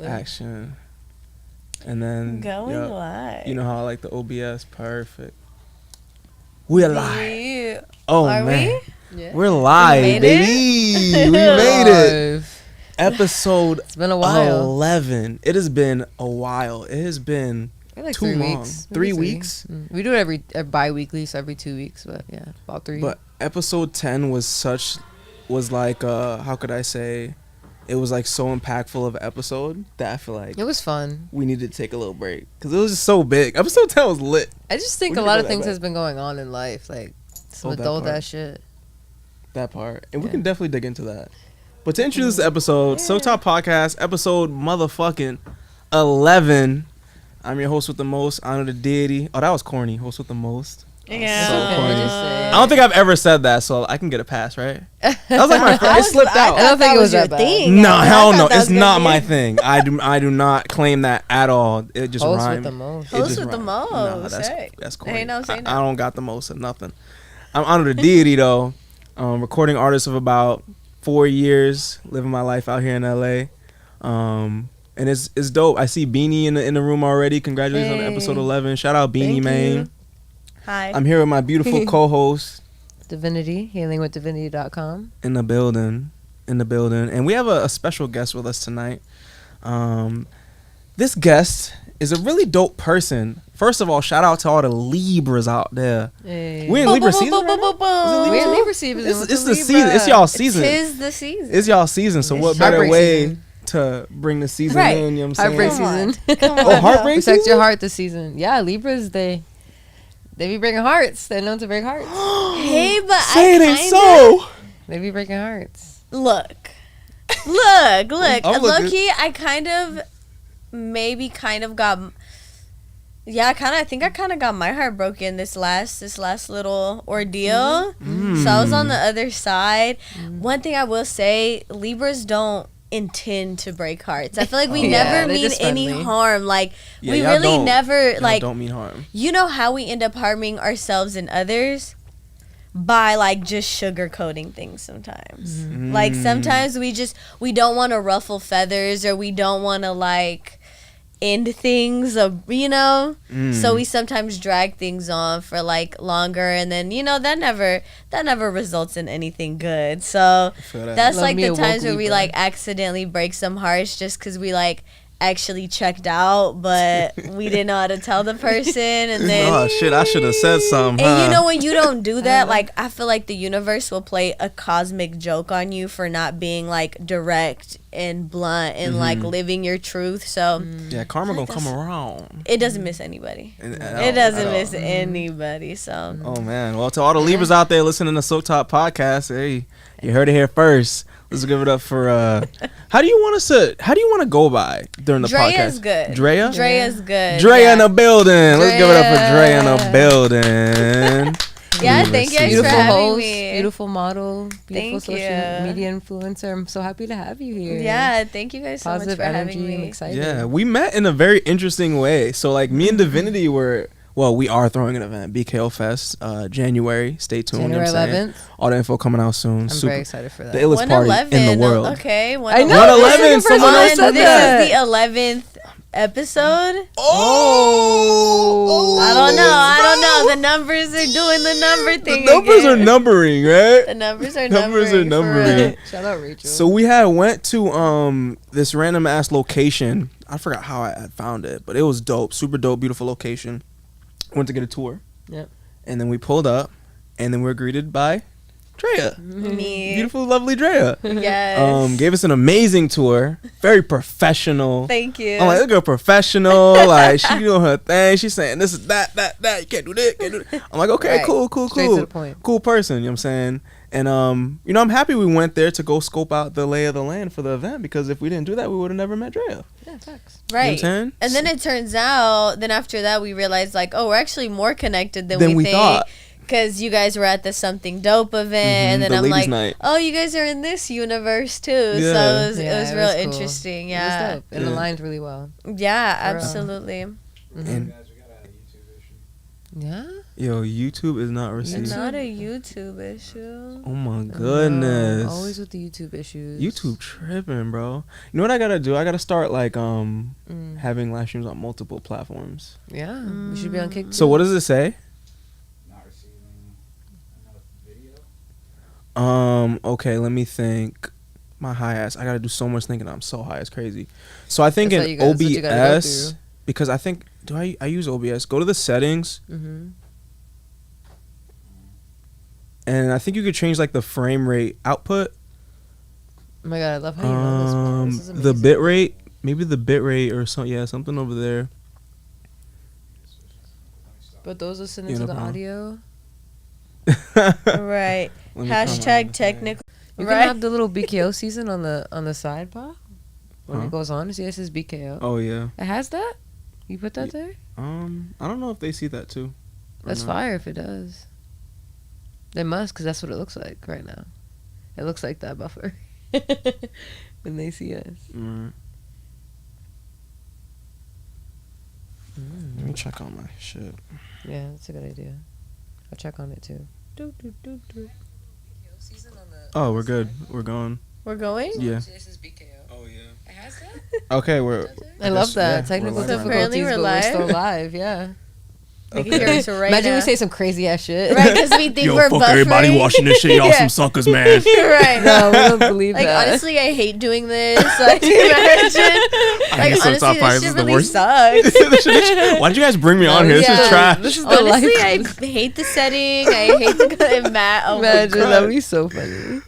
exactly. Action. And then Going live. You know how I like the OBS. Perfect. We're live. Are man. we? Yeah. We're live, made baby. We made it. Live. Episode It's been a while. 11. It has been a while. It has been Like too 3 long. weeks. 3 Maybe weeks. We do it every bi-weekly, so every 2 weeks. But yeah, about 3. But episode 10 was like how could I say? It was like so impactful of an episode that I feel like it was fun. we needed to take a little break because it was just so big. Episode 10 was lit. I just think What a do you lot think of about things that? has been going on in life, like some that adult part. ass shit. That part. And we Yeah. can definitely dig into that. But to introduce the episode, So Top Podcast, episode motherfucking 11. I'm your host with the most, Honor the Deity. Oh, that was corny. Host with the most. Yeah. So corny. Just say I don't think I've ever said that, so I can get a pass, right? That was like my first. It slipped out. I don't think it was your that bad. thing. No, I hell thought no. that was It's gonna not be my it. thing. I do not claim that at all. It just Host with rhymed. the most. It Host just with the rhymed. most. Nah, that's Hey. corny. Ain't no saying I don't got the most of nothing. I'm Honor the Deity though. Recording artist of about 4 years, living my life out here in LA. And it's dope. I see Beanie in the room already. Congratulations on episode 11. Shout out Beanie, Thank man. you. Hi. I'm here with my beautiful co-host Divinity, healingwithdivinity.com. in the building. And we have a special guest with us tonight. This guest is a really dope person. First of all, shout out to all the Libras out there. Hey. We in Libra season right now? We're in Libra season. It's the season. It's y'all season. Tis the season. It's y'all season. So It's what better heartbreak way season. to bring the season Right. in? You know what I'm saying? Heartbreak Come on. season. Come on. Oh, heartbreak Protect season? your heart this season. Yeah, Libras, they be breaking hearts. They're known to break hearts. Hey, but Say it I ain't kinda so. They be breaking hearts. look. I'm Low looking. key, I kind of got. Yeah, I think I kind of got my heart broken this last little ordeal. Mm. So I was on the other side. One thing I will say, Libras don't intend to break hearts. I feel like we Yeah, never they're mean just any friendly. harm. Like Yeah, we y'all really don't. never Y'all like. don't mean harm. You know how we end up harming ourselves and others? By like just sugarcoating things sometimes. Like sometimes we don't want to ruffle feathers or we don't want to like end things or so we sometimes drag things on for like longer and then that never results in anything good. So feel that. that's Love like me the a woke times where we Libra. like accidentally break some hearts just because we like actually checked out but we didn't know how to tell the person and then Oh shit! I should have said something. and huh? you know when you don't do that, like I feel like the universe will play a cosmic joke on you for not being like direct and blunt and like living your truth. So Yeah, karma gonna come around. it doesn't miss anybody. At It doesn't all. miss anybody. So Oh man! Well, to all the Libras out there listening to So Top Podcast, hey, you heard it here first. Let's give it up for. How do you want to go by during the podcast? Drea's good. Drea. Drea's good. Drea yeah. in the building. Let's give it up for Drea in the Drea. building. Yeah, thank you guys Beautiful for having host, me. beautiful model, beautiful Thank social you. media influencer. I'm so happy to have you here. Yeah, thank you guys so Positive much for energy. having I'm me. excited. Yeah, we met in a very interesting way. So like me and Divinity we are throwing an event, BKO Fest, January. Stay tuned. January you know what I'm saying? 11th. All the info coming out soon. I'm Super. very excited for that. The illest party in the world. Okay, I know. 111, This is the someone first else one said that. This is the 11th episode. Oh, I don't know. The numbers are doing the number thing. The numbers again. are numbering, right? The numbers are Numbers are numbering. numbering. Shout out Rachel. So we went to this random ass location. I forgot how I had found it, but it was dope, super dope, beautiful location. Went to get a tour. Yep. And then we pulled up, and then we were greeted by Drea, Me. beautiful, lovely Drea. Yes. Gave us an amazing tour, very professional. Thank you. I'm like, look at her professional. Like, she doing her thing. She's saying this is that. You can't do this, can't do that. I'm like, okay, Right. cool. Straight to the point. Cool person, you know what I'm saying? And, I'm happy we went there to go scope out the lay of the land for the event because if we didn't do that, we would have never met Drea. Yeah, facts. right. You know what I'm saying? And then it turns out, then after that, we realized, like, oh, we're actually more connected than Than we think. thought. Because you guys were at the Something Dope event, and then the I'm ladies' like, night. oh, you guys are in this universe too. So Yeah. it was Yeah, real cool. interesting. It Yeah. was dope. It Yeah. aligned really well. Yeah, For real. absolutely. And Guys, we got a YouTube issue. Yeah. Yo, YouTube is not It's receiving. not a YouTube issue. Oh my goodness. Always with the YouTube issues. YouTube tripping, bro. You know what I gotta do? I gotta start like having live streams on multiple platforms. Yeah. We should be on Kick. So what does it say? Not receiving enough video. Okay, let me think. My high ass. I gotta do so much thinking. I'm so high. It's crazy. So I think That's in what you gotta go OBS, through. because I think I use OBS. Go to the settings, Mm-hmm. and I think you could change like the frame rate output. Oh my god, I love how you know this, man. This is The amazing. bit rate, maybe the bit rate or something. Yeah, something over there. But those listening Yeah, to no the problem. audio, Right. Let me come on. Hashtag technical. you Right. can have the little BKO season on the side bar when Huh? it goes on. See, this is BKO. Oh yeah. It has that. You put that there. I don't know if they see that too. or That's not. fire if it does. They must, because that's what it looks like right now. It looks like that buffer when they see us. Alright. Let me check on my shit. Yeah, that's a good idea. I'll check on it too. Oh, we're good. We're going. We're going? Yeah. This is BKO. Oh yeah. It has that? Okay, we're. I love guess, that. yeah, Technical we're live. difficulties, Apparently we're but live. we're still live. Yeah. They can hear us right Imagine now. we say some crazy ass shit. Right, because we think we're buffering. this shit. Yeah. suckers, man. Right. No, we don't believe Like, that. honestly, I hate doing this. Like, imagine. Like, hate honestly, Top this Five. shit This is the really worst. sucks. Why'd you guys bring me on here? This Yeah. is trash. This is the Honestly, life. I hate the setting. I hate the Matt. Oh my Imagine God. that would be so funny.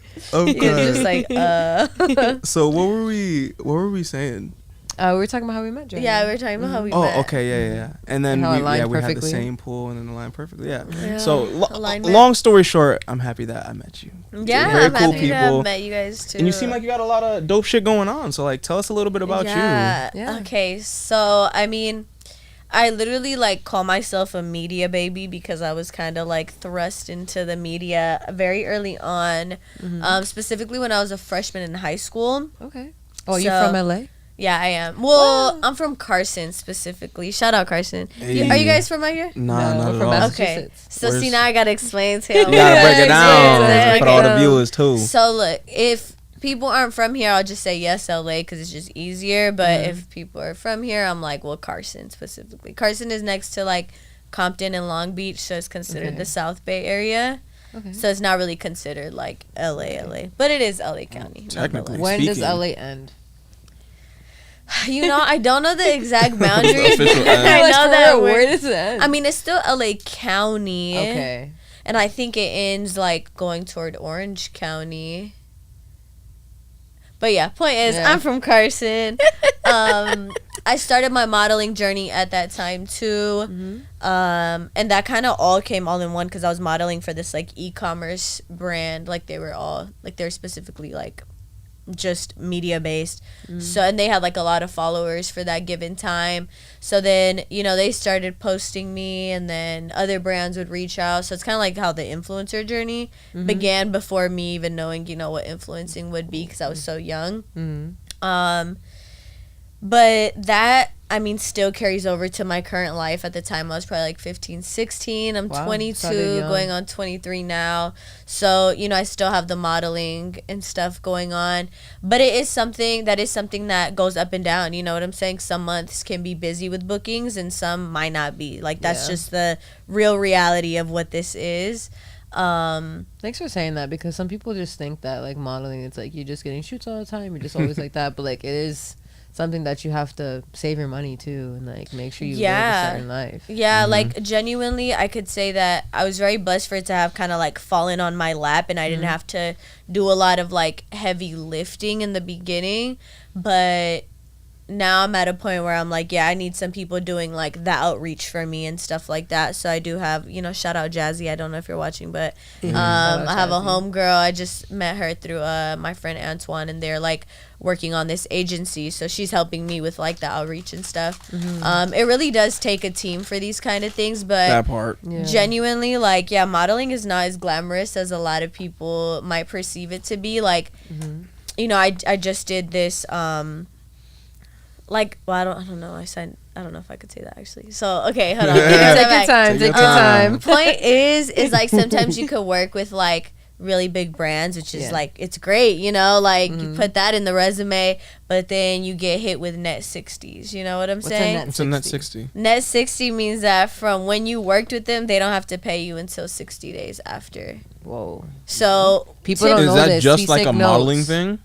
He's just like, So what were we saying? We were talking about how we met, Jeremy. Yeah, we were talking about how we Oh, met. okay, yeah. And then How it we aligned had the perfectly. same pool and then aligned perfectly. Yeah. Yeah, So alignment. long story short, I'm happy that I met you. Yeah, Very I'm cool happy to people. have met you guys too. And you seem like you got a lot of dope shit going on. So like, tell us a little bit about Yeah. Yeah. Okay, so I mean, I literally like call myself a media baby because I was kind of like thrust into the media very early on, specifically when I was a freshman in high school. Okay. Oh, you So- from LA? Yeah, I am. Well, I'm from Carson specifically. Shout out Carson. Hey. Are you guys from out here? you. Nah, No, not we're at from all. Massachusetts. Okay. So Where's- see, now I gotta explain to him. You gotta break it down Yeah, for all the okay. viewers too. So look, if people aren't from here, I'll just say yes, LA, because it's just easier. But if people are from here, I'm like, well, Carson specifically. Carson is next to like Compton and Long Beach, so it's considered Okay. the South Bay area. Okay. So it's not really considered like LA, but it is LA County. Technically. nonetheless. When does Speaking. LA end? You know, I don't know the exact boundaries. Official end. I know that where word. does it end? I mean, it's still LA County. okay. And I think it ends like going toward Orange County. But yeah, point is, Yeah. I'm from Carson. I started my modeling journey at that time too. Mm-hmm. And that kind of all came all in one because I was modeling for this like e-commerce brand. Like they were specifically like just media based. So, and they had like a lot of followers for that given time. So then, you know, they started posting me and then other brands would reach out. So it's kind of like how the influencer journey began before me even knowing, you know, what influencing would be because I was so young. Mm-hmm. But that, I mean, still carries over to my current life. At the time, I was probably like 15, 16. I'm Wow, 22, started young. going on 23 now. So, you know, I still have the modeling and stuff going on. But it is something that goes up and down. You know what I'm saying? Some months can be busy with bookings and some might not be. Like, that's Yeah. just the real reality of what this is. Thanks for saying that, because some people just think that like modeling, it's like you're just getting shoots all the time. You're just always like that. But like it is something that you have to save your money too and like make sure you live a certain life. Yeah, like genuinely, I could say that I was very blessed for it to have kind of like fallen on my lap and I didn't have to do a lot of like heavy lifting in the beginning. But now I'm at a point where I'm like, yeah, I need some people doing like the outreach for me and stuff like that. So I do have, you know, shout out Jazzy. I don't know if you're watching, but Shout out I have a Jazzy. homegirl. I just met her through my friend Antoine, and they're like working on this agency. So she's helping me with like the outreach and stuff. It really does take a team for these kind of things, but That part. Yeah. genuinely, like, yeah, modeling is not as glamorous as a lot of people might perceive it to be. Like, you know, I just did this like, well, I don't know. I don't know if I could say that actually. So, okay, hold on. Take your time. Take your time. Point is like sometimes you could work with like really big brands, which is like, it's great, you know, like you put that in the resume, but then you get hit with net 60s. You know what I'm saying? What's a net 60? Net 60 means that from when you worked with them, they don't have to pay you until 60 days after. Whoa. So people don't know this. Is that this. just like a modeling notes. thing?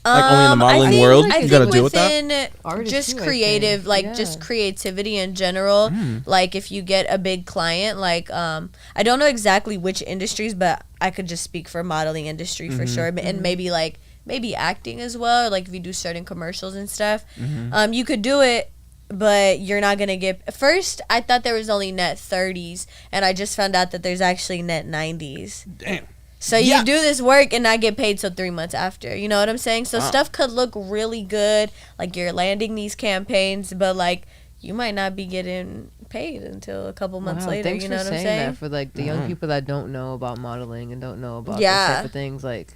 Like only in the modeling world, you gotta deal with that. Just creative, like just creativity in general. Like if you get a big client, like I don't know exactly which industries, but I could just speak for modeling industry for sure, and maybe acting as well. Like if you do certain commercials and stuff, you could do it, but you're not gonna get. First, I thought there was only net 30s, and I just found out that there's actually net 90s. Damn. So you do this work and not get paid till 3 months after. You know what I'm saying? So stuff could look really good, like you're landing these campaigns, but like you might not be getting paid until a couple months later. Thanks you know for what I'm saying saying? that for like the young people that don't know about modeling and don't know about this type of things. Like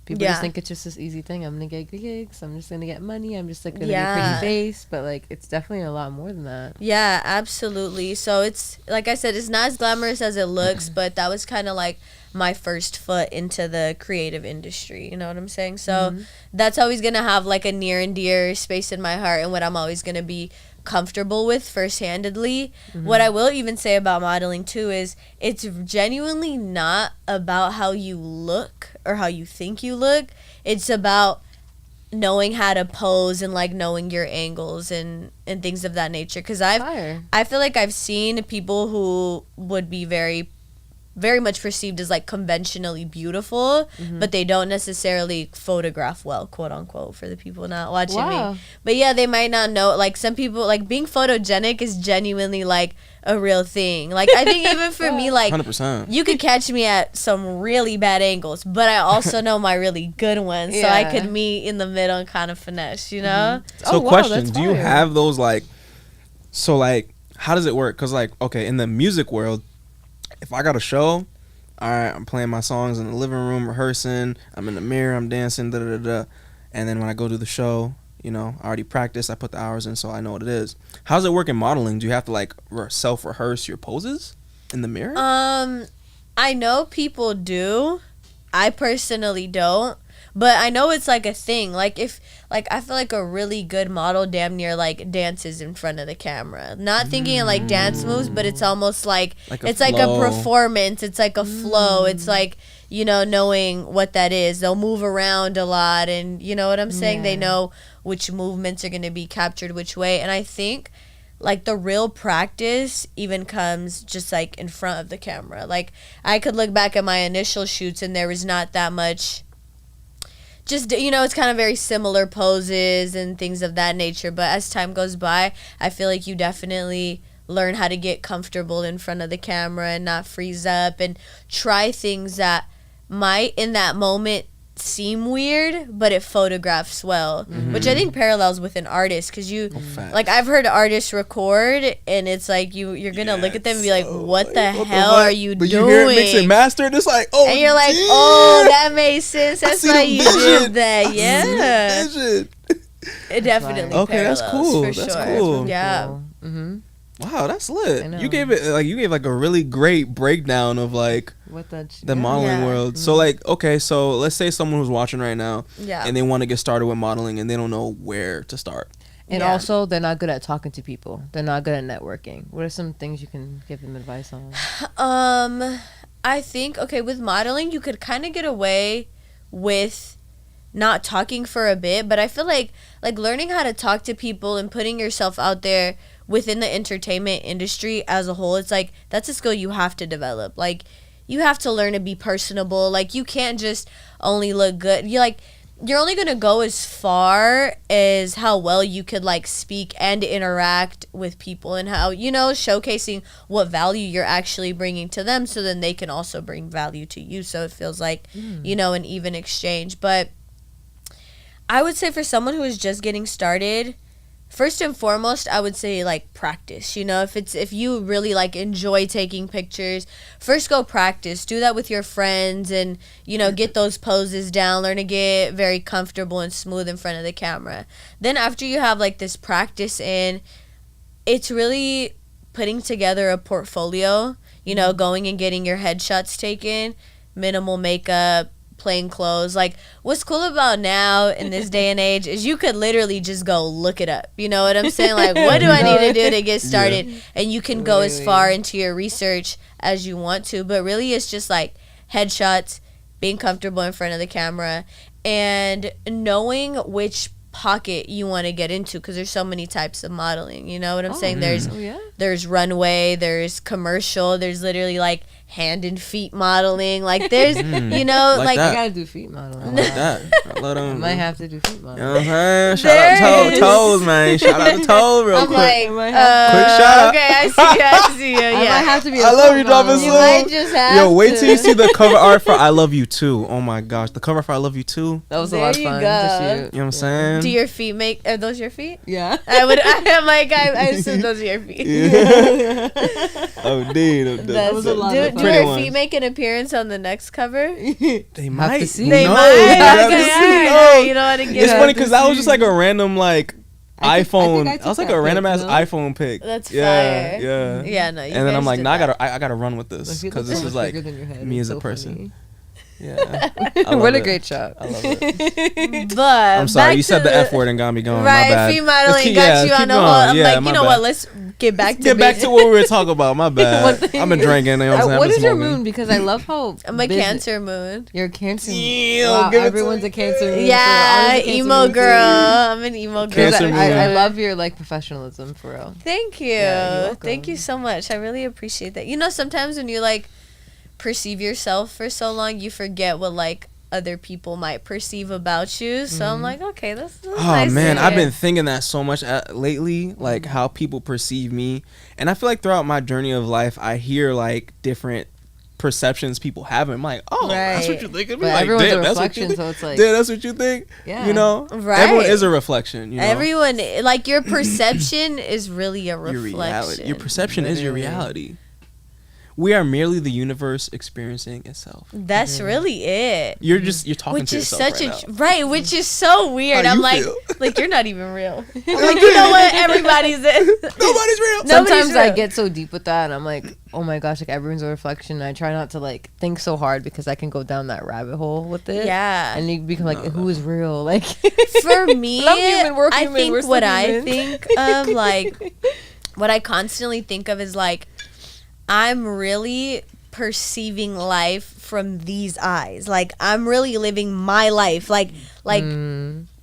people just think it's just this easy thing. I'm gonna get gigs. I'm just gonna get money. I'm just like gonna be a pretty face. But like it's definitely a lot more than that. Yeah, absolutely. So it's like I said, it's not as glamorous as it looks, but that was kind of like my first foot into the creative industry. You know what I'm saying? So that's always gonna have like a near and dear space in my heart, and what I'm always gonna be comfortable with first-handedly. What I will even say about modeling too is it's genuinely not about how you look or how you think you look. It's about knowing how to pose and like knowing your angles and things of that nature, because I feel like I've seen people who would be very much perceived as like conventionally beautiful, but they don't necessarily photograph well, quote unquote, for the people not watching me. But yeah, they might not know, like some people, like being photogenic is genuinely like a real thing. Like I think even for me, like 100%. you could catch me at some really bad angles, but I also know my really good ones, so I could meet in the middle and kind of finesse, you know? So question, do you have those like, so like how does it work? Because like, okay, in the music world, if I got a show, all right, I'm playing my songs in the living room, rehearsing, I'm in the mirror, I'm dancing, and then when I go to the show, you know, I already practiced, I put the hours in, so I know what it is. How does it work in modeling? Do you have to like self-rehearse your poses in the mirror? I know people do. I personally don't. But I know it's like a thing. Like if, like I feel like a really good model damn near like dances in front of the camera. Not thinking of like dance moves, but it's almost like it's like a performance. It's like a flow. It's like, you know, knowing what that is. They'll move around a lot, and you know what I'm saying? They know which movements are going to be captured which way. And I think like the real practice even comes just like in front of the camera. Like I could look back at my initial shoots and there was not that much. Just, you know, it's kind of very similar poses and things of that nature. But as time goes by, I feel like you definitely learn how to get comfortable in front of the camera and not freeze up and try things that might in that moment seem weird, but it photographs well, which I think parallels with an artist, because you like I've heard artists record and it's like you're gonna look at them and be like, what the hell are you doing? You hear it mix and master, and it's like, oh, and you're like, oh, that makes sense. That's why you did that. It definitely parallels, that's cool. For that's sure. cool. Yeah. Wow, that's lit. You gave like a really great breakdown of like what the modeling world. So like, okay, so let's say someone who's watching right now and they want to get started with modeling and they don't know where to start. And also they're not good at talking to people. They're not good at networking. What are some things you can give them advice on? I think with modeling you could kind of get away with not talking for a bit, but I feel like learning how to talk to people and putting yourself out there within the entertainment industry as a whole, it's like that's a skill you have to develop. Like you have to learn to be personable. Like you can't just only look good. You're only gonna go as far as how well you could like speak and interact with people, and how, you know, showcasing what value you're actually bringing to them, so then they can also bring value to you, so it feels like you know, an even exchange. But I would say for someone who is just getting started, first and foremost, I would say like practice. You know, if you really like enjoy taking pictures, first go practice. Do that with your friends, and you know, get those poses down. Learn to get very comfortable and smooth in front of the camera. Then after you have like this practice in, it's really putting together a portfolio. You know, going and getting your headshots taken, minimal makeup, plain clothes. Like, what's cool about now in this day and age is you could literally just go look it up. You know what I'm saying? Like, what do I need to do to get started? Yeah. And you can go as far into your research as you want to. But really, it's just like headshots, being comfortable in front of the camera, and knowing which pocket you want to get into, because there's so many types of modeling. You know what I'm saying? There's runway, there's commercial, there's literally like hand and feet modeling. Like there's you know, like I gotta do feet modeling. I like that. I love them. I might have to do feet modeling. You know what I'm saying? Shout out to Toes, man. Shout out to Toes real quick. Like, quick shout out. Okay, I see you. Yeah. I might have to be. I love you, dropping You might just have Yo, wait till you see the cover art for I Love You Too. Oh my gosh, the cover for I Love You Too. That was a lot of fun to shoot. You know what I'm saying? Do your feet make? Are those your feet? Yeah. I assume those are your feet. Yeah. Oh, dude. That was a lot of fun. Do her feet make an appearance on the next cover? They might. They No, might. they have Okay, to see. all right. You know what? It's funny because that was just like a random like iPhone. I I was like took a that random pic, ass no? iPhone pic. That's Yeah, fire. yeah. Yeah, no. And then I'm like, nah, I gotta run with this because this is like me me as a person. Yeah. What a great shot. I love it. But I'm sorry, back you said to the F word and got me going. Right, my bad. feet modeling Let's keep- got yeah, you keep on the going. whole. I'm Yeah, like, my you know bad. what? Let's get back to Get back to what we were talking about. My bad. I've been drinking. You know what I'm saying? What I'm is your smoking. moon? Because I love how I'm a Cancer moon. You're a Cancer. Ew, Wow, give it to everyone's me. a Cancer moon. Yeah, emo moon girl. I'm an emo girl. Cancer moon. I love your like professionalism for real. Thank you. Yeah, you're welcome. Thank you so much. I really appreciate that. You know, sometimes when you like perceive yourself for so long, you forget what like other people might perceive about you. So I'm like, okay, that's Oh nice man, to I've hear. been thinking that so much lately, like how people perceive me, and I feel like throughout my journey of life, I hear like different perceptions people have. And I'm like, oh, that's what Right. you think of me. But Like, everyone's damn, a that's what you reflection, think. so it's like Damn, that's what you think. Yeah. You know, Right. everyone is a reflection. You know, Everyone, like your perception is really a your reflection. reality, your perception is your Literally. reality. We are merely the universe experiencing itself. That's really it. You're talking Which to is yourself such right now. right, which is so weird. How I'm you like, feel? like you're not even real. I'm like, you know what? Everybody's in. Nobody's real. sometimes I real. get so deep with that and I'm like, oh my gosh, like everyone's a reflection. And I try not to like think so hard because I can go down that rabbit hole with it. Yeah. And you become like, who is real? Like For me, I'm human, we're I human, think we're still what I human. think of, like, what I constantly think of is like, I'm really perceiving life from these eyes. Like, I'm really living my life. Like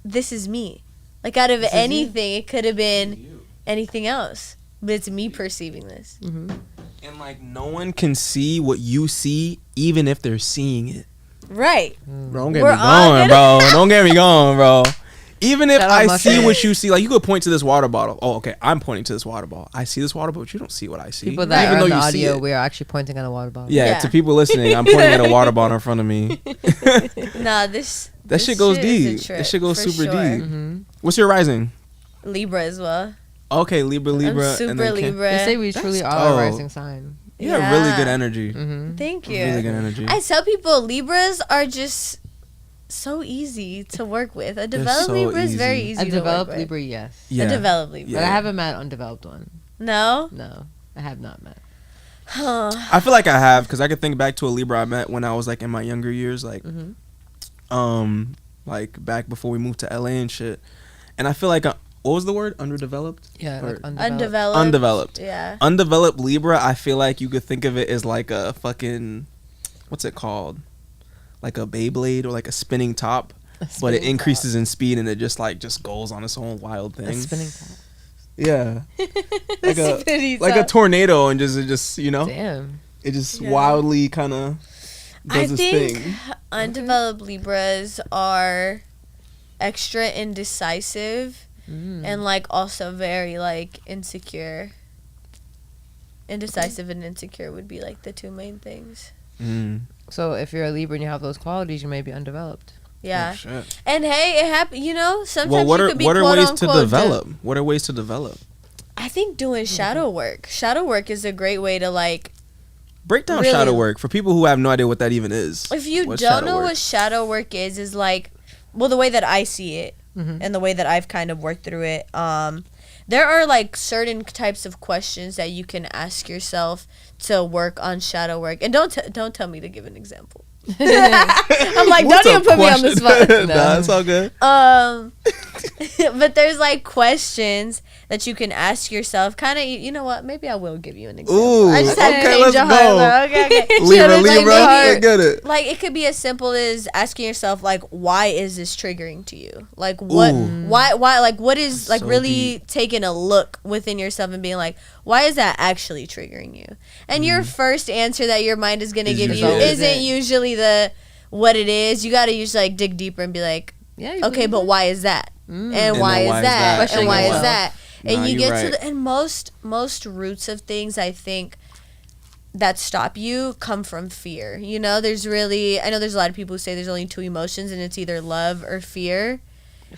this is me. Like, out of anything, it could have been anything else, but it's me perceiving this. And like no one can see what you see, even if they're seeing it. Right. Bro, don't get We're me all going, gonna- bro. Don't get me going, bro. Even if Shout out I Mushroom. see what you see, like you could point to this water bottle. Oh, okay, I'm pointing to this water bottle. I see this water bottle, but you don't see what I see. people that Even are in though the you see audio, it. we are actually pointing at a water bottle. Yeah, Yeah. to people listening, I'm pointing at a water bottle in front of me. Nah, this That shit goes is a deep. trip, That shit goes for super sure. deep. Mm-hmm. What's your rising? Libra as well. Okay, Libra. I'm and super then Libra. They say we That's truly dope. are a rising sign. You have really Yeah. good energy. Mm-hmm. Thank you. Really good energy. I tell people Libras are just so easy to work with. A developed so Libra is very easy. easy A to developed work with. Libra, yes. Yeah. A developed Libra. But Yeah. I haven't met an undeveloped one. No? No, I have not met. Huh. I feel like I have because I could think back to a Libra I met when I was like in my younger years, like, like back before we moved to LA and shit. And I feel like what was the word? Underdeveloped. Yeah, Or- like undeveloped. Undeveloped. Yeah. Undeveloped Libra. I feel like you could think of it as like a fucking, what's it called? Like a Beyblade or like a spinning top, but it spinning increases in speed and it just goes on its own wild A thing. spinning top. Yeah, like a Spinning like a top. tornado and just you know Damn. it just Yeah. wildly kind of I does its think thing. undeveloped Libras are extra indecisive and like also very like insecure. Indecisive and insecure would be like the two main things. Mm. So if you're a Libra and you have those qualities, you may be undeveloped. Yeah. Oh, shit. And hey, it happens. You know, sometimes Well, what you are could be what are quote ways unquote to develop? What are ways to develop? I think doing shadow work. Shadow work is a great way to like. Break down Really? shadow work for people who have no idea what that even is. If you What's don't shadow know work? what shadow work is like, well, the way that I see it and the way that I've kind of worked through it, there are like certain types of questions that you can ask yourself to work on shadow work. And don't tell me to give an example. I'm like, What's don't a even put me on the spot. question? Nah, it's all good. But there's like questions that you can ask yourself. Kind of, you know what? Maybe I will give you an example. Ooh, I just had to okay, change let's your heart. go. Okay. Libra, Like, Libra, maybe- get it. Like it could be as simple as asking yourself, like, why is this triggering to you? Like what? Ooh. Why? Like what is like So really deep. taking a look within yourself and being like, why is that actually triggering you? And your first answer that your mind is gonna Is give you usually it. isn't usually the what it is. You got to usually like dig deeper and be like, Yeah. you okay, believe but it? why is that? Mm. And why is that? Questioning And why is yourself. that? And Nah, you you get right. to the and most roots of things I think that stop you come from fear. You know, I know there's a lot of people who say there's only two emotions and it's either love or fear.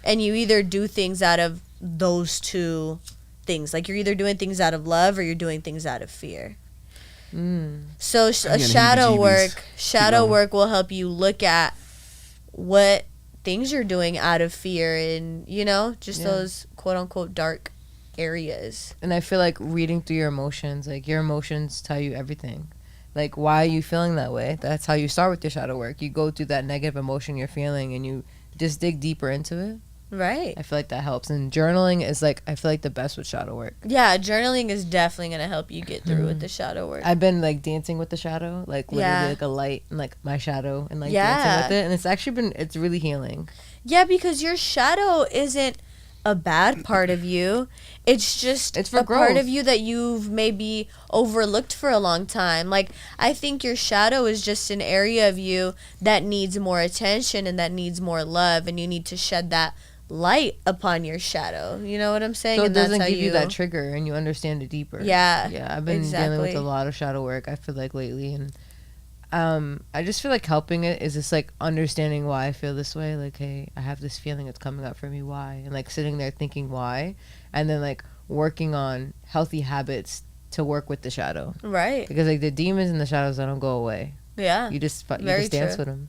And you either do things out of those two things. Like you're either doing things out of love or you're doing things out of fear. So I'm getting shadow heebie-jeebies. work will help you look at what things you're doing out of fear and, you know, just Yeah. those quote unquote dark areas. And I feel like reading through your emotions, like your emotions tell you everything. Like, why are you feeling that way? That's how you start with your shadow work. You go through that negative emotion you're feeling and you just dig deeper into it. Right. I feel like that helps. And journaling is like, I feel like the best with shadow work. Yeah, journaling is definitely going to help you get through with the shadow work. I've been like dancing with the shadow, like literally Yeah. like a light and like my shadow and like Yeah. dancing with it. And it's actually it's really healing. Yeah, because your shadow isn't a bad part of you. It's just It's for a part growth. of you that you've maybe overlooked for a long time. Like, I think your shadow is just an area of you that needs more attention and that needs more love, and you need to shed that light upon your shadow. You know what I'm saying? So it And that's doesn't how give you that trigger and you understand it deeper. Yeah, Yeah, I've been dealing with exactly. a lot of shadow work, I feel like, lately. And I just feel like helping it is just like understanding why I feel this way. Like, hey, I have this feeling that's coming up for me. Why? And like sitting there thinking why. And then like working on healthy habits to work with the shadow. Right. Because like the demons and the shadows, they don't go away. Yeah. You just Very dance true. with them.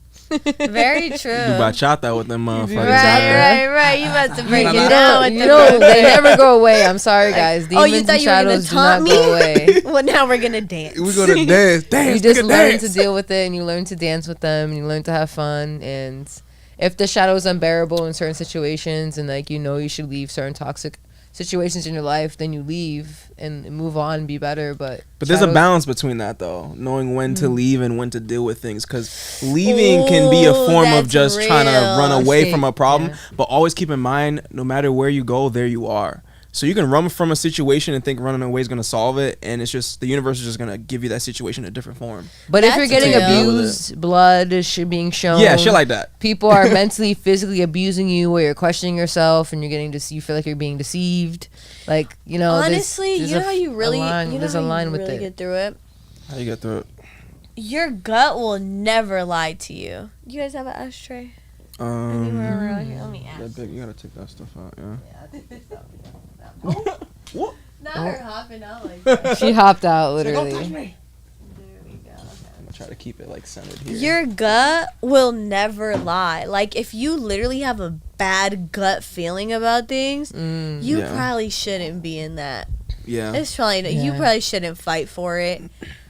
Very true. You bachata with them motherfuckers out Right, there. right. You about to break it You down with You the know, they never go away. I'm sorry, guys. Oh, Demons you thought and you were gonna shadows do taunt not me? go away. Well, now we're gonna dance. We go to dance. Dance. You just nigga, learn dance. to deal with it, and you learn to dance with them, and you learn to have fun. And if the shadow is unbearable in certain situations, and like you should leave certain toxic situations in your life, then you leave and move on and be better. But But there's a shadows- balance between that, though, knowing when to leave and when to deal with things. Because leaving can be a Ooh, form of that's just trying to run real. away Escape, from a problem. yeah. But always keep in mind, no matter where you go, there you are. So you can run from a situation and think running away is going to solve it. And it's just, the universe is just going to give you that situation in a different form. But if you're That's getting real. abused, blood is being shown. Yeah, shit like that. People are mentally, physically abusing you, where you're questioning yourself, and you're getting you feel like you're being deceived. Like, you know, Honestly, there's you know a how you really, line, you know there's how a line you with really it. get through it. How you get through it? Your gut will never lie to you. You guys have an ashtray anywhere around here? Let me ask. You got to take that stuff out, yeah. Not her hopping out like that. She hopped out literally. There we go. I'm going to try to keep it, like, centered here. Your gut will never lie. Like, if you literally have a bad gut feeling about things, you Yeah. probably shouldn't be in that. Yeah. It's probably you Yeah. probably shouldn't fight for it.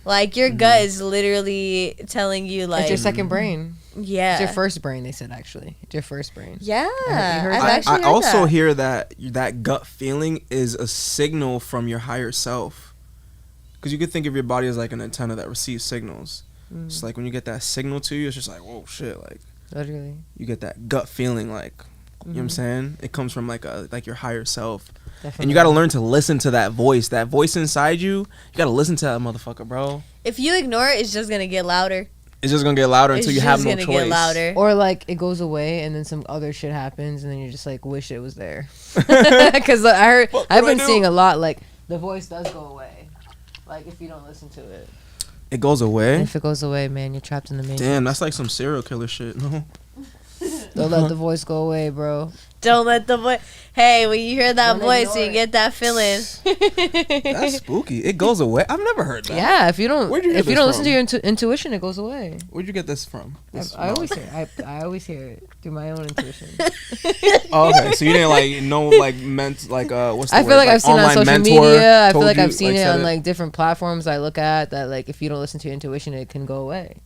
Like, your gut is literally telling you, like, It's your second brain. yeah, It's your first brain, they said, actually. It's your first brain. yeah. heard I've that? actually I heard also that. hear that gut feeling is a signal from your higher self. Because you could think of your body as like an antenna that receives signals. It's like when you get that signal to you, it's just like, whoa, shit. Like, Literally. you get that gut feeling, like, you know what I'm saying? It comes from like your higher self. Definitely. And you got to learn to listen to that voice. That voice inside you, you got to listen to that motherfucker, bro. If you ignore it, it's just gonna get louder. It's just going to get louder until It's you have just no gonna choice. get louder. Or like it goes away and then some other shit happens and then you just like wish it was there. Because I've do I been do? seeing a lot like the voice does go away. Like if you don't listen to it. It goes away? If it goes away, man, you're trapped in the matrix. Damn, that's like some serial killer shit, no? Don't let the voice go away, bro. Don't let the voice. Hey, when you hear that Don't voice, ignore you it. get that feeling. That's spooky. It goes away. I've never heard that. Yeah, if you don't, Where'd you get if you this don't listen from? to your intuition, it goes away. Where'd you get this from? I always hear. I always hear it through my own intuition. Oh, okay, so you didn't like know like what's the I word? feel like I've seen it on online social mentor media. I feel told like you, I've seen it said on like different platforms I look at that like if you don't listen to your intuition, it can go away.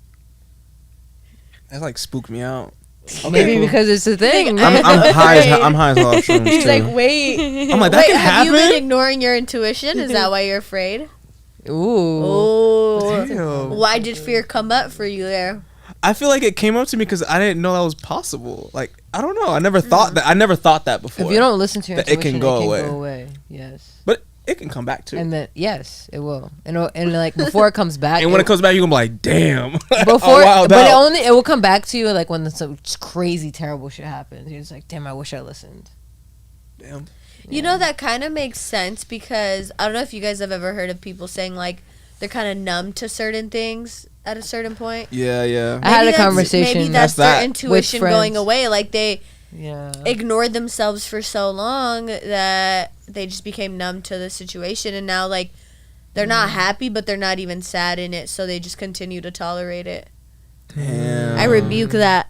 That like spooked me out. Okay, Maybe cool. because it's a thing. I'm high as I'm high as hell off shrooms He's too. like, wait. I'm like, that Wait, can have you been happen? ignoring your intuition? Is that why you're afraid? Ooh. Oh. Damn. Why did fear come up for you there? I feel like it came up to me because I didn't know that was possible. Like I don't know. I never thought that. I never thought that before. If you don't listen to your That it intuition, can go it can away. go away. Yes. But it can come back too. And then yes, it will. And like before it comes back. And when it comes back, you're gonna be like, damn. before, wow, but it will come back to you like when some crazy terrible shit happens. You're just like, damn, I wish I listened. Damn. You know, that kind of makes sense because I don't know if you guys have ever heard of people saying like they're kind of numb to certain things at a certain point. Yeah, yeah. I had a Maybe that's- conversation. Maybe that's That's their that. intuition With going friends. away. Like they Yeah. ignored themselves for so long that they just became numb to the situation, and now like they're not happy, but they're not even sad in it, so they just continue to tolerate it. Damn. I rebuke that.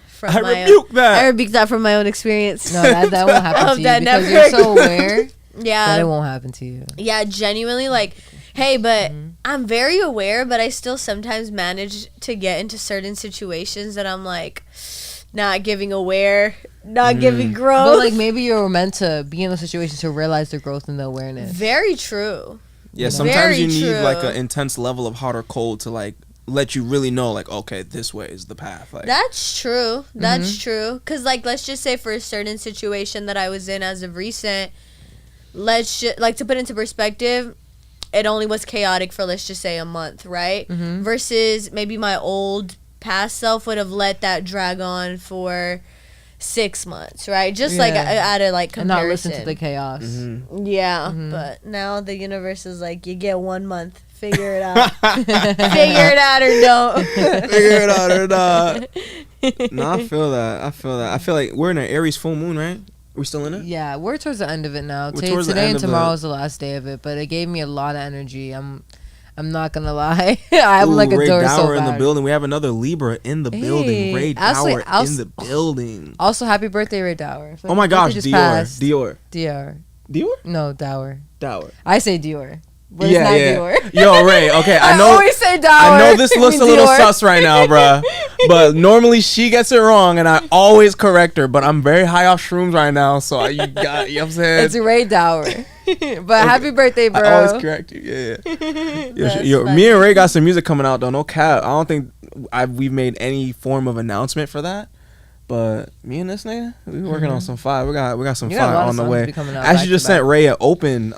From I my rebuke own, that. I rebuke that from my own experience. No, that won't happen hope to you that because never you're so aware that Yeah, it won't happen to you. yeah, genuinely like, hey, but I'm very aware, but I still sometimes manage to get into certain situations that I'm like not giving aware, not giving growth. But like maybe you're meant to be in those situations to realize the growth and the awareness. Very true. Yeah, Very sometimes you need like true. an intense level of hot or cold to like let you really know like, okay, this way is the path. Like That's true. That's true. Because, like, let's just say for a certain situation that I was in as of recent, like, to put into perspective, it only was chaotic for, let's just say, a month, right? Versus maybe my old past self would have let that drag on for 6 months, right? Just, like, Yeah. out of, like, And comparison. not listen to the chaos. Yeah, but now the universe is like, you get 1 month. Figure it out. Figure it out or don't. figure it out or not. No, I feel that. I feel like we're in an Aries full moon, right? We still in it? Yeah, we're towards the end of it now. We're towards the Today end and of it. tomorrow is the last day of it, but it gave me a lot of energy. I'm not gonna lie. I'm Ooh, like a Ray door Dower so in the bad. building. We have another Libra in the building. Hey, Ray actually, Dower in the building. Also, happy birthday, Ray Dower. Oh my gosh, Just Dior. passed. Dior. Dior. No, Dower. Dower. I say Dior. But it's not Dior. Yo, Ray, okay, I know. always say Dower. I know this looks a little Dior. sus right now, bruh. But normally she gets it wrong, and I always correct her. But I'm very high off shrooms right now, so you know what I'm saying? It's Ray Dower. But happy birthday, bro. I always correct you. Yeah. That's Yo, funny. me and Ray got some music coming out though. No cap. I don't think we've made any form of announcement for that. But me and this nigga, we working on some fire. We got some You got a fire lot of on the songs way. be coming out I actually back just to sent back. Ray an open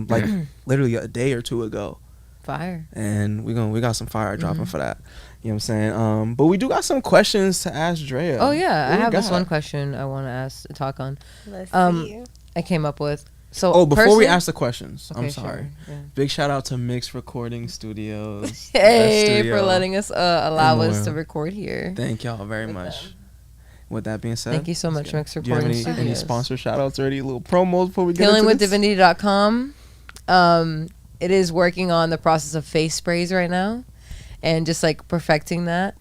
like literally a day or two ago. Fire. And we got some fire dropping for that. You know what I'm saying? But we do got some questions to ask Drea. Oh yeah, What I we have this got? one question I want to talk on. Let's Um, see. I came up with. So Oh, before we person- ask the questions, I'm Okay, sorry. sure, yeah. Big shout out to Mix Recording Studios. Best Hey, studio for letting us allow in the us to world. record here. Thank y'all very much. With that being said, Thank you so let's much, go. Mix Do you have Recording any Studios. sponsor shout outs or any little promos before we get into this? HealingWithDivinity.com. It is working on the process of face sprays right now, and just like perfecting that.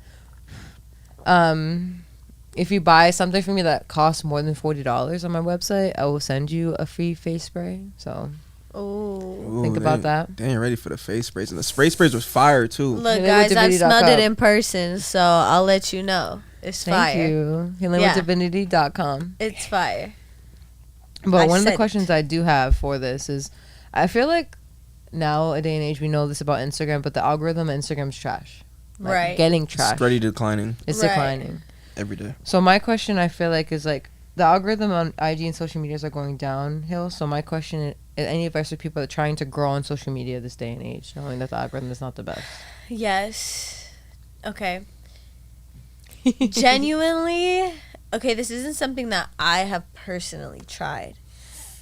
If you buy something from me that costs more than $40 on my website, I will send you a free face spray. So Oh. Ooh, think about that. They ain't ready for the face sprays, and the spray sprays was fire too. Look, guys, I've HealingWithDivinity.com. smelled it in person, so I'll let you know. It's Thank fire. you. Yeah. HealingWithDivinity.com. It's fire. But I one of the said questions I do have for this is, I feel like now a day and age we know this about Instagram, but the algorithm of Instagram's trash. Like, Right. Getting trash. It's already declining It's Right. declining. every day. So my question I feel like is like the algorithm on IG and social medias are going downhill. So my question is any advice for people that are trying to grow on social media this day and age, knowing that the algorithm is not the best? Yes. Okay. Genuinely, okay, this isn't something that I have personally tried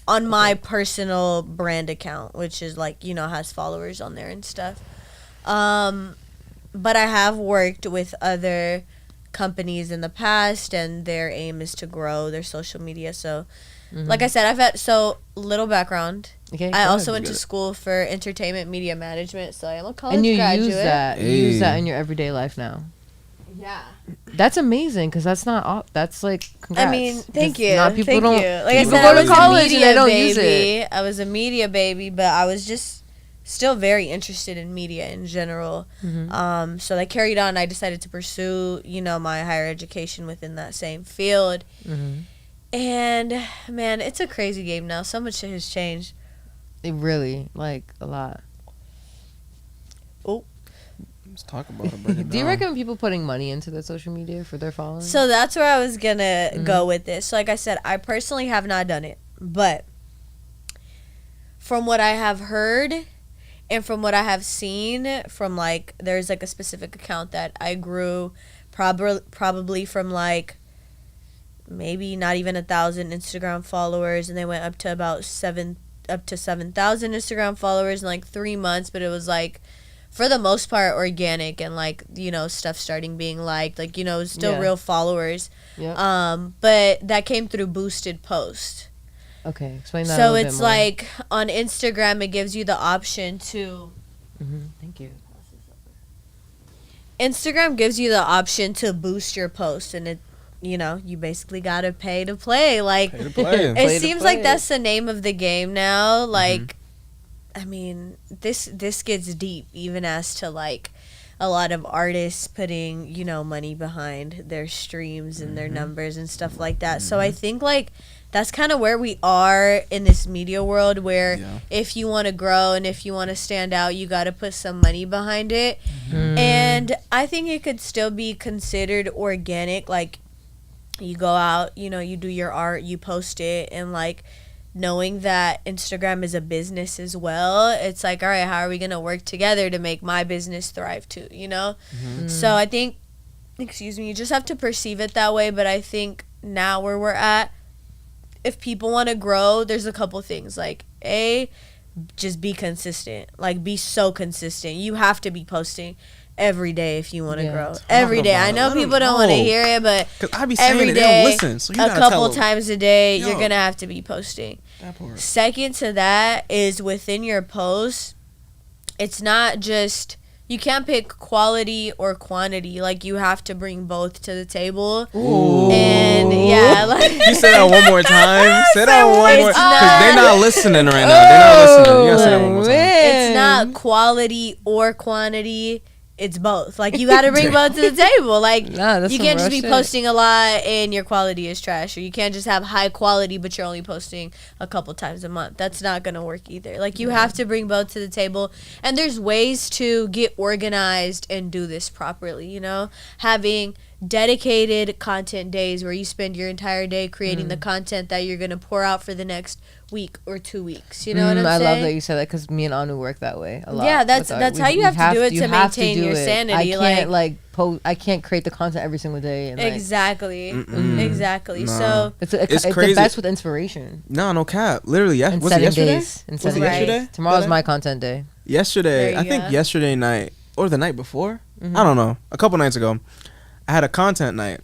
on my personal brand account, which is like, you know, has followers on there and stuff. But I have worked with other companies in the past, and their aim is to grow their social media. So, like I said, I've had little background. Okay, I also went to school for entertainment media management, so I am a college and you graduate. use that. You use that in your everyday life now. Yeah, that's amazing because that's not. That's like. Congrats. I mean, thank you. Not people thank don't. you. Like I people said, I go was to college a and they media don't baby. use it. I was a media baby, but I was just still very interested in media in general. So I carried on. I decided to pursue, my higher education within that same field. And man, it's a crazy game now. So much shit has changed. It really, like, a lot. Oh. Let's talk about it. Break it Do you down. recommend people putting money into their social media for their following? So that's where I was gonna go with this. So like I said, I personally have not done it, but from what I have heard and from what I have seen from like, there's like a specific account that I grew probably from like maybe not even 1,000 Instagram followers, and they went up to about 7,000 Instagram followers in like 3 months. But it was like, for the most part, organic, and like, stuff starting being liked, like, still real followers. But that came through boosted posts. Okay, explain that. So it's like on Instagram, it gives you the option to. Thank you. Instagram gives you the option to boost your post, and it, you basically gotta pay to play. Like, Pay to play. it seems like that's the name of the game now. Like, I mean, this gets deep, even as to like a lot of artists putting, money behind their streams and their numbers and stuff like that. So I think like that's kind of where we are in this media world, where if you want to grow and if you want to stand out, you got to put some money behind it. And I think it could still be considered organic. Like, you go out, you do your art, you post it, and like, knowing that Instagram is a business as well, it's like, all right, how are we going to work together to make my business thrive too, So I think, you just have to perceive it that way. But I think now where we're at, if people want to grow, there's a couple things. Like, just be consistent. Like, be so consistent. You have to be posting every day if you want to grow. Every day. I know people don't want to hear it, but I be saying every it, they day, don't listen, so you a gotta couple tell them. times a day, you're going to have to be posting. That part. Second to that is within your posts, it's not just, you can't pick quality or quantity. Like, you have to bring both to the table. Ooh. And yeah, like, You say that one more time. Say that one more, It's because they're not listening right now. They're not listening. You gotta say that one more time. it's not quality or quantity. It's both. Like, you got to bring both to the table. Like, Nah, that's you some can't just real be shit. posting a lot and your quality is trash. Or you can't just have high quality, but you're only posting a couple times a month. That's not going to work either. Like, you have to bring both to the table. And there's ways to get organized and do this properly, Having dedicated content days where you spend your entire day creating the content that you're going to pour out for the next week or 2 weeks. You know what I'm saying? I love that you said that, because me and Anu work that way a lot. Yeah, that's how you have to do it to maintain your sanity. I can't I can't create the content every single day. And exactly. Nah. So it's crazy. the best with inspiration. No cap. Literally, yeah. And Was it setting yesterday? days. And Was it setting days. yesterday? Tomorrow's my content day. Yesterday, There I you think go. yesterday night or the night before. I don't know. A couple nights ago, I had a content night.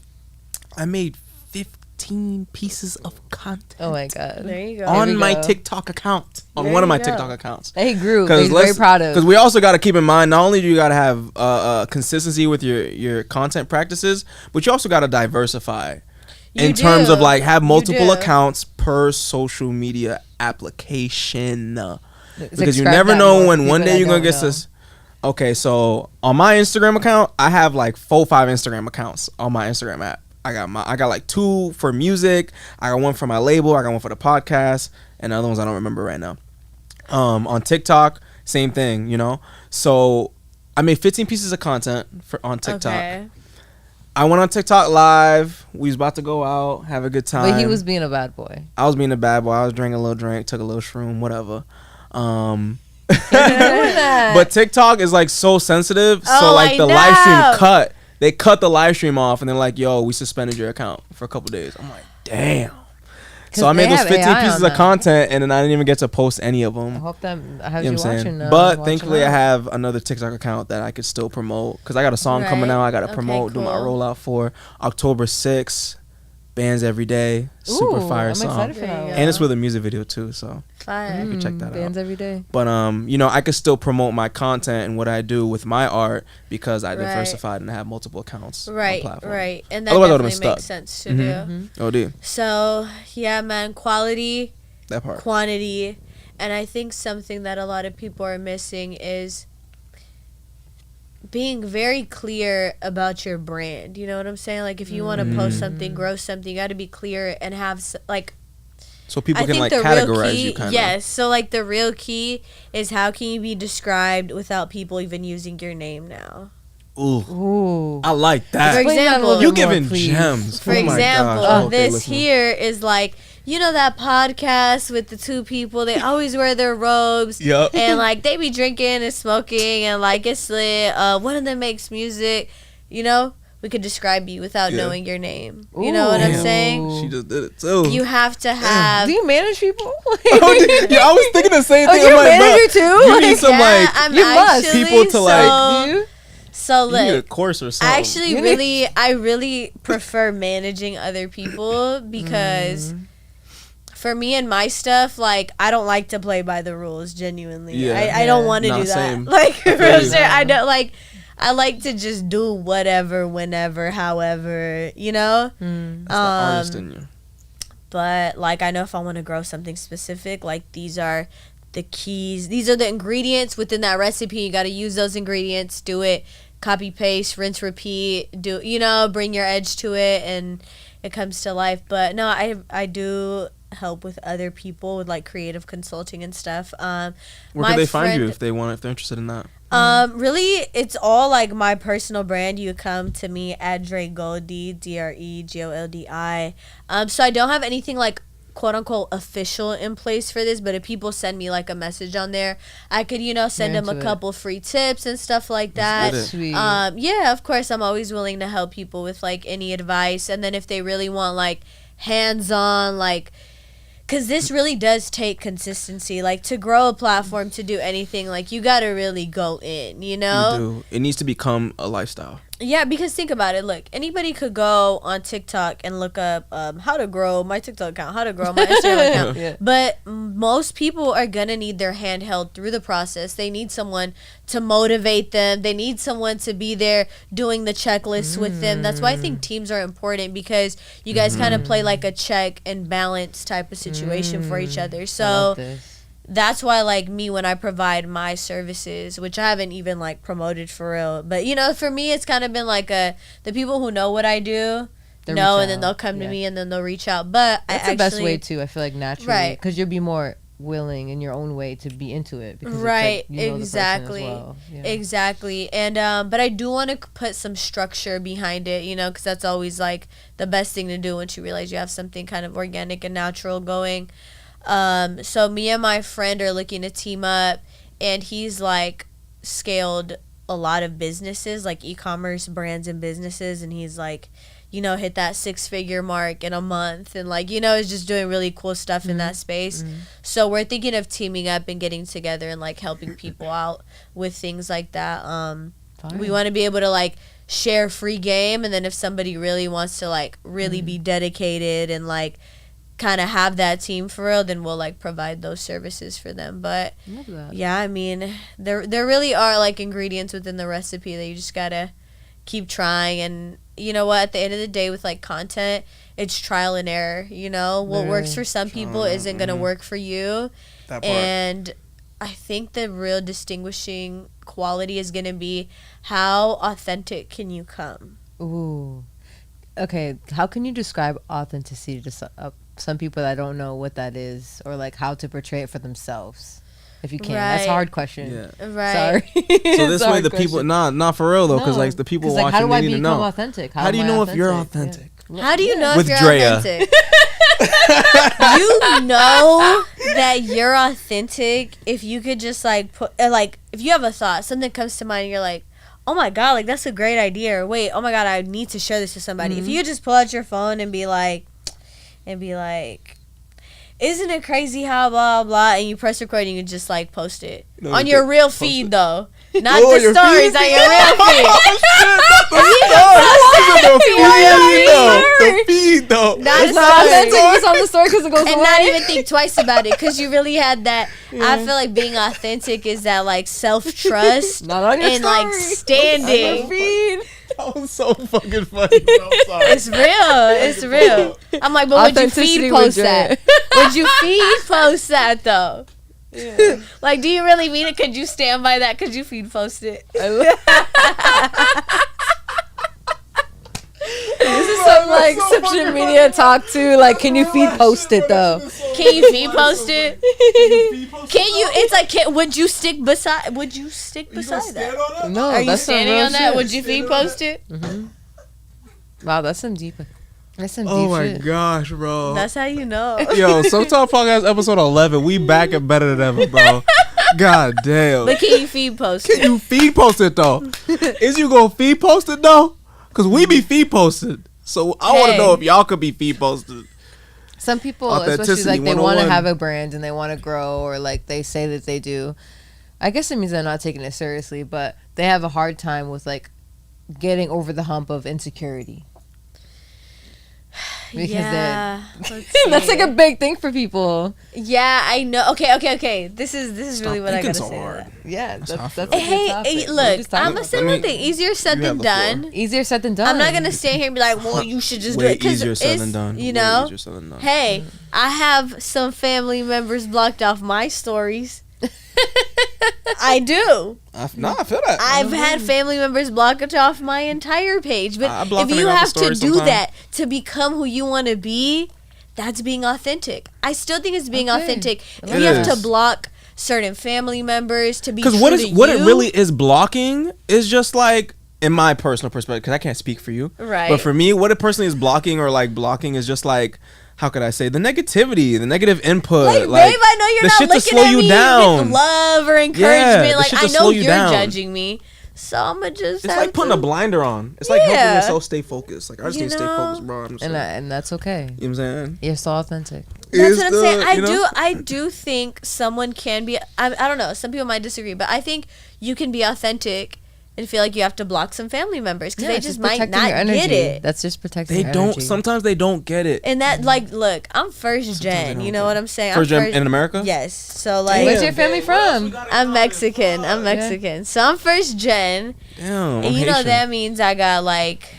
I made 15 pieces of content. Oh my god. there you go. On my go. TikTok account, on There one of you my go. TikTok accounts. He grew. He's very proud of. Because we also got to keep in mind, not only do you got to have consistency with your content practices, but you also got to diversify in terms of like have multiple do. accounts per social media application. It's Because you describe never that know more when for one people day you're that gonna don't get know. this. Okay, so on my Instagram account, I have like 4-5 Instagram accounts on my Instagram app. I got like 2 for music. I got 1 for my label. I got 1 for the podcast, and the other ones I don't remember right now. On TikTok, same thing, So I made 15 pieces of content on TikTok. Okay. I went on TikTok live. We was about to go out, have a good time. But he was being a bad boy. I was being a bad boy. I was drinking a little drink, took a little shroom, whatever. But TikTok is like so sensitive. So Oh, like I the know. live stream they cut the live stream off, and they're like, yo, we suspended your account for a couple days. I'm like, damn. So I made those 15 AI pieces on of content, and then I didn't even get to post any of I them. hope that has You you know what I'm watching saying? now. But watching thankfully, I out. have another TikTok account that I could still promote because I got a song coming Right. out. I got to Okay, promote, do my cool. rollout for October 6th. Bands Every Day, super Ooh, fire I'm song, excited for that There you one. go. and it's with a music video too. So Fire. you can check that Bands out. every day. But you know, I could still promote my content and what I do with my art because I Right. diversified and have multiple accounts. Right, on platform. right. And that Otherwise, I would've definitely been makes stuck. sense to Mhm. do. Oh, dude, So, yeah, man, quality, that part. quantity. And I think something that a lot of people are missing is being very clear about your brand. You know what I'm saying? Like, if you want to post something, grow something, you got to be clear and have, like, So people I can think like the real categorize key, you kind of. yes. So, like, the real key is how can you be described without people even using your name now? Ooh, Ooh. I like For that. Explain that a example- little You bit more, giving please. gems. For Oh my example, gosh, I hope they this listen. here is like, you know that podcast with the two people, they always wear their robes Yup. and like they be drinking and smoking and like it's lit. One of them makes music, you know, we could describe you without Yeah. knowing your name. You know what I'm Damn. saying? She just did it too. You have to have Do you manage people? Yeah, I was thinking the same Oh, thing. you're I'm a like, bro, manager too? you need some like I'm you must. actually, people to, like- Do you? So you need a look, course or something. I actually You need- I really prefer managing other people because for me and my stuff, like I don't like to play by the rules. Genuinely, Yeah. I don't want to Nah, do that. same. Like for feel you. sure, I don't like. I like to just do whatever, whenever, however, you know. It's the artist in you. But like I know if I want to grow something specific, like these are the keys. These are the ingredients within that recipe. You got to use those ingredients. Do it. Copy paste, rinse, repeat. Do bring your edge to it, and it comes to life. But no, I do help with other people with like creative consulting and stuff. Where my can they find you friend- if they're interested in that? Really, it's all like my personal brand. You come to me at Dregoldi, Dregoldi. So I don't have anything like quote unquote official in place for this, but if people send me like a message on there, I could send them a into it. couple free tips and stuff like Let's that. get it. Sweet. Yeah, of course, I'm always willing to help people with like any advice, and then if they really want like hands-on, like. Because this really does take consistency. Like, to grow a platform, to do anything, like, you got to really go in, you know? You do. It needs to become a lifestyle. Yeah, because think about it. Look, anybody could go on TikTok and look up how to grow my TikTok account, how to grow my Instagram account. Yeah. But most people are going to need their hand held through the process. They need someone to motivate them. They need someone to be there doing the checklists with them. That's why I think teams are important, because you guys kind of play like a check and balance type of situation for each other. I So love this. that's why, like, me, when I provide my services, which I haven't even like promoted for real, but for me it's kind of been like the people who know what I do They know, reach and then out. they'll come to Yeah. me and then they'll reach out. But That's I the best actually, way too. I feel like naturally, Right. because you'll be more willing in your own way to be into it. Because Right, it's like, you know the person as exactly. well. Yeah. Exactly. And but I do want to put some structure behind it, because that's always like the best thing to do once you realize you have something kind of organic and natural going. So me and my friend are looking to team up, and he's like scaled a lot of businesses, like e-commerce brands and businesses, and he's like, hit that 6-figure mark in a month, and like, is just doing really cool stuff in that space. So we're thinking of teaming up and getting together and like helping people out with things like that. We want to be able to like share free game, and then if somebody really wants to like really be dedicated and like kind of have that team for real, then we'll like provide those services for them. But Love that. yeah, I mean, there really are like ingredients within the recipe that you just gotta keep trying. And you know what, at the end of the day with like content, it's trial and error. What works for some people isn't gonna work for you. That part. And I think the real distinguishing quality is gonna be how authentic can you come. Ooh. Okay, how can you describe authenticity to some people that don't know what that is, or like how to portray it for themselves? If you can, that's a Right. hard question. Yeah. Right. Sorry. So It's this a way hard the people, question. not for real though, because No. like the people 'Cause, watching, like, how do they I need to become know. authentic? How do you am I know if you're Yeah. authentic? How do you know With if you're Drea. authentic? You know that you're authentic if you could just like put like, if you have a thought, something comes to mind, and you're like, oh my god, like that's a great idea, or wait, oh my god, I need to share this to somebody. If you could just pull out your phone and be like, isn't it crazy how blah blah, and you press record and you just like post it No, on you your can real post feed it. though, not Oh, the your stories feed? on your real feed. The feed though. Not It's a not authentic. story. It's on the story because it goes And away. not even think twice about it, because you really had that. I feel like being authentic is that like self-trust Not on your and like story. standing. That was so fucking funny. Bro. I'm sorry. It's real. It's real. I'm like, but would you Authenticity feed with post that? Would you feed post that though? Yeah. Like, do you really mean it? Could you stand by that? Could you feed post it? This is some like social media talk too. Like, can you feed post it though? Can you feed post it? Can you? It's like, would you stick beside? Would you stick beside that? No, Are you that's some standing real on that? shit. Would you feed post it? Wow, that's some deep. That's some deep Oh my shit. gosh, bro. That's how you know. Yo, Sometime Podcast episode 11. We back and better than ever, bro. God damn. But can you feed post Can it? you feed post it though? Is you gonna feed post it though? Cause we be feed posted. So I want to Hey. know if y'all could be feed posted. Some people, especially Authenticity like they want to 101. have a brand and they want to grow, or like they say that they do. I guess it means they're not taking it seriously, but they have a hard time with like getting over the hump of insecurity. Because Yeah. that's like a big thing for people. Yeah, I know. Okay. This is really what I thinking gotta so say. hard. Yeah, That's how I that's feel. a good Hey, topic. We're look, just talking I'm gonna about say I one mean, thing. Easier said you than have the floor. done. that. Easier said than done. I'm not gonna stand here and be like, well, you should just do Way it. 'Cause easier said it's, than done. You Way know, easier said than done. hey, I have some family members blocked off my stories. I do. I feel that. I've had family members block it off my entire page. I But block if you them off the have to story do sometime. that to become who you want to be, that's being authentic. I still think it's being Okay. authentic. If It you have to is. block certain family members to be Because true what to it you, really is blocking is just like, in my personal perspective, because I can't speak for you, Right. But for me, what it personally is blocking or like blocking is just like, how could I say, the negativity, the negative input. Like, babe, I know you're the not shit to looking slow at you me down. with love or Yeah, encouragement. the Like, shit I to know slow you you're down. judging me, so I'm gonna just. It's have like putting to, a blinder on. It's like helping Yeah. yourself stay focused. Like, I just You need to stay know? focused, bro. I'm just saying. and that's okay. You know what I'm saying? You're so authentic. That's It's what I'm saying. the- I you know? I do think someone can be. I don't know. Some people might disagree, but I think you can be authentic and feel like you have to block some family members because Yeah, they it's just just might protecting not your energy. get it. That's just protecting They your don't. energy. Sometimes they don't get it. And that, like, look, I'm first they gen. don't You know get what it. I'm saying? First I'm gen in America? Yes. So like, Where's your family from? I'm Mexican. I'm Mexican. So I'm first gen. Damn. And you know Haitian. that means I got like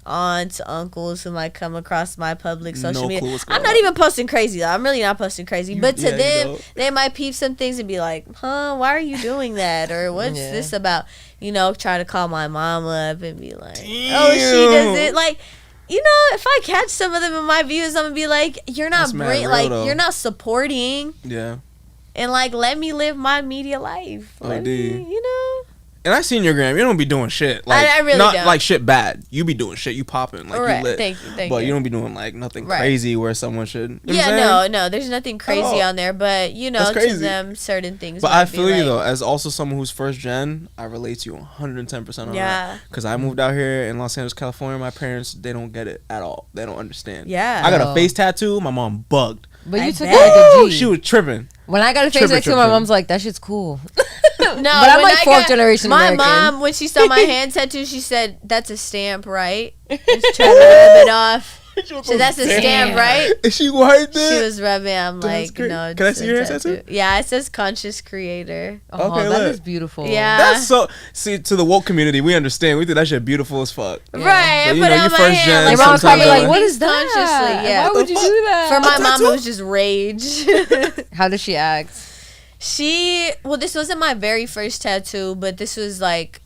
aunts, uncles who might come across my public social No media. clue what's going I'm not on. even posting crazy though. I'm really not posting crazy. But to yeah, you them, don't. they might peep some things and be like, "Huh, why are you doing that?" Or "What's Yeah. this about?" You know, try to call my mom up and be like, "Oh, she Damn. does it." Like, you know, if I catch some of them in my views, I'm gonna be like, "You're not That's mad real, though. you're not supporting." Yeah. And like, let me live my media life. Let me, OD. you know. And I seen your gram. You don't be doing shit. Like, I really not don't. like shit bad. You be doing shit. You popping. Like, Right. you lit. Thank you. But you don't be doing like nothing Right. crazy where someone should. You know what Yeah, I'm saying? no, there's nothing crazy all. on there, but you know, That's to crazy. them, certain things. But might I be feel you like- though, as also someone who's first gen, I relate to you 110% on Yeah. that. Because I moved out here in Los Angeles, California. My parents, they don't get it at all. They don't understand. Yeah. I got Oh. a face tattoo. My mom bugged. But I you took bet. it like a Woo! G. She was tripping. When I got a face Trippin', tattoo, my trippin'. mom's like, that shit's cool. No, But I'm when like I fourth got- generation My American. mom, when she saw my hand tattoo, she said, "That's a stamp, right?" Just trying to rub it off. So that's a stamp, right? Is she white She then? was rubbing. I'm That's like, great. no. Can I it's see a your hand tattoo? Yeah, it says conscious creator. Oh, Okay, that look. is beautiful. Yeah. That's so. See, to the woke community, we understand. We think that shit beautiful as fuck. Right, But I you put know, it you on my first hand. gen, Like, Your mom's probably sometimes like, I'm what like, is that? consciously, yeah. Why would you do that? For my A mom, tattoo? it was just rage. How does she act? This wasn't my very first tattoo, but this was like,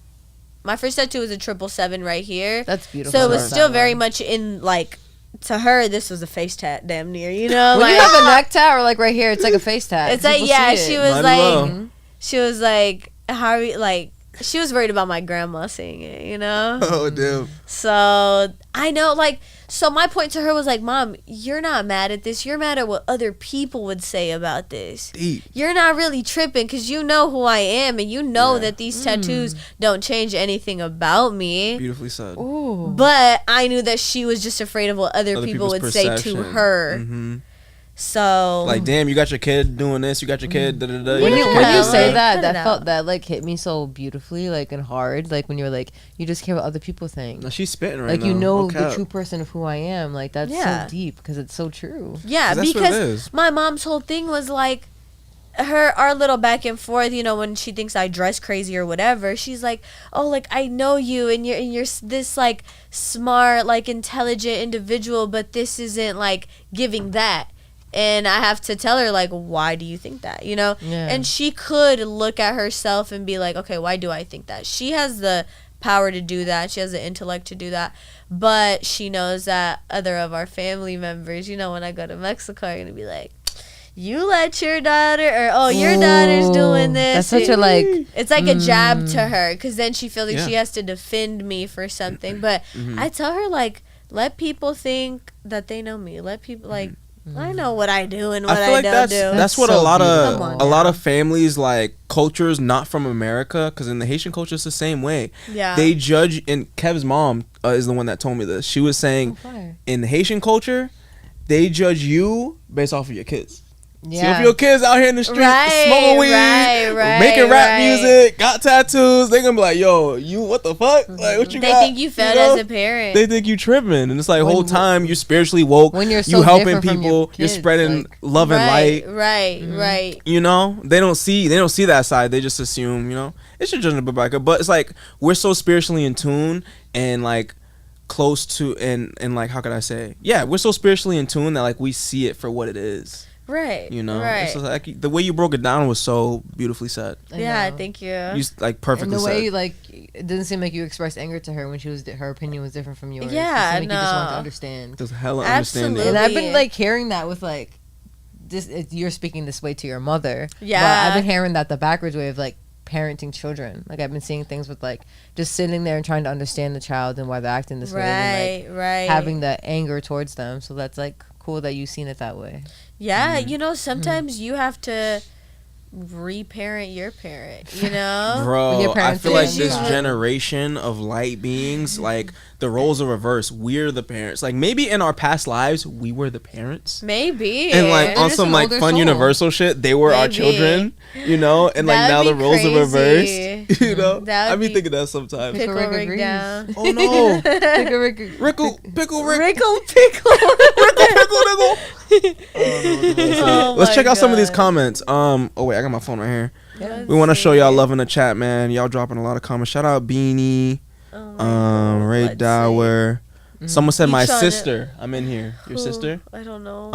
my first tattoo was a 777 right here. That's beautiful. So it was Sorry. still very much in like, to her, this was a face tat, damn near, you know? When Like, you have a neck tat or like right here, it's like a face tat. it's like, People yeah, see she it. was Might as like, well. she was like, how are you, like, she was worried about my grandma seeing it, you know? Oh damn. So I know, like, so my point to her was like, Mom, you're not mad at this. You're mad at what other people would say about this. Deep. You're not really tripping because you know who I am and you know Yeah. that these tattoos don't change anything about me. Beautifully said. Ooh. But I knew that she was just afraid of what other people people's would say to perception. her. Mhm. So Like, damn, you got your kid doing this. You got your kid. Da, da, da, When you Yeah, say like, that, cut that it felt out. that like hit me so beautifully, like and hard. Like when you were like, you just care what other people think. No, she's spitting right Like now. you know No the cap. true person of who I am. Like that's Yeah. so deep because it's so true. yeah, 'Cause that's what it because is. my mom's whole thing was like our little back and forth, you know, when she thinks I dress crazy or whatever, she's like, "Oh, like I know you and you're this like smart, like intelligent individual, but this isn't like giving that." And I have to tell her like, "Why do you think that?" You know? Yeah. And she could look at herself and be like, "Okay, why do I think that?" She has the power to do that. She has the intellect to do that. But she knows that other of our family members, you know, when I go to Mexico, are going to be like, "You let your daughter," or "Oh, your daughter's doing this." That's such a like. It's like a jab to her, because then she feels like Yeah. she has to defend me for something. But I tell her, like, let people think that they know me. Let people, like, I know what I do and what I I, feel like don't that's do. that's what so a lot beautiful. Come on of a lot now. of families, like cultures not from America, because in the Haitian culture it's the same way. Yeah. They judge, and Kev's mom is the one that told me this. She was saying Fire. in the Haitian culture, they judge you based off of your kids. So Yeah. if your kids out here in the street Right, smoking weed, right, making rap right. music, got tattoos, they gonna be like, "Yo, you what the fuck? Like what you They got?" think you failed know? as a parent. They think you tripping, and it's like When- whole time you spiritually woke. when you're so you helping different from your people, you're kids, spreading like- love and light. Right. You know, they don't see that side. They just assume, you know, it's your judging but it's like we're so spiritually in tune and like close to and like how could I say? Yeah, we're so spiritually in tune that like we see it for what it is. Right. You know, Right. it's just like the way you broke it down was so beautifully said. I Yeah, know. thank you. You like perfectly And the way said. you like, it didn't seem like you expressed anger to her when she was her opinion was different from yours. It Yeah, seemed like you just wanted to no. understand. There's hella Absolutely. understanding. And I've been Absolutely. like hearing that with like this. You're speaking this way to your mother. Yeah. But I've been hearing that the backwards way of like parenting children. Like I've been seeing things with like just sitting there and trying to understand the child and why they're acting this way, and like Right. having the anger towards them. So that's like cool that you've seen it that way. Yeah, Mm-hmm. you know, sometimes you have to reparent your parent, you know? Bro, Your I parents feel like did. this Yeah. generation of light beings, like the roles are reversed. We're the parents. Like maybe in our past lives, we were the parents. Maybe. And like They're on just some an like older fun soul. universal shit, they were our Maybe. children, you know, and like now That'd the be roles are crazy. reversed. You know, That I would be be- thinking that sometimes. Pickle Rick rig agrees. down. Oh no, Pickle, pickle Rick, Rickle pickle. pickle. Oh Let's my check out some of these God. comments. Oh wait, I got my phone right here. Yeah. We want to show y'all love in the chat, man. Y'all dropping a lot of comments. Shout out Beanie, Oh my God, Ray let's see. Dower. Someone said You my tryna- sister. I'm in here. Your Who? sister? I don't know.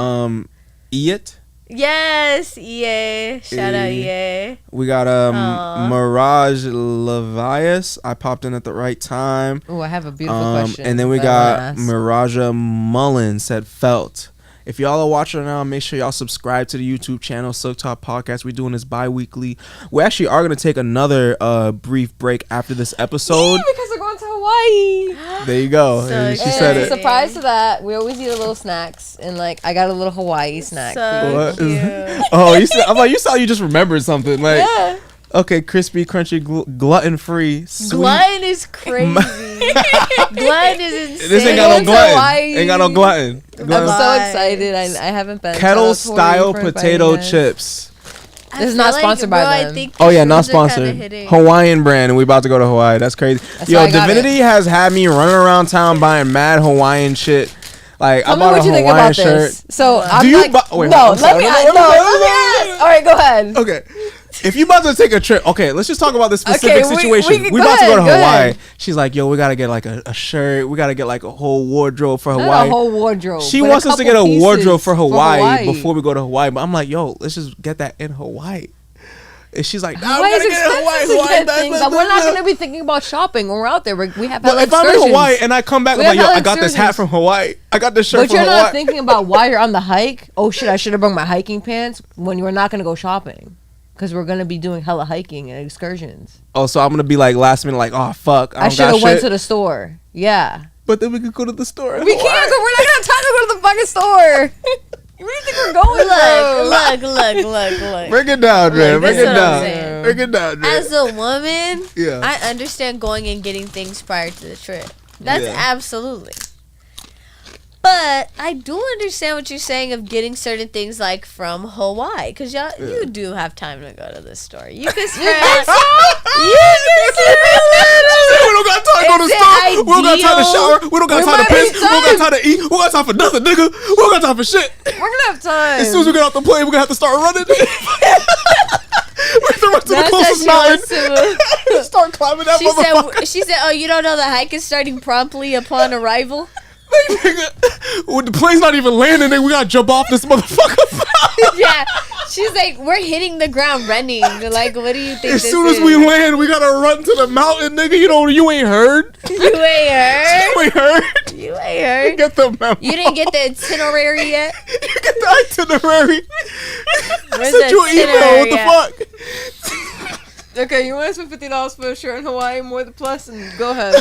Iat. Yes, EA. Shout out EA. We got Aw. Mirage Levias. I popped in at the right time. Oh, I have a beautiful question. And then we that I wanna got ask. Miraja Mullen said felt. If y'all are watching now, make sure y'all subscribe to the YouTube channel, Silk Talk Podcast. We're doing this bi-weekly. We actually are going to take another brief break after this episode. because we're going to Hawaii. There you go. So And she excited. said And it. surprise to that, we always eat a little snacks, and like I got a little Hawaii snack. So What cute. is- Oh, you said, I'm like, you saw you just remembered something. Like, Yeah. okay, crispy, crunchy, gluten-free, sweet. Glutton is crazy. Glutton is insane. This ain't got no Going to glutton. Hawaii. Ain't got no glutton. I'm Glutton. so Bye. excited. I haven't been. Kettle Shout out style Tori for potato inviting us. chips. I This is feel not sponsored by bro, I them. think Oh the yeah, not shrooms are kinda sponsored. hitting. Hawaiian brand, and we about to go to Hawaii. That's crazy. That's Yo, why I got Divinity has had me running around town buying mad Hawaiian shit. Like Tell I me bought what a you think Hawaiian about shirt. this. So I'm Do you like, bu- wait, no, I'm let sorry. me No, ask. no, No, no, let no, me no, ask. All right, go ahead. Okay. If you about to take a trip, okay, let's just talk about this specific Okay, we situation. can- We go about to go to ahead, go Hawaii. ahead. She's like, yo, we gotta get like a shirt. We gotta get like a whole wardrobe for Not Hawaii. a whole wardrobe. She but wants us to couple get a wardrobe pieces for Hawaii before we go to Hawaii. But I'm like, yo, let's just get that in Hawaii. And she's like, nah, we Hawaii's gotta get it in expensive Hawaii. to get Hawaii, things. blah, And we're blah, not blah. going to be thinking about shopping when we're out there. We have But hella if I'm in excursions. Hawaii and I come back, We I'm like, have yo, hella I got this hat excursions. from Hawaii. I got this shirt But from you're Hawaii. not thinking about while you're on the hike. Oh shit! I should have brought my hiking pants when we're not going to go shopping because we're going to be doing hella hiking and excursions. Oh, so I'm gonna be like last minute, like, oh fuck, I I don't should got have went shit. to the store. Yeah, But then we could go to the store. in we Hawaii. can't. We're not going to have time to go to the fucking store. Where do you think we're going? Look. Break it down, Dre. Look, Break this it is what I'm down. saying. Break it down, Dre. As a woman, Yeah. I understand going and getting things prior to the trip. That's Yeah. absolutely. But I do understand what you're saying of getting certain things like from Hawaii, because y'all you do have time to go to the store. You can spend. We don't got time to go to the store. We don't got time to shower. We don't got time to piss. We don't got time to eat. We don't got time for nothing, nigga. We don't got time for shit. We're gonna have time. As soon as we get off the plane, we're gonna have to start running. We have to run to the closest mountain. Start climbing that motherfucker. She said, "Oh, you don't know the hike is starting promptly upon arrival." When the plane's not even landing, then we gotta jump off this motherfucker. Yeah, she's like, "We're hitting the ground running." Like, what do you think? As soon as we land, we gotta run to the mountain, nigga. You ain't heard. You ain't heard. You ain't heard. You ain't heard. Get the memo. You didn't get the itinerary yet. You get the itinerary. Where's Sent you an the email. What the itinerary fuck? Okay, you want to spend $50 for a shirt in Hawaii, more the plus, and go ahead.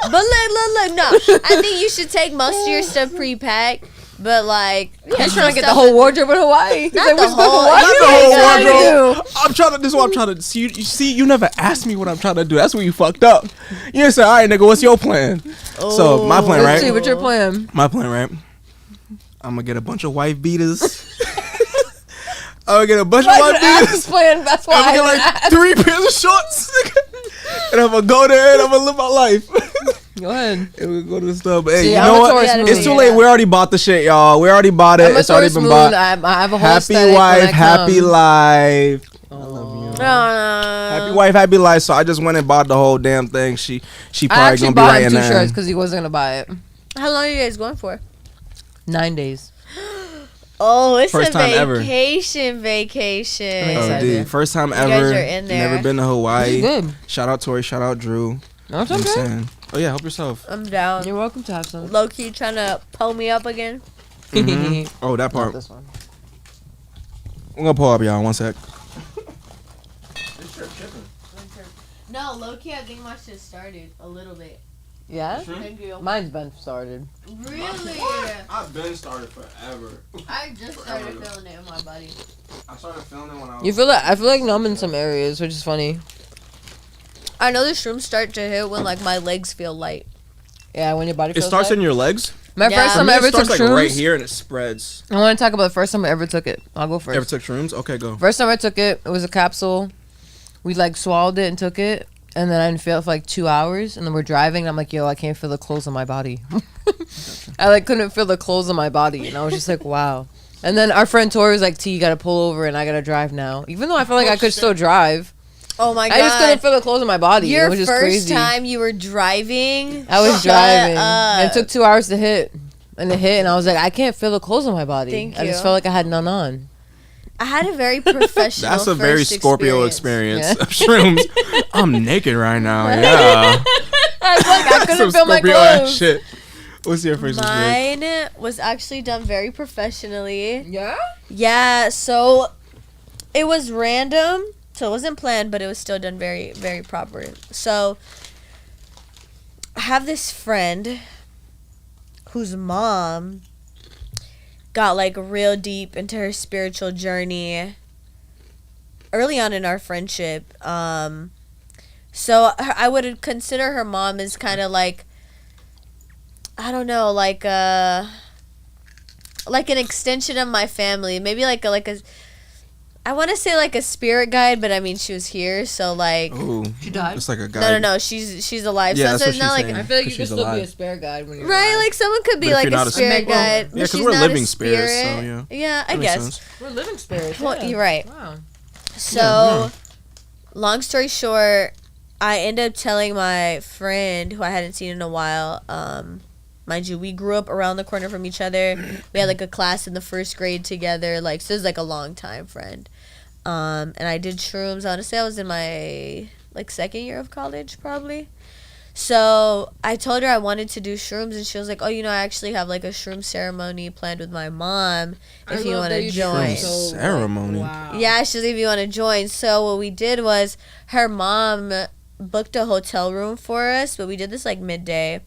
But look, no. I think you should take most of your stuff pre-packed. But like, He's trying to get the whole wardrobe in Hawaii. He's Not like, the "What's going whole- Hawaii? Not the You whole ain't wardrobe. do." I'm trying to. This is what I'm trying to see. You see, you never asked me what I'm trying to do. That's where you fucked up. You didn't say, "All right, nigga, what's your plan?" So my plan, Let's see, right? what's your plan? My plan, right? I'm gonna get a bunch of wife beaters. I'm gonna get a bunch of Why wife did I ask beaters. this plan? That's why I'm gonna get like 3 pairs of shorts, nigga. And I'm gonna go there and I'm gonna live my life. Go ahead. And we go to the store. But hey, See, you I'm know a what? tourist It's too moon. late. We already bought the shit, y'all. We already bought it. I'm a It's already tourist been moon. bought. I have a whole Happy aesthetic when I wife, happy come. life. No. Happy wife, happy life. So I just went and bought the whole damn thing. She I probably actually gonna be bought right him in 2 there. shirts because he wasn't gonna buy it. How long are you guys going for? 9 days. Oh, it's First a time ever. vacation. I'm Oh, excited. dude. First time guys ever. are in there. Never been to Hawaii. Good. Shout out Tori. Shout out Drew. No, it's You know what I'm okay. saying? Oh yeah, help yourself. I'm down. You're welcome to have some. Low key trying to pull me up again. Mhm. Oh, that Not part. this one. I'm gonna pull up, y'all. One sec. No, low key, I think my shit started a little bit. Yeah? Thank you. Mine's been started. Really? I've been started forever. I just started feeling it in my body. I started feeling it when I You feel like I feel like numb in some areas, which is funny. I know the shrooms start to hit when like my legs feel light. Yeah, when your body It feels starts light. in your legs. My Yeah. first For time Me, I it ever took starts like shrooms. right here and it spreads. I want to talk about the first time I ever took it. I'll go first. Ever took shrooms? Okay, go. First time I took it, it was a capsule. We like swallowed it and took it, and then I didn't feel it for like 2 hours. And then we're driving, and I'm like, yo, I can't feel the clothes on my body. I like couldn't feel the clothes on my body, and I was just like, wow. And then our friend Tori was like, T, you gotta pull over, and I gotta drive now. Even though I felt like I could still drive, Oh my god! I just couldn't feel the clothes on my body. Your it was just first crazy. time you were driving. I was Shut driving, up. and it took 2 hours to hit. And it hit, and I was like, I can't feel the clothes on my body. Thank I just you. felt like I had none on. I had a very professional. That's a very first Scorpio experience Yeah. of shrooms. I'm naked right now. Yeah. I was like, I couldn't Some feel my Scorpio ass clothes. shit. What's your first experience? Mine was actually done very professionally. Yeah? Yeah, so it was random, so it wasn't planned, but it was still done very, very proper. So I have this friend whose mom got like real deep into her spiritual journey early on in our friendship. So I would consider her mom as kind of like, I don't know, like an extension of my family. Maybe like a I want to say like a spirit guide, but I mean she was here, so like Ooh. She died? It's like a guy. no, she's alive. Yeah, so that's it's what not she's like saying. I feel like you Because can she's still be alive. a spirit guide when you're right, alive. like someone could be But if like you're a not a spirit spirit- guide, Yeah, but 'cause she's we're not living a spirits, spirit. so, yeah. Yeah, I That makes guess. sense. We're living spirits. Well, yeah. you're right. Wow. So, Yeah. long story short, I ended up telling my friend who I hadn't seen in a while. Mind you, we grew up around the corner from each other. We had like a class in the first grade together. Like, so this is like a long time friend. And I did shrooms. I want to say I was in my like second year of college, probably. So I told her I wanted to do shrooms, and she was like, "Oh, I actually have like a shroom ceremony planned with my mom. If you want to join." Shroom ceremony. Wow. Yeah, she's like, if you want to join. So what we did was her mom booked a hotel room for us, but we did this like midday.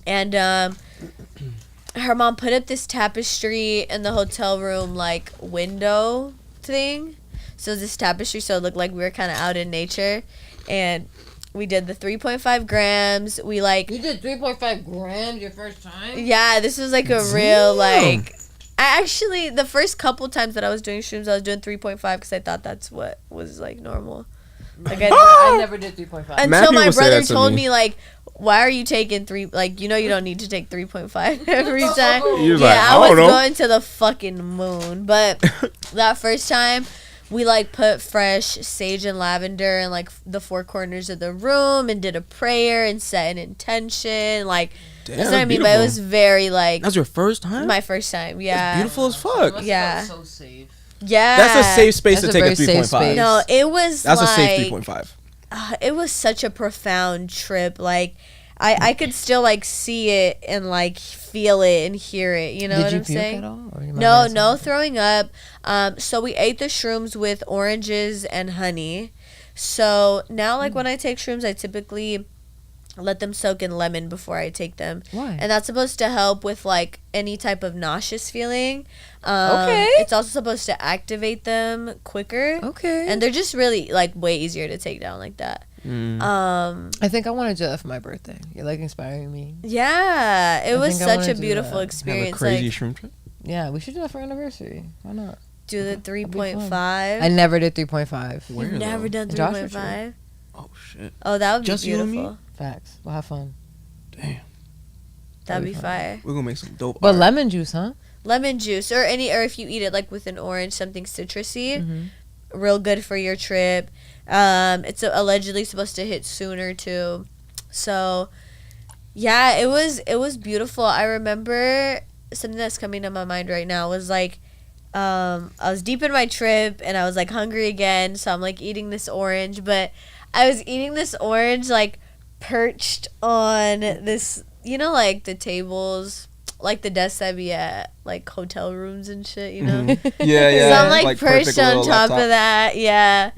And her mom put up this tapestry in the hotel room like window thing. So this tapestry, so it looked like we were kind of out in nature. And we did the 3.5 grams. We like You did 3.5 grams your first time? yeah, this was like a real like. I actually the first couple times that I was doing shrooms, I was doing 3.5 because I thought that's what was like normal. Like I never did 3.5. Until Mad my people say brother that to told me. me like, why are you taking 3? Like, you know, you don't need to take 3.5 every time. You was Yeah, like, I I was don't know. going to the fucking moon. But that first time, we like put fresh sage and lavender in like the four corners of the room and did a prayer and set an intention. Like, Damn, that's what I mean. But it beautiful. was very like That's your first time? my first time. Yeah, Beautiful as fuck. Yeah. So safe. yeah. That's a safe space That's to a take a very safe 3.5. space. No, it was That's like a safe 3.5. it was such a profound trip. Like I could still like see it and like feel it and hear it. You know Did what you I'm puke saying? at all? Or you might No, have no some? throwing up. So we ate the shrooms with oranges and honey. So now, like when I take shrooms, I typically let them soak in lemon before I take them. Why? And that's supposed to help with like any type of nauseous feeling. Okay. It's also supposed to activate them quicker. Okay. And they're just really like way easier to take down like that. I think I want to do that for my birthday. You're like inspiring me. Yeah, it I was think I such wanna a do beautiful that. Have a experience. crazy Like shroom trip? Yeah, we should do that for our anniversary. Why not? do the That'd be fun. 3.5. I never did 3.5. Where, You've never though? done Joshua trip. 3.5. Oh, shit. Oh, that would be Just you and me? beautiful. Facts. We'll have fun. Damn. That'd be fun. fire. We're going to make some dope But art. lemon juice, huh? Lemon juice or if you eat it like with an orange, something citrusy, Mm-hmm. real good for your trip. It's allegedly supposed to hit sooner too. So, yeah, it was beautiful. I remember something that's coming to my mind right now was like, I was deep in my trip and I was like hungry again, so I'm like eating this orange, but I was eating this orange like perched on this, you know, like the tables, like the desks that be at like hotel rooms and shit, you know. Yeah, yeah. So I'm like perched perfect on little top laptop. of that, yeah.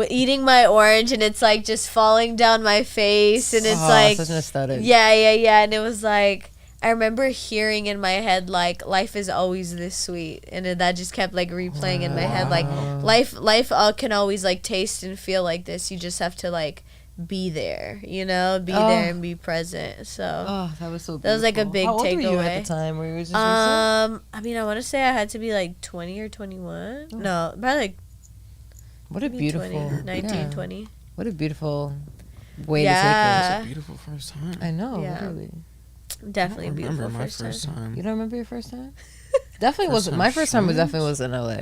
Eating my orange and it's like just falling down my face and it's like such an aesthetic. yeah, and it was like I remember hearing in my head like life is always this sweet, and then that just kept like replaying in my head like life can always like taste and feel like this. You just have to like be there, you know, be there and be present. So Oh, that was so beautiful. that was like a big How old were you takeaway. at the time? Were you just recent? I mean, I want to say I had to be like 20 or 21. No, probably like What a maybe beautiful 20, 19, yeah. 20. What a beautiful way Yeah. to That's a beautiful first time. take it. I know, Yeah. literally. Definitely I don't beautiful remember my first first time. time. You don't remember your first time? Definitely First wasn't. time My first time was shrooms? definitely was in LA.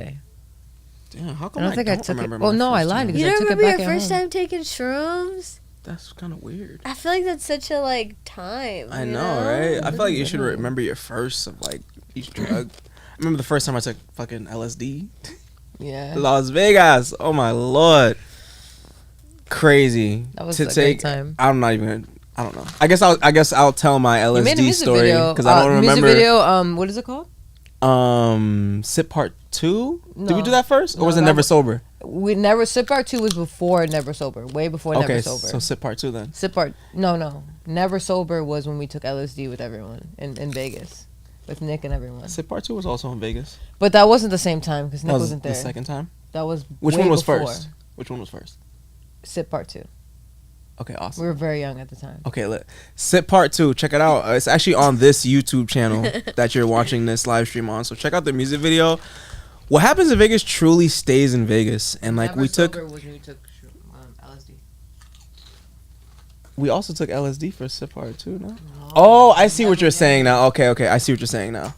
Damn, how I come don't think I took it. remember Well, my no, I first lied time? because You I don't took it remember back your at first home. time taking shrooms? That's kind of weird. I feel like that's such a like time. I you know, right? I feel like you should remember your first of like each drug. I remember the first time I took fucking LSD. Yeah, Las Vegas. Oh my lord. Crazy. that was to a take, great time. I'm not even. I don't know. I guess I'll tell my You made a LSD music story video because I don't remember. Music video. What is it called? Sip Part 2. Did we No. do that first, or No, was it that Never was- Sober? We never Sip Part 2 was before Never Sober, way before Okay, Never Sober. so Sip Part 2 then. Sip Part no, Never Sober was when we took LSD with everyone in Vegas, with Nick and everyone. Sip Part 2 was also in Vegas. But that wasn't the same time because Nick That was wasn't there. the second time. That was Which way one was before first? Which one was first? Sip Part 2. Okay, awesome. We were very young at the time. Okay, Sip Part 2. Check it out. It's actually on this YouTube channel that you're watching this live stream on. So check out the music video. What happens in Vegas truly stays in Vegas. And like Never we took, Sober was when we took LSD. we also took LSD for Sip Part 2, no? Oh, I see what you're saying now. Okay, I see what you're saying now.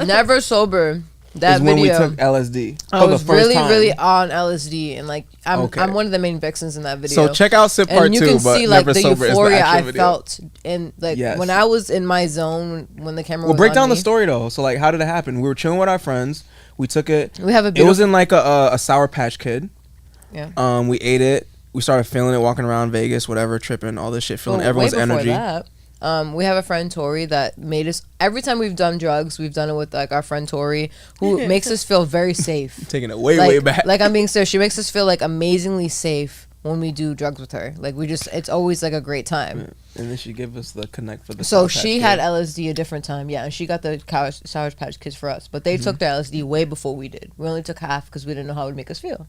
Never Sober. That Is when we video. took LSD. I was the first really, time. really on LSD, and like Okay. I'm one of the main vixens in that video. So check out Sip Part and you 2, can but see like Never the Sober is the euphoria actual I video. felt, and like Yes. when I was in my zone when the camera. Well, was break on down me. the story though. So like, how did it happen? We were chilling with our friends. We took it. We have a It beautiful. was in like a Sour Patch Kid. Yeah. We ate it. We started feeling it, walking around Vegas, whatever, tripping, all this shit, feeling Well, everyone's way before energy. That, we have a friend Tori that made us. Every time we've done drugs, we've done it with like our friend Tori, who makes us feel very safe. Taking it way, like, way back. Like I'm being serious. She makes us feel like amazingly safe when we do drugs with her. Like it's always like a great time. And then she gave us the connect for the. So Sour Patch she Kid. had LSD a different time, yeah, and she got the Sour Patch Kids for us. But they took their LSD way before we did. We only took half because we didn't know how it would make us feel.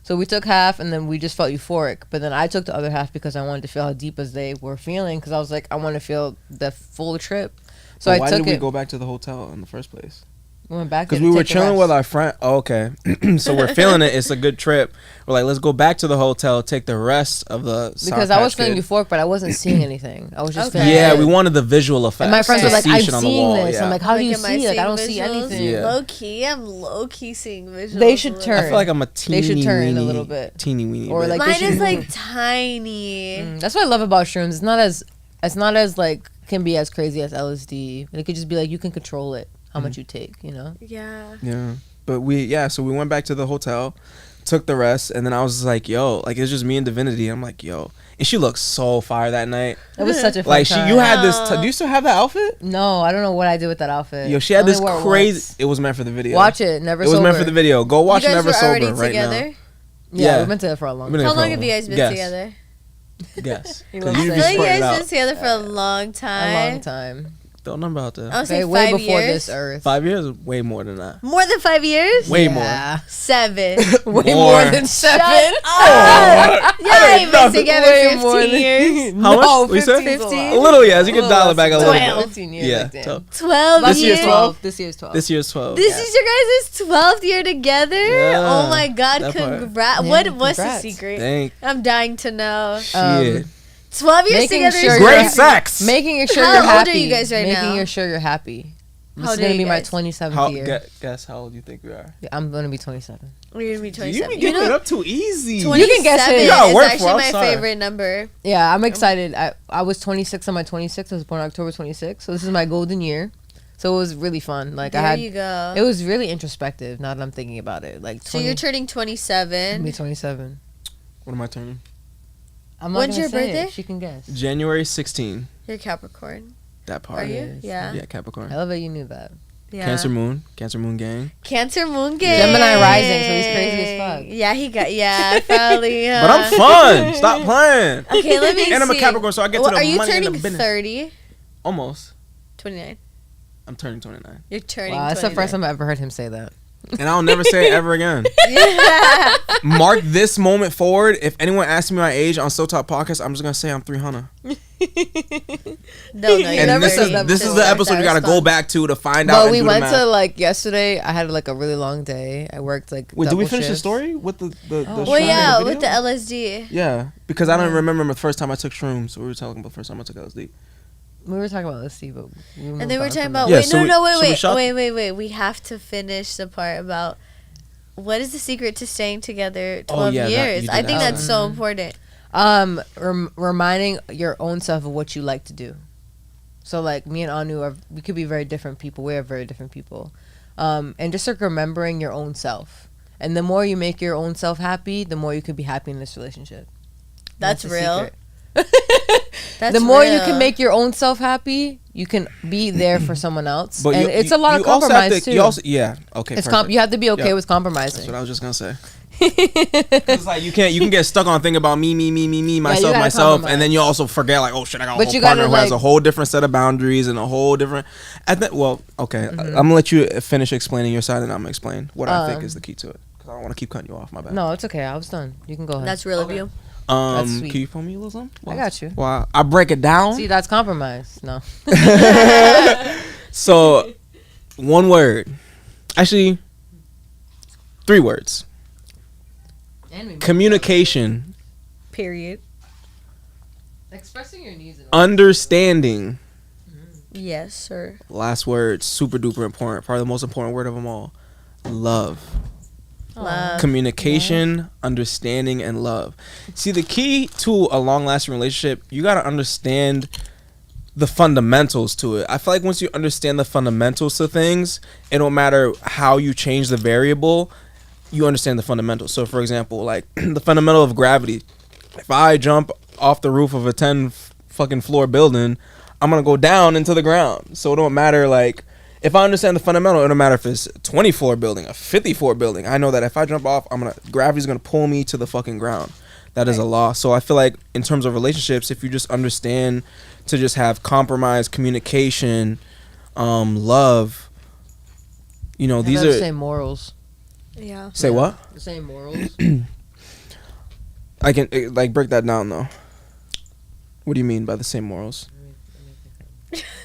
So we took half, and then we just felt euphoric. But then I took the other half because I wanted to feel how deep as they were feeling. Because I was like, I want to feel the full trip. So But I why took did we it. go back to the hotel in the first place? We went back Because there we to were take a chilling with rest. our friend. Oh, okay. So we're feeling it. It's a good trip. We're like, let's go back to the hotel, take the rest of the Sour Because I was Patch feeling Kid. euphoric, but I wasn't seeing anything. I was just Okay. feeling Yeah, good. we wanted the visual effects. And my friends to were like, see I'm shit on the seeing wall, this. yeah. I'm like, how do you am I see? Like, I don't seeing see visuals? anything. Yeah. Low key, I'm low key seeing visuals. They should a little turn. I feel like I'm a teeny They should turn a weeny- little bit. Teeny weeny. Or bit. like- Mine they should is like move. tiny. That's what I love about shrooms. It's not as like can be as crazy as LSD. It could just be like you can control it how much you take. You know. Yeah. Yeah. But so we went back to the hotel, took the rest, and then I was just like, yo, like it's just me and Divinity. I'm like, yo. And she looked so fire that night. It was such a fun Like time. you had this do you still have that outfit? No, I don't know what I did with that outfit. Yo, she had I only this wore it crazy once. it was meant for the video. Watch it. Never It was sober. meant for the video. Go watch you guys Never were Sober already right together? Yeah, Yeah. we've been together for a long We've been time. How for long a have you guys been Guess. together? now. Guess. He 'Cause loves you it. I just feel like you put it guys out. been together for a long time. A long time. Throw a number out there. I would say Way 5 before years. this earth. 5 years? Way more than that. More than 5 years? Way Yeah. 7. Way More. more than 7. Y'all ain't been together Way more 15 than- years. How much? No, What you said? 15 's a 15? lot. A little, yes. You can dial it back a little 12. bit. 15 years. Yeah. Like, damn. So 12 This years. year's 12. This year's 12. this year's 12. This is your guys' 12th year together? Yeah, Oh my god, that part. congrats. Yeah, What's the congrats. secret? Thank I'm dying to know. shit. 12 years Making together sure is Great you're- sex. Making sure How you're old happy. are you guys right now? Making sure you're happy. This How is old going are to be you my guys? 27th How, year. guess how old you think we are? Yeah, I'm going to be 27. We're gonna be You 27. be giving it up too easy. 27 You can guess it. is You gotta work for it, actually I'm my sorry. favorite number. Yeah, I'm excited. I was 26 on my 26th. I was born October 26th. So this is my golden year. So it was really fun. Like There I had, you go. it was really introspective. Now that I'm thinking about it, like 20, So you're turning I'm 27. be 27. What am I turning? I'm not When's gonna your say it. birthday? She can guess. January 16. You're Capricorn. That part. Are you? Yes. Yeah. Yeah, Capricorn. I love that you knew that. Yeah. Cancer Moon gang. Cancer moon gang. Gemini rising, so he's crazy as fuck. Yeah, he got. Yeah, probably. But I'm fun. Stop playing. Okay, let me see. And I'm a Capricorn, so I get to the Are you money and the turning business. 30? Almost. 29. I'm turning 29. You're turning. Wow, that's the 29. first time I ever heard him say that. And I'll never say it ever again. Yeah. Mark this moment forward. If anyone asks me my age on Still Talk Podcast, I'm just gonna say I'm 300. No, you And never this said is that this is before. the episode you That gotta go response. back to find out. But and we do the went math. to like yesterday. I had like a really long day. I worked like. Wait, did we double finish the shifts. story with the Oh. Well, shrooms yeah, and the with the video? LSD. Yeah, because I don't remember the first time I took shrooms. So we were talking about the first time I took LSD. We were talking about LSD, but we And then we were talking about Yeah, wait, so no, we- no, so we wait, shot- wait. We have to finish the part about what is the secret to staying together 12 yeah, that- years. you I did think that. that's so important. reminding your own self of what you like to do. So like me and Anu we could be very different people. We are very different people. And just like remembering your own self. And the more you make your own self happy, the more you could be happy in this relationship. That's the real. secret. That's The more you real. can make your own self happy, you can be there for someone else. But and it's a lot of you also have compromise to- too. You also, yeah, okay. It's perfect. you have to be okay Yeah. with That's compromising. what I was just gonna say. It's like you can get stuck on thinking about me, myself, gotta myself, compromise. and then you also forget like, oh shit, I got a But whole you partner gotta, who has like- a whole different set of boundaries and a whole different. Well, okay, I'm gonna let you finish explaining your side, and I'm gonna explain what I think is the key to it because I don't want to keep cutting you off. My bad. No, it's okay. I was done. You can go ahead. That's real of you. That's sweet. Can you pull me a little something? I got you. Wow, I break it down. See, that's compromise. No. So, one word, actually, 3 words. Communication, Period. Expressing your needs. understanding. Yes, sir. Last word, super duper important. Probably the most important word of them all. Love. Love. Communication, understanding, and love. See, the key to a long-lasting relationship, you got to understand the fundamentals to it. I feel like once you understand the fundamentals to things, it don't matter how you change the variable, you understand the fundamentals. So, for example, like the fundamental of gravity. If I jump off the roof of a 10 fucking floor building, I'm going to go down into the ground. So it don't matter, like, if I understand the fundamental, it don't matter if it's a 20-floor building, a 50-floor building. I know that if I jump off, gravity's going to pull me to the fucking ground. That is a law. So I feel like in terms of relationships, if you just understand to just have compromise, communication, love, you know, these the are... same morals. Yeah. Say what? The same morals. I can like break that down though. What do you mean by the same morals?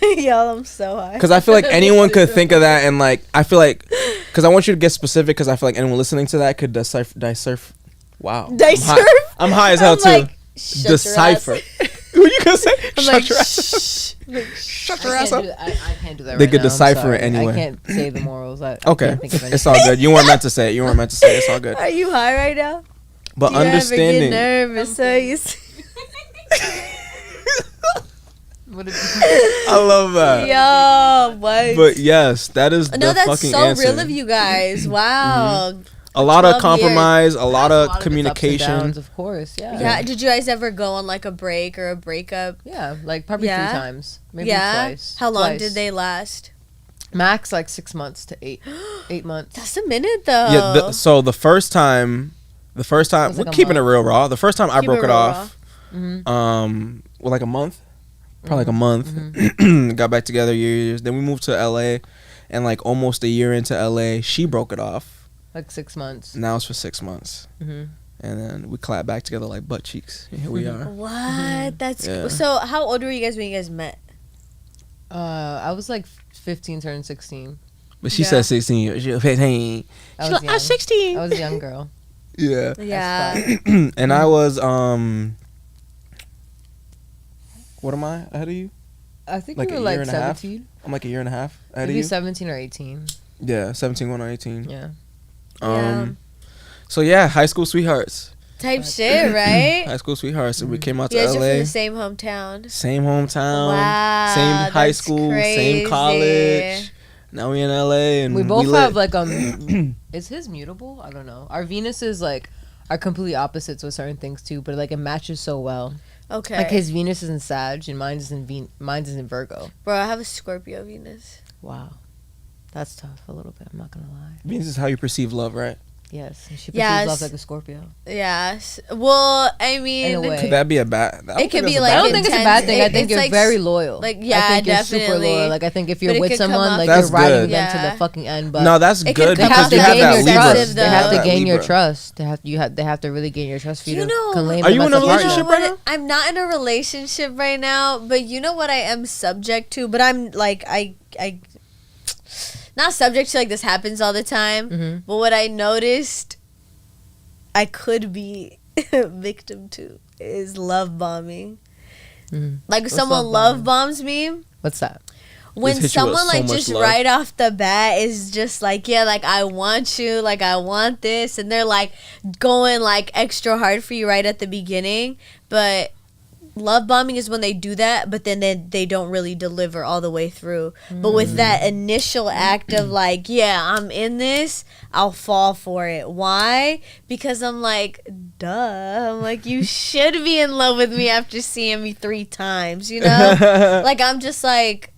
Y'all, I'm so high. Because I feel like anyone could think of that, and like I feel like, because I want you to get specific, because I feel like anyone listening to that could decipher. Wow. Decipher? I'm high as hell I'm too. like, shut your Decipher. ass. What you gonna say? I'm Shut like, your ass up. shh. Shut your ass up. I can't do that. They right could now. I'm decipher sorry. it anyway. I can't say the morals. I Okay, can't think of it's all good. You weren't meant to say it. It's all good. Are you high right now? But Do you understanding. ever get nervous? So you I love that. Yo, what? But yes, that is no, the that's fucking so answer. real of you guys. Wow. A lot of 12 compromise, a lot There's of communication. downs, of course. Yeah. Yeah. Did you guys ever go on like a break or a breakup? Yeah, like probably Yeah? 3 times, maybe Yeah. twice. How long Twice. did they last? Max like 6 months to 8 months. That's a minute though. Yeah. So the first time, was we're like a keeping it month. real raw. The first time I Keep broke it it real off, Mm-hmm. well, like a month, probably like a month. Got back together years. Then we moved to LA, and like almost a year into LA, she broke it off. Like 6 months. Now it's for 6 months, Mm-hmm. and then we clapped back together like butt cheeks. And here we are. What? That's Yeah. so. How old were you guys when you guys met? I was like 15, turned 16. But she Yeah. said 16. She was 15. I She's was like, young. I'm 16. I was a young girl. Yeah. Yeah. And I was what am I ahead of you? I think Like we a were like year and a half? 17. I'm like a year and a half ahead Maybe of you. 17 or 18. Yeah, 17 going on 18. Yeah. So yeah, high school sweethearts. Type shit, right? High school sweethearts. And we came out You to guys are from LA. the same hometown. Same hometown. Wow, Same high that's school. crazy. Same college. Now we in LA and We both lit. have like is his mutable? I don't know. Our Venuses like are completely opposites with certain things too, but like it matches so well. Okay. Like his Venus is in Sag and mine's in Virgo. Bro, I have a Scorpio Venus. Wow. That's tough a little bit, I'm not gonna lie. Venus is how you perceive love, right? Yes. And she perceives Yes. love like a Scorpio. Yes. Well, I In a mean, way. Could that be a bad? It could be I like don't think it's a bad thing. I intense. think It's you're like very loyal. like, yeah, I think you're super definitely. loyal. Like I think if But you're it with could come someone, off- like That's you're riding good. them to Yeah. the fucking end. But No, that's It good could they come because have to you have gain that your Libra. trust. They have to That gain your Libra. trust. They have to really gain your trust for you, You to know- claim Are you them in as a partner. relationship what? right now? I'm not in a relationship right now, but you know what I am subject to? But I'm like, I not subject to like this happens all the time. Mhm. But what I noticed I could be a victim to is love bombing. Mhm. Like if What's someone love love bombs me, What's that? when hit you with someone so like much just love. right off the bat is just like, yeah, like I want you, like I want this, and they're like going like extra hard for you right at the beginning. But love bombing is when they do that, but then they don't really deliver all the way through. But with that initial act of like, yeah, I'm in this, I'll fall for it. Why? Because I'm like, duh. I'm like, you should be in love with me after seeing me 3 times, you know? Like I'm just like,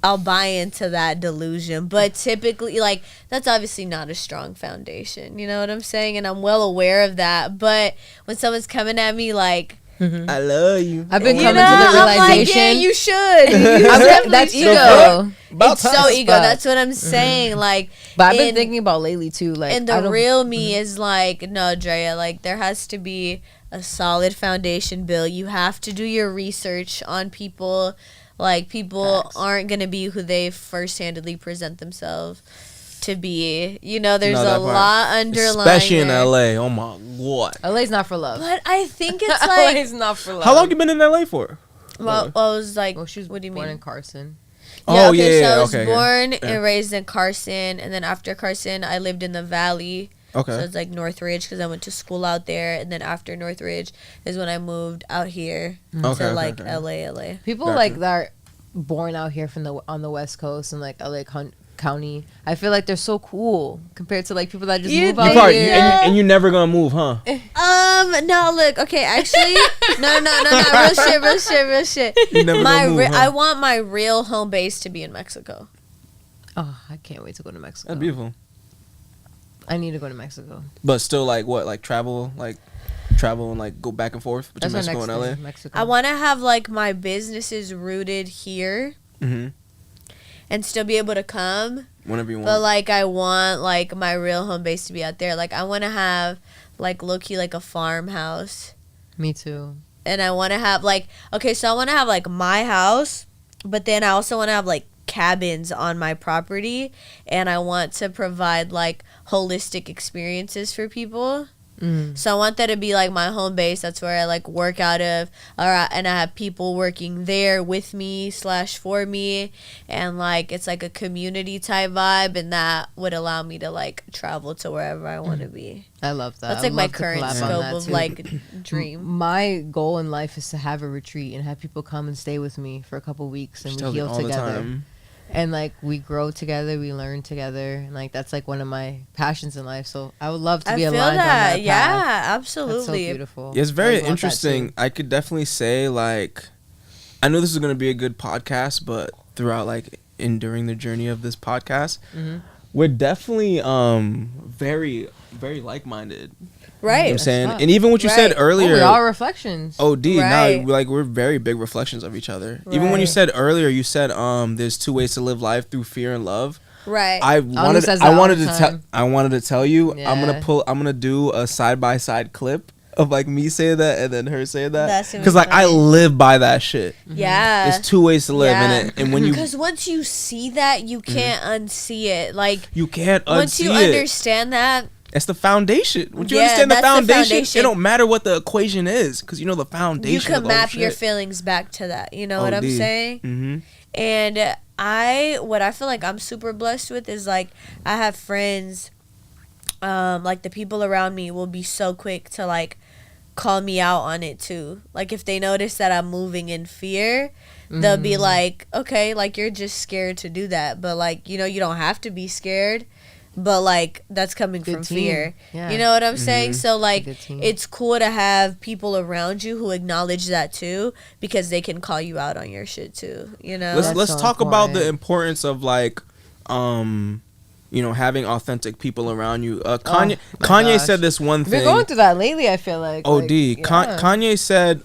I'll buy into that delusion. But typically, like, that's obviously not a strong foundation. You know what I'm saying? And I'm well aware of that. But when someone's coming at me like, I love you. I've been you coming know, to the I'm like, realization. yeah, you should. You That's definitely should. ego. It's so time. ego. That's what I'm saying. Like, But I've been in- thinking about lately too. Like, and I the don't- real me is like, no, Drea, like there has to be a solid foundation built. You have to do your research on people. Like people Facts. aren't gonna be who they first-handedly present themselves to be. You know, there's No, a that part. lot underlying. Especially in there. LA. Oh my god. LA's not for love. But I think it's like, LA's not for love. How long you been in LA for? well, I was like, Well, she was what do you born mean? in Carson. Oh, So yeah, I was okay, born yeah. and raised in Carson, and then after Carson, I lived in the Valley. Okay. So it's like Northridge because I went to school out there, and then after Northridge is when I moved out here Okay, to like okay. LA. People Gotcha. like that are born out here from on the West Coast and like LA County. I feel like they're so cool compared to like people that just You move think out Part, here. and you never gonna move, huh? No, look, okay, actually, no, real shit. You never gonna move, huh? I want my real home base to be in Mexico. Oh, I can't wait to go to Mexico. That's beautiful. I need to go to Mexico. But still, like what? Like travel and like go back and forth between That's my Mexico next and LA. thing, Mexico. I want to have like my businesses rooted here Mm-hmm. and still be able to come. Whenever you want. But like I want like my real home base to be out there. Like I want to have like low-key like a farmhouse. Me too. And I want to have like, okay, so I want to have like my house, but then I also want to have like cabins on my property, and I want to provide like holistic experiences for people. So I want that to be like my home base. That's where I like work out of, and I have people working there with me / for me, and like it's like a community type vibe, and that would allow me to like travel to wherever I want to be. I love that. That's like my current scope of like dream. My goal in life is to have a retreat and have people come and stay with me for a couple weeks, and we heal together. And like we grow together, we learn together, and like that's like one of my passions in life. So I would love to be aligned on that path. Yeah, absolutely. That's so beautiful. Yeah, it's very interesting. I could definitely say like, I know this is gonna be a good podcast, but throughout like during the journey of this podcast, we're definitely very very like-minded. Right. You know what I'm saying? And even what you said earlier. We are reflections. We're very big reflections of each other. Right. Even when you said earlier, you said there's 2 ways to live life, through fear and love. Right. I wanted to tell you, I'm gonna do a side-by-side clip of like me saying that and then her saying that. Because like I live by that shit. Yeah. There's 2 ways to live in it. And when you, because once you see that, you can't unsee it. Like you can't unsee it. Once you understand that, that's the foundation. When you understand the foundation, it don't matter what the equation is, because you know the foundation. You can map your feelings back to that. You know what I'm saying? Mm-hmm. And what I feel like I'm super blessed with is like I have friends, like the people around me will be so quick to like call me out on it too. Like if they notice that I'm moving in fear, they'll be like, okay, like you're just scared to do that, but like you know you don't have to be scared. But like that's coming from fear. Yeah. You know what I'm saying? So like it's cool to have people around you who acknowledge that too, because they can call you out on your shit too. You know. Let's talk about the importance of like you know, having authentic people around you. Kanye said this one thing. We're going through that lately, I feel like. Kanye said,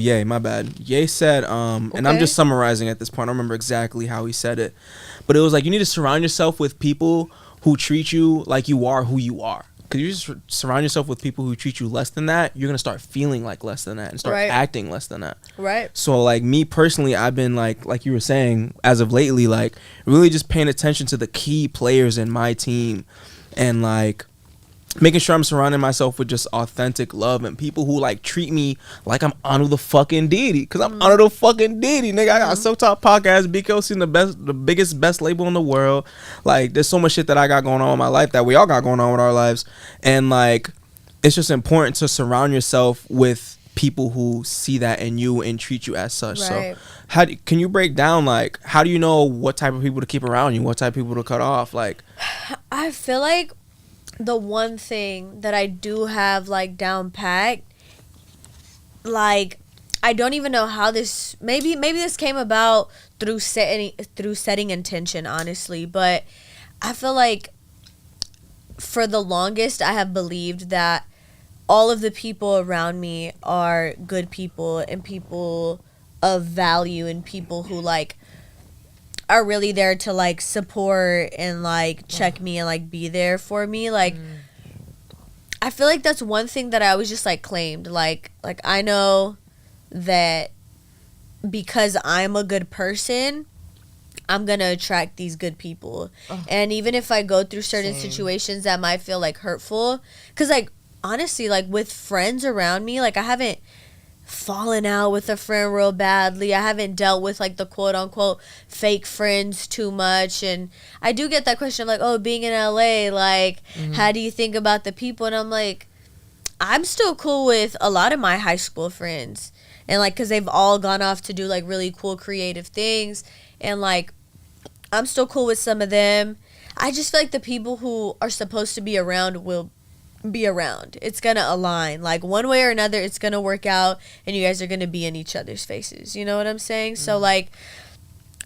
Ye, my bad. Ye said, and I'm just summarizing at this point. I don't remember exactly how he said it. But it was like, you need to surround yourself with people who treat you like you are who you are. Because you just surround yourself with people who treat you less than that, you're going to start feeling like less than that and start acting less than that. Right. So, like, me personally, I've been, like you were saying, as of lately, like, really just paying attention to the key players in my team and, like, making sure I'm surrounding myself with just authentic love and people who, like, treat me like I'm under the fucking deity. Because I'm under the fucking deity, nigga. I got So-Top Podcast, BKOSEASON, the biggest, best label in the world. Like, there's so much shit that I got going on in my life that we all got going on with our lives. And, like, it's just important to surround yourself with people who see that in you and treat you as such. Right. So, can you break down, like, how do you know what type of people to keep around you? What type of people to cut off? Like, I feel like the one thing that I do have like down packed, like I don't even know how this maybe this came about through setting intention, honestly, but I feel like for the longest I have believed that all of the people around me are good people and people of value and people who like are really there to like support and like check me and like be there for me. Like I feel like that's one thing that I always just like claimed. Like I know that because I'm a good person, I'm gonna attract these good people. And even if I go through certain situations that might feel like hurtful, because like honestly, like with friends around me, like I haven't fallen out with a friend real badly. I haven't dealt with like the quote unquote fake friends too much. And I do get that question of like, oh, being in LA, like how do you think about the people? And I'm like, I'm still cool with a lot of my high school friends, and like because they've all gone off to do like really cool creative things, and like I'm still cool with some of them. I just feel like the people who are supposed to be around will be around. It's gonna align, like one way or another. It's gonna work out, and you guys are gonna be in each other's faces. You know what I'm saying? So like,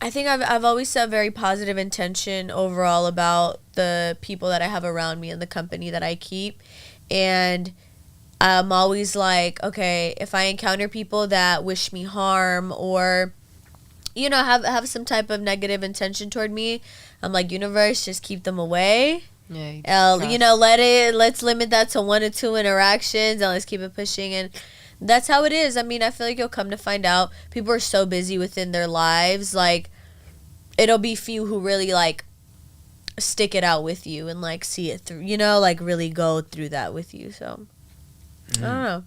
I think I've always set very positive intention overall about the people that I have around me and the company that I keep, and I'm always like, okay, if I encounter people that wish me harm or you know have some type of negative intention toward me, I'm like, universe, just keep them away. Let's limit that to 1 to 2 interactions and let's keep it pushing. And that's how it is. I mean, I feel like you'll come to find out people are so busy within their lives. Like, it'll be few who really, like, stick it out with you and, like, see it through, like, really go through that with you. So, I don't know.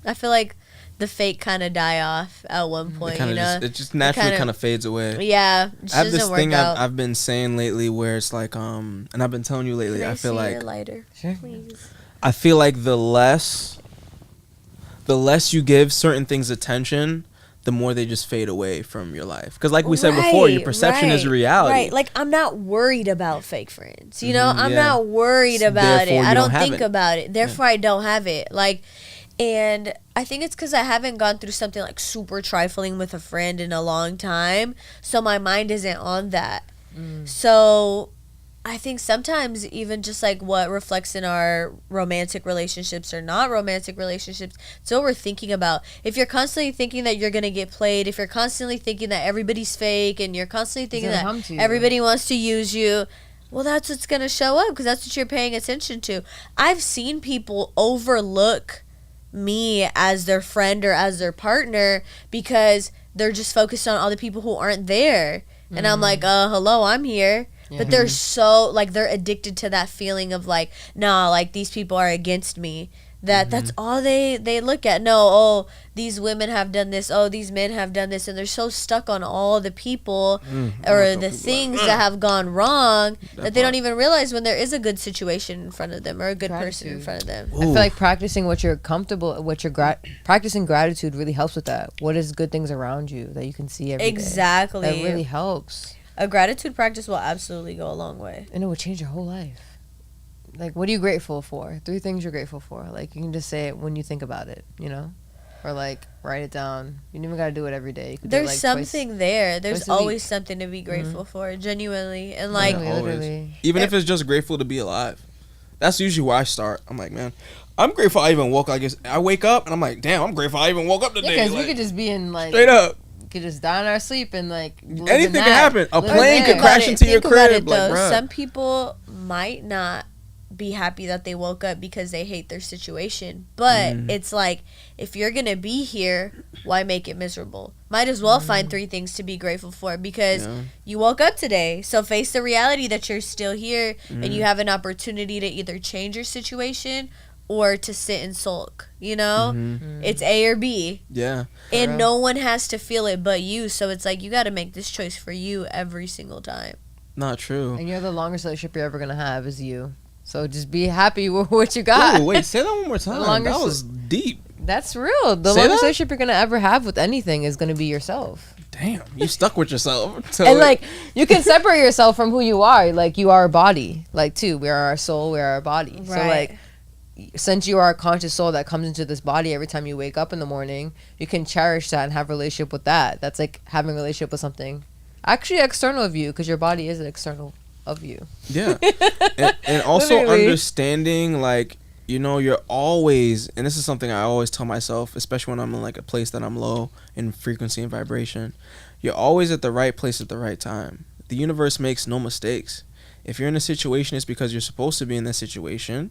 I feel like the fake kind of die off at one point, it just naturally kind of fades away. Yeah, I have this thing I've been saying lately where it's like, and I've been telling you lately, I feel like, lighter, sure. Please. I feel like the less you give certain things attention, the more they just fade away from your life. Because like we said before, your perception is reality. Right, like I'm not worried about fake friends, I'm not worried about it. I don't think about it. Therefore, I don't have it. Like, and I think it's because I haven't gone through something like super trifling with a friend in a long time. So my mind isn't on that. So I think sometimes even just like what reflects in our romantic relationships or not romantic relationships, it's what we're thinking about. If you're constantly thinking that you're going to get played, if you're constantly thinking that everybody's fake and you're constantly thinking that everybody wants to use you, well, that's what's going to show up because that's what you're paying attention to. I've seen people overlook me as their friend or as their partner because they're just focused on all the people who aren't there. And I'm like, hello, I'm here. Yeah. But they're so, like, they're addicted to that feeling of, like, nah, like, these people are against me. That's all they look at. No, these women have done this. These men have done this. And they're so stuck on all the people or the things that have gone wrong that they don't even realize when there is a good situation in front of them or a good person in front of them. I feel like practicing what you're comfortable, practicing gratitude really helps with that. What is good things around you that you can see every day? Exactly. That really helps. A gratitude practice will absolutely go a long way. And it will change your whole life. Like, what are you grateful for? 3 things you're grateful for. Like, you can just say it when you think about it, Or, like, write it down. You don't even got to do it every day. You could There's do it, like, something there. There's always something to be grateful for, genuinely. And, like... Literally. Even if it's just grateful to be alive. That's usually where I start. I'm like, man, I'm grateful I even woke up. I wake up, and I'm like, damn, I'm grateful I even woke up today. Because like, we could just be in, like... Straight up. Could just die in our sleep and like anything can happen. A plane could crash into your crib. Like, some people might not be happy that they woke up because they hate their situation, but it's like, if you're gonna be here, why make it miserable? Might as well find 3 things to be grateful for because you woke up today. So face the reality that you're still here and you have an opportunity to either change your situation or to sit and sulk, It's A or B. Yeah. And no one has to feel it but you. So it's like, you got to make this choice for you every single time. Not true. And you're the longest relationship you're ever going to have is you. So just be happy with what you got. Ooh, wait, say that one more time. That was deep. That's real. The longest relationship you're going to ever have with anything is going to be yourself. Damn, you stuck with yourself. And like, you can separate yourself from who you are. Like, you are a body. Like, too, we are our soul, we are our body. Right. So like, since you are a conscious soul that comes into this body every time you wake up in the morning, you can cherish that and have a relationship with that. That's like having a relationship with something actually external of you, because your body is an external of you. Yeah. and also understanding, like, you're always, and this is something I always tell myself, especially when I'm in like a place that I'm low in frequency and vibration, you're always at the right place at the right time. The universe makes no mistakes. If you're in a situation, it's because you're supposed to be in that situation.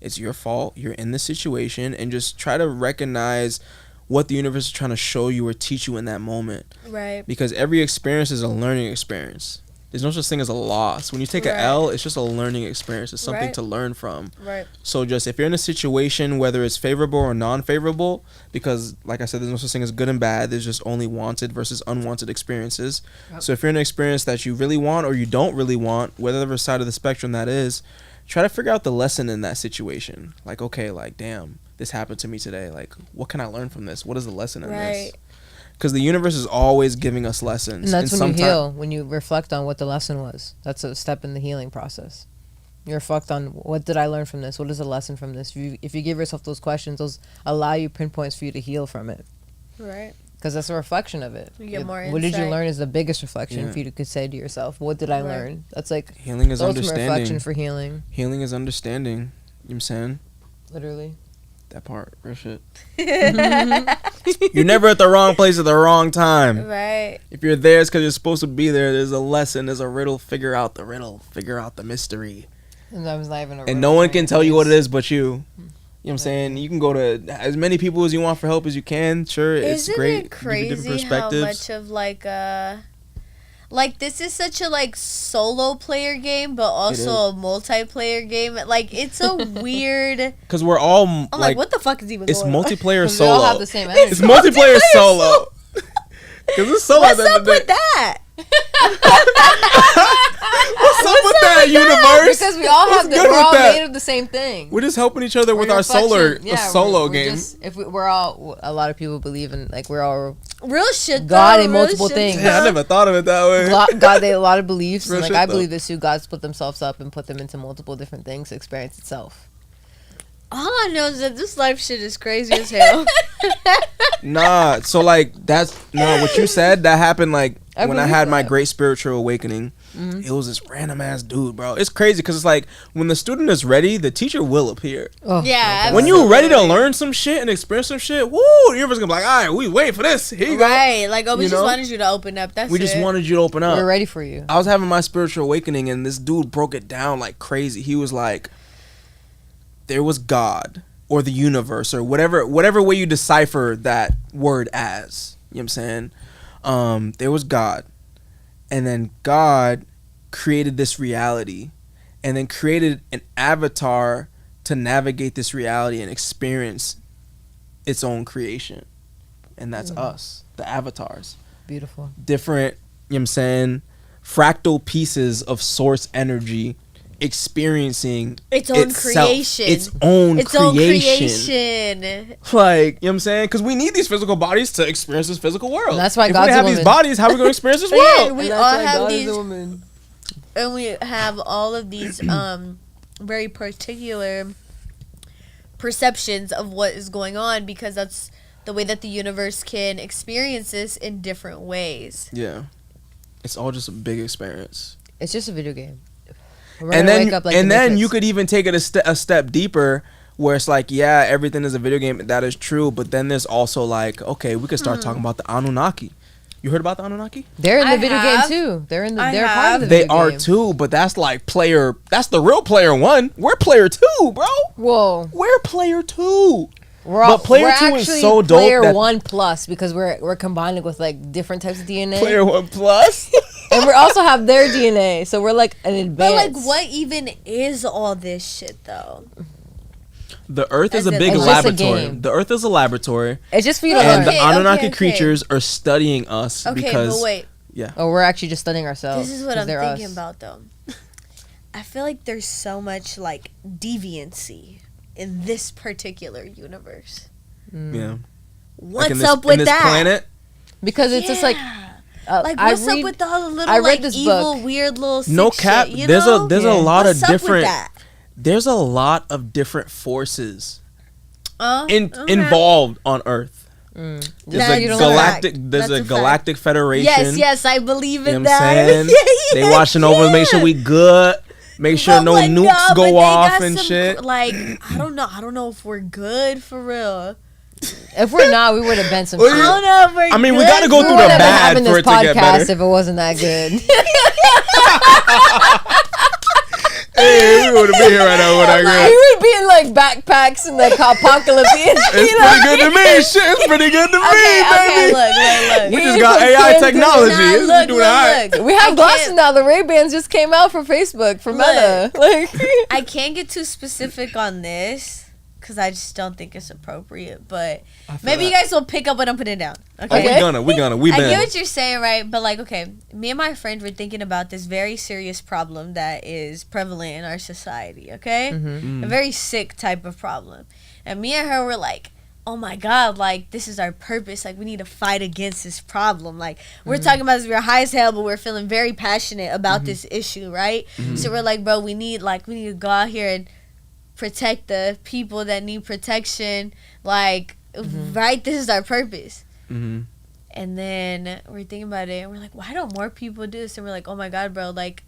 It's your fault. You're in the situation, and just try to recognize what the universe is trying to show you or teach you in that moment. Right. Because every experience is a learning experience. There's no such thing as a loss. When you take an L, it's just a learning experience. It's something to learn from. Right. So just if you're in a situation, whether it's favorable or non-favorable, because like I said, there's no such thing as good and bad. There's just only wanted versus unwanted experiences. Yep. So if you're in an experience that you really want or you don't really want, whatever side of the spectrum that is, try to figure out the lesson in that situation. Like, okay, like, damn, this happened to me today. Like, what can I learn from this? What is the lesson in this? Because the universe is always giving us lessons. And that's when you heal, when you reflect on what the lesson was. That's a step in the healing process. You reflect on, what did I learn from this? What is the lesson from this? If you give yourself those questions, those allow you pinpoints for you to heal from it. Right. Because that's a reflection of it. You get more what insight. Did you learn is the biggest reflection for you to say to yourself. What did I learn? That's like healing is the ultimate understanding. reflection for healing. Healing is understanding. You know what I'm saying? Literally. That part, real shit. You're never at the wrong place at the wrong time. Right. If you're there, it's because you're supposed to be there. There's a lesson. There's a riddle. Figure out the riddle. Figure out the mystery. Sometimes not even a and no one can tell you what it is but you. You know what I'm saying? You can go to as many people as you want for help as you can. Sure, it's great. Isn't it crazy how much of like this is such a like solo player game, but also a multiplayer game. Like it's a weird. Because we're all I'm like, what the fuck is even? It's going on? multiplayer They all solo. have the same energy. It's multiplayer solo. Because it's solo. What's up with that? What's up with that, universe? Because we all have we're all made of the same thing. We're just helping each other with our solo game. We're all, a lot of people believe in, like, we're all real shit. God in multiple things. Yeah, I never thought of it that way. God, they have a lot of beliefs. And, like, I though. believe this too. God split themselves up and put them into multiple different things to experience itself. All I know is that this life shit is crazy as hell. Nah, so like what you said that happened like when I had my great spiritual awakening. It was this random ass dude, bro. It's crazy because it's like when the student is ready, the teacher will appear. Oh, yeah, when you're ready to learn some shit and experience some shit, woo, the universe gonna be like, all right, we wait for this. Here you go. Right, like we just wanted you to open up. We just wanted you to open up. We're ready for you. I was having my spiritual awakening, and this dude broke it down like crazy. He was like, there was God or the universe or whatever way you decipher that word as. You know what I'm saying? There was God. And then God created this reality and then created an avatar to navigate this reality and experience its own creation. And that's us, the avatars. Beautiful. Different, you know what I'm saying, fractal pieces of source energy experiencing its own creation. Its own creation. Like, you know what I'm saying? Because we need these physical bodies to experience this physical world. And that's why if God's we have a woman. these bodies, how are we going to experience this Yeah, world? we all have these. And we have all of these very particular perceptions of what is going on because that's the way that the universe can experience this in different ways. Yeah. It's all just a big experience. It's just a video game. And then you could even take it a step deeper where it's like, yeah, everything is a video game. That is true. But then there's also like, okay, we could start talking about the Anunnaki. You heard about the Anunnaki? They're in the video game too. They're part of the video game. They are too, but that's like that's the real player one. We're player two, bro. Whoa. We're player two. But player two is so dope. Player 1+ because we're combining with like different types of DNA. Player 1+. And we also have their DNA, so we're like an advanced. But like, what even is all this shit though? The Earth is a big laboratory. The Earth is a laboratory. It's just for you to learn. And the Anunnaki creatures are studying us because. But wait. Yeah. Oh, we're actually just studying ourselves. This is what I'm thinking about though. I feel like there's so much like deviancy in this particular universe. Yeah. What's up with that? Planet? Because it's just like. What's up with all the little like evil, weird little sick no cap. Shit, you there's know? a lot what's of different. Up with that? There's a lot of different forces okay. involved on Earth. There's a galactic federation. Yes, I believe in you know that. They watching over, make sure we good. Make sure no nukes go off and shit. Like I don't know if we're good for real. If we're not, we would have been some. I don't know if we're good. I mean, we got to go through the bad for it to get better. If it wasn't that good. Hey, we would have been here right now. We would be in like backpacks and like apocalypse. It's pretty good to me. Shit, it's pretty good to me, baby. Look. We just got AI technology. Look. We have glasses now. The Ray-Bans just came out for Facebook, for Meta. Like, I can't get too specific on this. Because I just don't think it's appropriate, but maybe you guys will pick up what I'm putting down. Okay, we gonna. I get what you're saying, right? But like, okay, me and my friend were thinking about this very serious problem that is prevalent in our society. Okay, a very sick type of problem, and me and her were like, oh my God, like this is our purpose. Like we need to fight against this problem. Like we're talking about this, we're high as hell, but we're feeling very passionate about this issue, right? So we're like, bro, we need to go out here and protect the people that need protection, like right, this is our purpose. And then we're thinking about it and we're like, why don't more people do this? And we're like, oh my God, bro, like,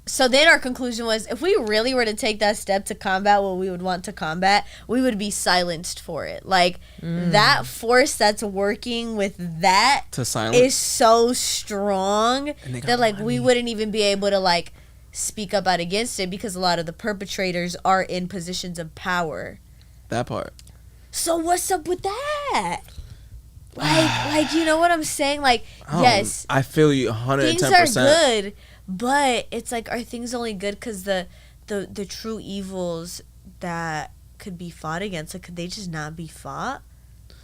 so then our conclusion was, if we really were to take that step to combat what we would want to combat, we would be silenced for it. Like that force that's working with that to silence is so strong that like we wouldn't even be able to like speak up out against it because a lot of the perpetrators are in positions of power. That part. So what's up with that? Like you know what I'm saying? Like, yes, I feel you 110%. things are good, but it's like, are things only good because the true evils that could be fought against, like, could they just not be fought?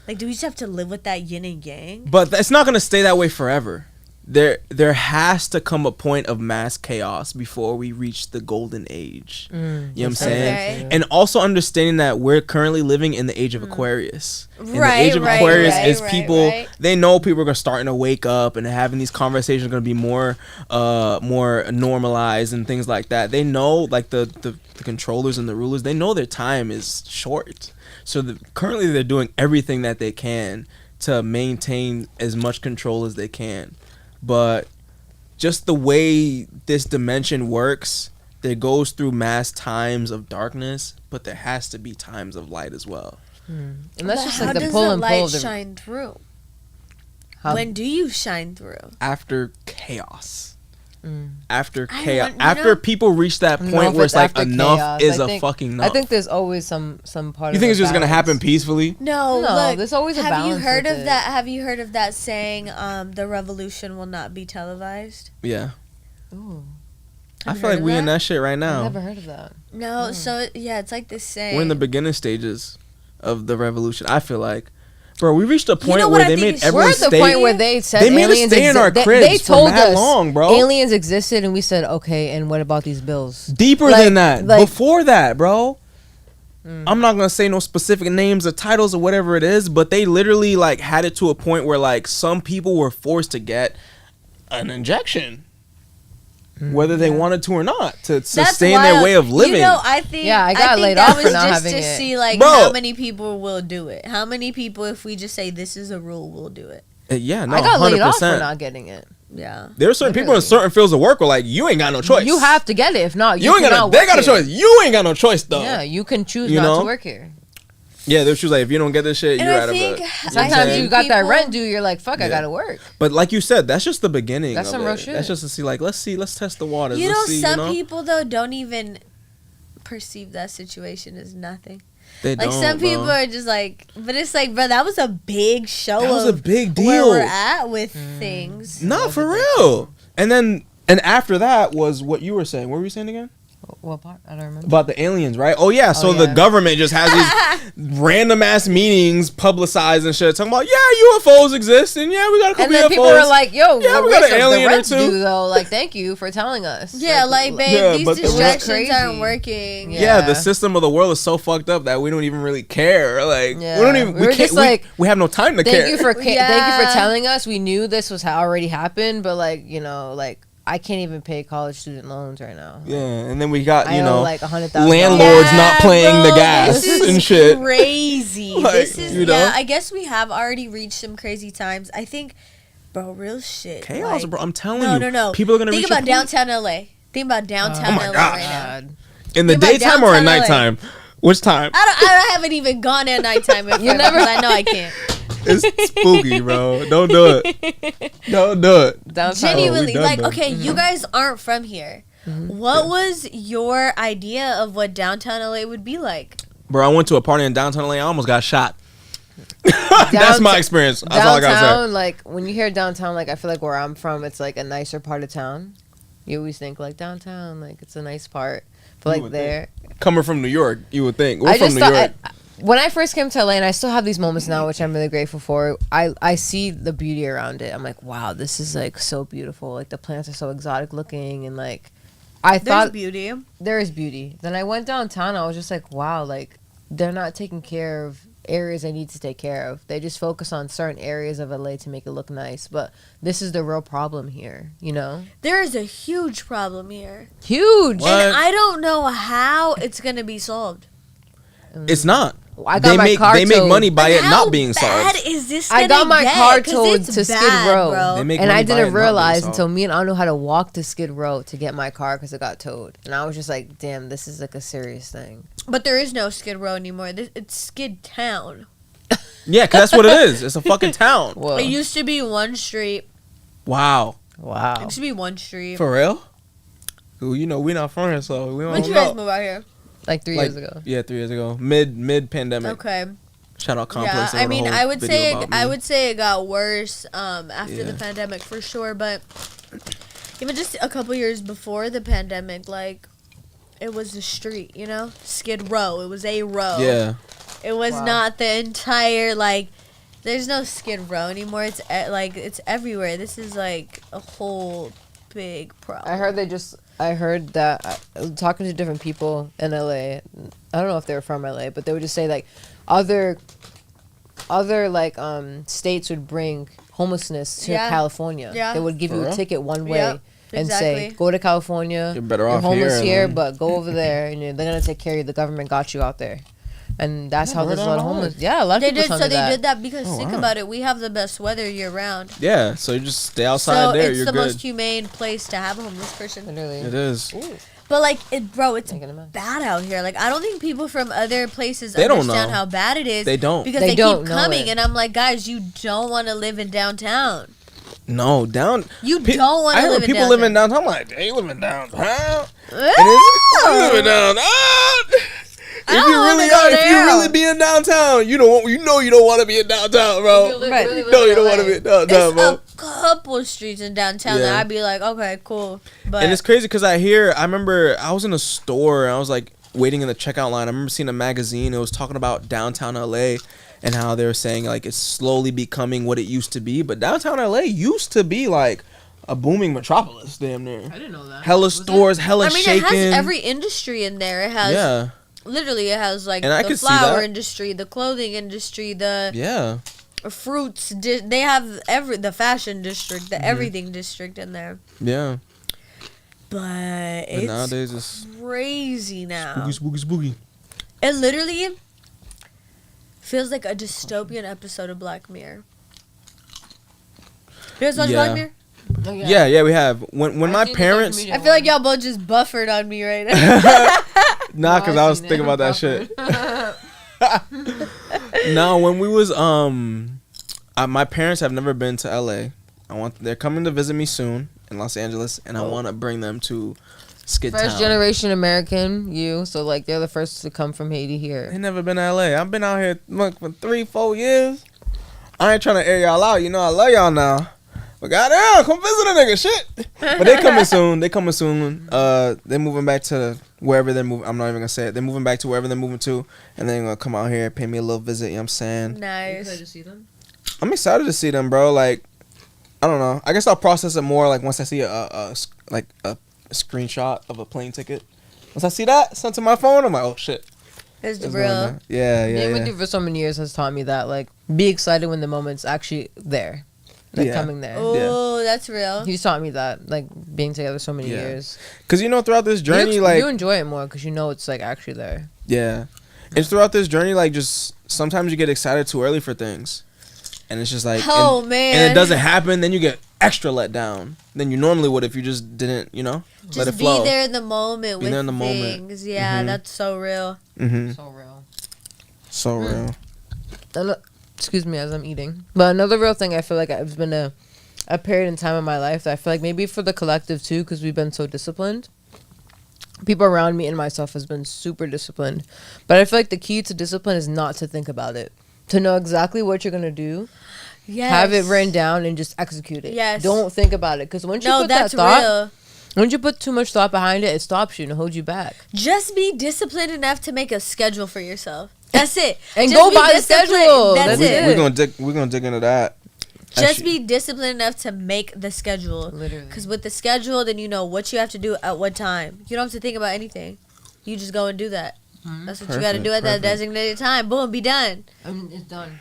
Like, do we just have to live with that yin and yang? But it's not gonna stay that way forever. There has to come a point of mass chaos before we reach the golden age. You know what I'm saying? Okay. And also understanding that we're currently living in the age of Aquarius. And the Right, age of right, Aquarius right, is right, people, right. they know people are gonna starting to wake up and having these conversations are gonna be more normalized and things like that. They know, like the controllers and the rulers, they know their time is short. So currently they're doing everything that they can to maintain as much control as they can. But just the way this dimension works, there goes through mass times of darkness, but there has to be times of light as well. And that's just how like the does pull the and pull light of the shine through? how- When do you shine through? After chaos. After People reach that I don't know point if where it's like after enough chaos. is I think- fucking enough. I think there's always some part. You of think a it's just gonna balance. happen peacefully? No, No, look, there's always a have you balance heard with of it. that? Have you heard of that saying, the revolution will not be televised? Yeah. Ooh, I Have you feel heard like of we in that? that shit right I've now. never heard of that. No, so yeah, it's like this saying. We're in the beginning stages of the revolution. I feel like, bro, we reached a point know where what I they think made is- everyone We're at the stay. point where they said They made us aliens stay in our they cribs for told mad us long, bro. aliens existed, and we said, okay, and what about these bills? Deeper Like- than that. like- Before that, bro. I'm not gonna say no specific names or titles or whatever it is, but they literally like had it to a point where like some people were forced to get an injection, whether they wanted to or not, to That's sustain their wild. way of living. You know, I think. Yeah, I got think laid that off was for not just having to it. see like Bro. how many people will do it. How many people, if we just say this is a rule, will do it. Yeah, no, I got 100%. laid off for not getting it. Yeah. There are certain people in Literally. certain fields of work where like you ain't got no choice. You have to get it. If not, You ain't got. cannot They work got a here. choice. You ain't got no choice though. Yeah, you can choose You not know? to work here. Yeah, she was like, if you don't get this shit, And you're I out of think it. You know what I'm Sometimes saying? you got that People- rent due. You're like, fuck, I Yeah. gotta work. But like you said, that's just the beginning. That's of some it. real shit. That's just to see, like, let's test the waters. You know, let's see, some people though don't even perceive that situation as nothing. they Like don't, some bro. people are just like, but it's like, bro, that was a big show. That was a of big Where deal. we're at with things. Not for real. And after that was what you were saying. What were you saying again? What part? I don't remember. About the aliens, right? Oh yeah. So the yeah. government just has these random ass meetings publicized and shit, talking about UFOs exist and yeah, we got a couple And then UFOs. people are like, yo, Yeah, what we got rest an of alien the or rents two. due, though. Like, thank you for telling us. Yeah, like babe, Yeah, these but it was distractions crazy. aren't working. Yeah. yeah, the system of the world is so fucked up that we don't even really care. Like Yeah. we don't even. We We, were can't. just like, we have no time to care. Thank you for thank you Yeah. for telling us. We knew this was how already happened, but like, you know, like I can't even pay college student loans right now. Yeah, and then we got I owe like $100,000. landlords not paying the gas this is and shit. Crazy. Like, this is you know? yeah. I guess we have already reached some crazy times. I think, bro, real shit. Chaos, like- bro. I'm telling No, you. no. People are gonna think reach a about point. downtown LA. Think about downtown my LA God. right now. In the Think about daytime or at downtown LA. nighttime? Which time? I haven't even gone at nighttime. You never- I know I can't. It's spooky, bro. Don't do it. Don't do it. Downtown. Genuinely, done like, done. okay, you guys aren't from here. What was your idea of what downtown LA would be like? Bro, I went to a party in downtown LA. I almost got shot. That's my experience. That's all I gotta Downtown, say. like when you hear downtown, like I feel like where I'm from, it's like a nicer part of town. You always think like downtown, like it's a nice part. But You like would there, Coming from New York, you would think. We're I from just New thought York. when I first came to LA, and I still have these moments now, which I'm really grateful for. I see the beauty around it. I'm like, wow, this is like so beautiful. Like the plants are so exotic looking, and like I There's thought beauty. there is beauty. Then I went downtown. I was just like, wow, like they're not taking care of areas they need to take care of. They just focus on certain areas of LA to make it look nice. But this is the real problem here, you know? There is a huge problem here. Huge. What? And I don't know how it's going to be solved. It's not. I got my car They make towed. money by Like, it how not being bad solved. is this I got gonna my get? car 'Cause towed it's to Skid bad, Row. bro. They make And I money by it didn't not being realize solved. until me and Anu had to walk to Skid Row to get my car because it got towed. And I was just like, damn, this is like a serious thing. But there is no Skid Row anymore. It's Skid Town. Yeah, because that's what it is. It's a fucking town. Whoa. It used to be one street. Wow. It Wow. used to be one street. For real? Who we not from here, so we When don't did you guys know. move out here? Like 3 years ago. Yeah, 3 years ago. Mid pandemic. Okay. Shout out Complex. Yeah, They I wrote a mean, whole I would video say about I me. would say it got worse after the Yeah. pandemic for sure, but even just a couple years before the pandemic, like it was the street, Skid Row. It was a row. Yeah. It was Wow. not the entire like. There's no Skid Row anymore. It's it's everywhere. This is like a whole big problem. I heard that talking to different people in LA. I don't know if they were from LA, but they would just say like other like states would bring homelessness to Yeah. California. Yeah. They would give For you a real? ticket one way Yep, and say, exactly. go to California. You're better You're off homeless here, than- but go over there and they're gonna take care of you. The government got you out there. And that's how Never there's a heard lot of that homeless. Yeah, a lot of They people did tell so me they that. did that because Oh, think wow. about it. We have the best weather year round. Yeah. So you just stay outside So there. it's You're the good. most humane place to have a homeless person. Literally. It is. Ooh, But like, it's making a mess. bad out here. Like, I don't think people from other places They don't understand know. how bad it is. They don't. because They they don't keep know coming, it. and I'm like, guys, you don't want to live in downtown. No, down. You don't want I to heard live in people downtown. living downtown. I'm like, they living downtown. And Oh. it's living downtown. If don't you wanna really go are, if you there. really be in downtown, you don't want to be in downtown, bro. Right. No, you don't want to be in downtown, It's bro. a couple streets in downtown that Yeah. I'd be like, okay, cool. But And it's crazy because I remember I was in a store and I was like waiting in the checkout line. I remember seeing a magazine. It was talking about downtown LA and how they were saying like it's slowly becoming what it used to be. But downtown LA used to be like a booming metropolis, damn near. I didn't know that. Hella Was it? stores, hella I mean, shaking. it has every industry in there. It has Yeah, literally, it has like And I the could see flower that. industry, the clothing industry, the yeah. fruits. They have the fashion district, the everything district in there. Yeah. But But it's nowadays it's crazy now. spooky, spooky, spooky. It literally feels like a dystopian episode of Black Mirror. You guys watch Yeah. Black Mirror? Oh, Yeah, we have. When I've my seen the parents, documentary. I feel like y'all both just buffered on me right now. nah, cause I was seen thinking it. about that shit. No, when we was my parents have never been to LA. They're coming to visit me soon in Los Angeles, and I want to bring them to Skid First Town. generation American, so like they're the first to come from Haiti They here. never been to LA. I've been out here for 3-4 years. I ain't trying to air y'all out. I love y'all now. But goddamn, come visit a nigga, shit. But they coming soon. They're moving back to wherever they're moving. I'm not even gonna say it. They're moving back to wherever they're moving to, and they're gonna come out here, pay me a little visit. You know what I'm saying? Nice. to see them? I'm excited to see them, bro. Like, I don't know. I guess I'll process it more like once I see a screenshot of a plane ticket. Once I see that sent to my phone, I'm like, oh shit. It's It's real. going down. Yeah. Being with you for so many years has taught me that, like, be excited when the moment's actually there. Like, Yeah. coming there. Oh, that's real. He's taught me that, like, being together so many Yeah. years. Cause throughout this journey, like, you enjoy it more because it's, like, actually there. yeah, it's throughout this journey, like, just sometimes you get excited too early for things, and it's just like, Oh, and, man. and it doesn't happen, then you get extra let down than you normally would if you just didn't, let Just it flow. be there in the moment Be with there in the moment. things. Yeah, Mhm. that's so real. Mm-hmm. So real. So real. Excuse me as I'm eating. But another real thing I feel like it's been a period in time in my life that I feel like maybe for the collective too, because we've been so disciplined. People around me and myself has been super disciplined. But I feel like the key to discipline is not to think about it. To know exactly what you're going to do. Yes. Have it written down and just execute it. Yes. Don't think about it. Because once you No, put that's that thought, real. once you put too much thought behind it, it stops you and it holds you back. Just be disciplined enough to make a schedule for yourself. That's it. And Just go be by the disciplined. schedule. That's That's it. it. We're gonna dig into that. Just Actually, be disciplined enough to make the schedule. Literally. Because with the schedule, then you know what you have to do at what time. You don't have to think about anything. You just go and do that. That's what you got to do at that Perfect. designated time. Boom, be done. It's done.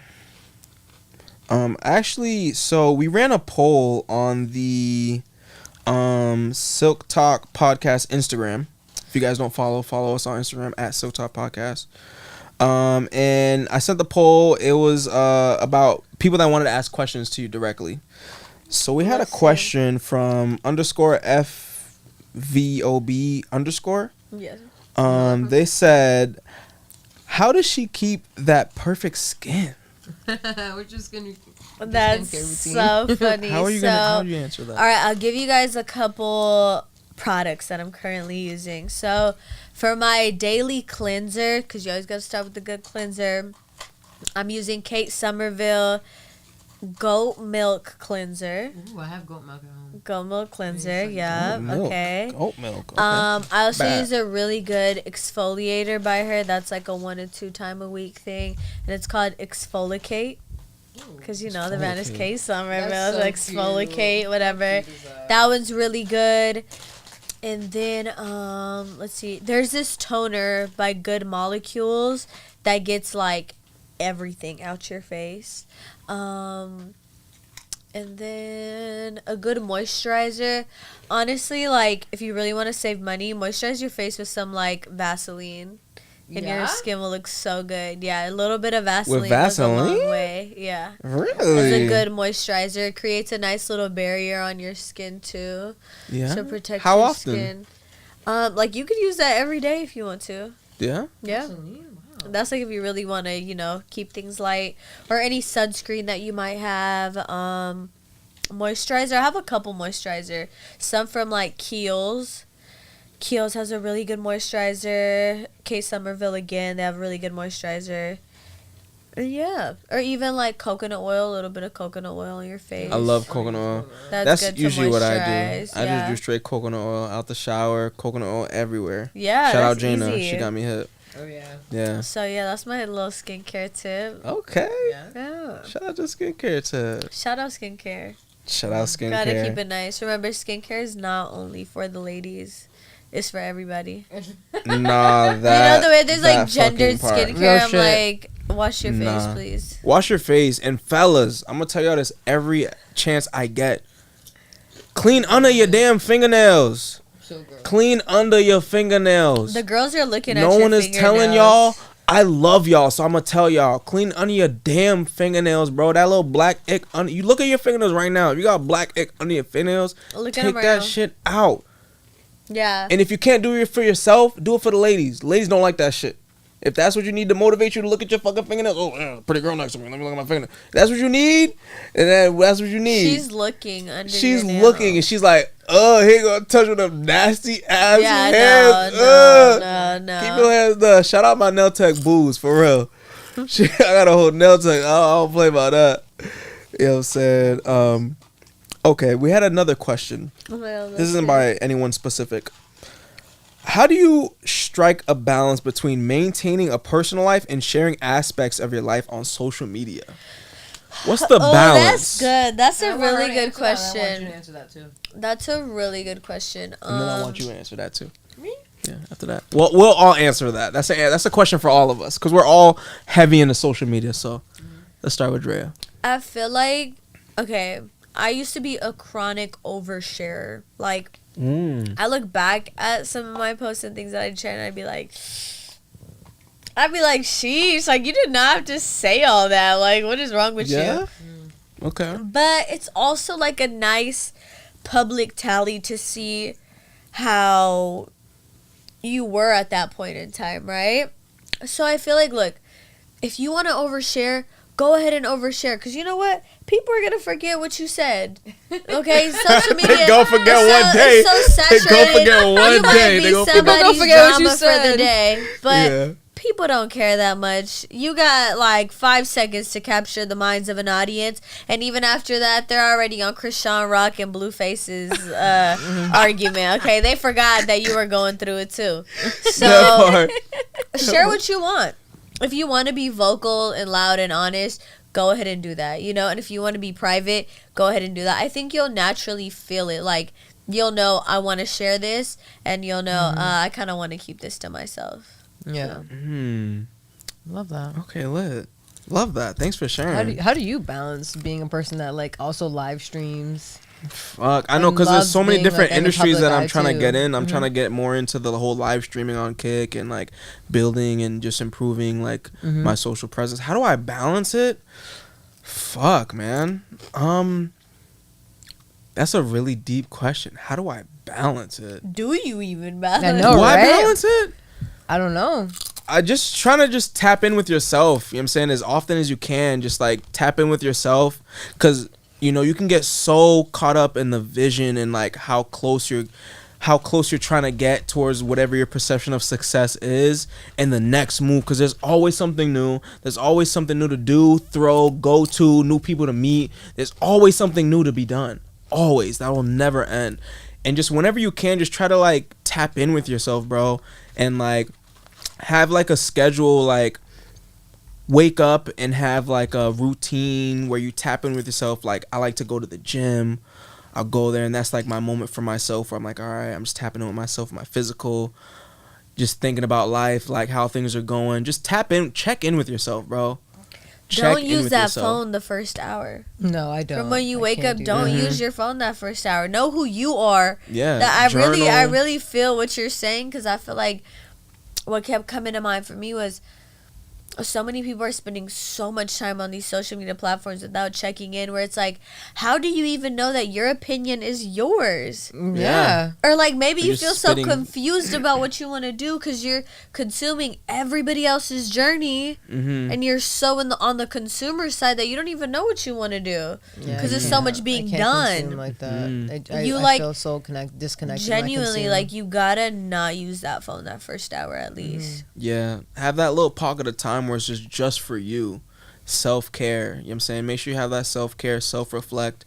Actually, so we ran a poll on the Silk Talk Podcast Instagram. If you guys don't follow us on Instagram at Silk Talk Podcast. And I sent the poll. It was about people that wanted to ask questions to you directly. So we had Let's a see. question from _FVOB_. Yes. They said, how does she keep that perfect skin? We're just gonna. That's skincare routine. so funny. How do you answer All that? right, I'll give you guys a couple products that I'm currently using. So for my daily cleanser, because you always got to start with the good cleanser, I'm using Kate Somerville goat milk cleanser. Ooh, I have goat milk at home. Goat milk cleanser, yeah. Milk. Okay. Goat milk. Okay. I also Bad. use a really good exfoliator by her. That's like a 1 to 2 time a week thing, and it's called Exfolicate. Because you know the brand is Kate Somerville, That's so Exfolicate, whatever. That one's really good. And then let's see. There's this toner by Good Molecules that gets like everything out your face. And then a good moisturizer. Honestly, like if you really want to save money, moisturize your face with some like Vaseline. And your skin will look so good. Yeah, a little bit of Vaseline goes a long way. Yeah. Really? It's a good moisturizer. It creates a nice little barrier on your skin too. Yeah. To protect How your often? skin. Like you could use that every day if you want to. Yeah. Yeah. That's like if you really want to, you know, keep things light, or any sunscreen that you might have. Moisturizer. I have a couple moisturizer. Some from like Kiehl's. Kiehl's has a really good moisturizer. Kate Somerville again, they have a really good moisturizer. And yeah, or even like coconut oil, a little bit of coconut oil on your face. I love coconut oil. That's good usually to what I do. moisturize, I just yeah. do straight coconut oil out the shower, coconut oil everywhere. Yeah, Shout out that's Jaina. easy. She got me hip. Oh yeah. Yeah. So yeah, that's my little skincare tip. Okay. Yeah. Shout out to skincare tip. Shout out skincare. Shout out skincare. Gotta keep it nice. Remember, skincare is not only for the ladies. It's for everybody. Nah, that. You know the way there's like that gendered fucking part. skincare. Real I'm shit. like, wash your face, Nah. please. Wash your face. And fellas, I'm gonna tell y'all this every chance I get. Clean under your damn fingernails. So gross. Clean under your fingernails. The girls are looking at No your one is telling y'all. fingernails. I love y'all, so I'm gonna tell y'all. Clean under your damn fingernails, bro. That little black ick under. You look at your fingernails right now. If you got black ick under your fingernails, Look at take them right that now. shit out. Yeah. And if you can't do it for yourself, do it for the ladies. Ladies don't like that shit. If that's what you need to motivate you to look at your fucking fingernails, oh, yeah, pretty girl next to me. Let me look at my fingernails. That's what you need, and that's what you need. She's looking under She's your nail. looking, and she's like, oh, he gonna touch with them nasty ass Yeah, hands. no. Keep your hands done. Shout out my nail tech booze, for real. I got a whole nail tech. I don't play about that. You know what I'm saying? Okay, we had another question. Well, This isn't by anyone specific. How do you strike a balance between maintaining a personal life and sharing aspects of your life on social media? What's the balance? That's good. That's a I want her really to good answer that. I want you question. to answer that too. That's a really good question. And then I want you to answer that too. Me? Yeah, after that. Well, we'll all answer that. That's a question for all of us because we're all heavy into social media. So let's start with Drea. I feel like, okay, I used to be a chronic oversharer. Like, I look back at some of my posts and things that I'd share, and I'd be like, sheesh, like, you did not have to say all that. Like, what is wrong with you? Okay. But it's also like a nice public tally to see how you were at that point in time, right? So I feel like, look, if you want to overshare, go ahead and overshare. Because you know what? People are going to forget what you said. Okay? Social media. They gon' forget is one day. It's so They saturated. gon' forget one You might day. be They gon' somebody's forget what you drama for the said. day. But Yeah. people don't care that much. You got like 5 seconds to capture the minds of an audience, and even after that, they're already on Krishan Rock and Blueface's argument. Okay, they forgot that you were going through it too. That So part. share what you want. If you want to be vocal and loud and honest, go ahead and do that. You know, and if you want to be private, go ahead and do that. I think you'll naturally feel it. Like you'll know I want to share this, and you'll know I kind of want to keep this to myself. Yeah. Love that. Okay, lit. Love that. Thanks for sharing. How do you balance being a person that like also live streams? Fuck, I know, And because there's loves so many being, different like, in the industries that public I'm eye, trying to too. get in. I'm trying to get more into the whole live streaming on Kick and like building and just improving like my social presence. How do I balance it? Fuck, man. That's a really deep question. How do I balance it? Do you even balance? I know, Do I right? balance it? I don't know. I just trying to just tap in with yourself. You know what I'm saying? As often as you can, just like tap in with yourself. Because, you know, you can get so caught up in the vision and like how close you're, how close you're trying to get towards whatever your perception of success is and the next move, because there's always something new. There's always something new to do, throw, go to, new people to meet. There's always something new to be done. Always. That will never end. And just whenever you can, just try to like tap in with yourself, bro, and like have like a schedule, like wake up and have like a routine where you tap in with yourself. Like I like to go to the gym. I'll go there, and that's like my moment for myself where I'm like, all right, I'm just tapping in with myself, my physical, just thinking about life, like how things are going. Just tap in, check in with yourself, bro. Don't use that phone the first hour. No, I don't. From when you wake up, don't use your phone that first hour. Know who you are. Yeah. That I really feel what you're saying, because I feel like what kept coming to mind for me was so many people are spending so much time on these social media platforms without checking in, where it's like, how do you even know that your opinion is yours? Yeah. Or like maybe you feel spitting. so confused about what you want to do because you're consuming everybody else's journey, and you're so on the consumer side that you don't even know what you want to do because there's so much being done. Like that. I feel so disconnected. Genuinely, like you gotta not use that phone that first hour at least. Yeah. Have that little pocket of time where it's just for you. Self-care. You know what I'm saying? Make sure you have that self-care, self-reflect.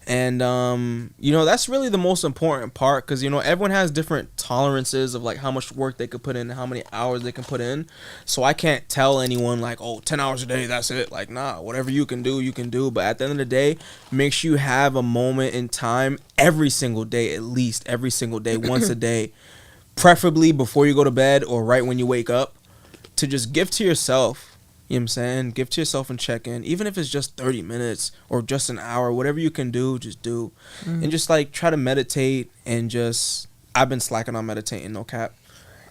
And, that's really the most important part, because, everyone has different tolerances of, like, how much work they could put in, how many hours they can put in. So I can't tell anyone, like, 10 hours a day, that's it. Like, nah, whatever you can do, you can do. But at the end of the day, make sure you have a moment in time every single day, at least every single day, once a day, preferably before you go to bed or right when you wake up, to just give to yourself. You know what I'm saying? Give to yourself and check in. Even if it's just 30 minutes or just an hour, whatever you can do, just do. And just like try to meditate and just, I've been slacking on meditating, no cap.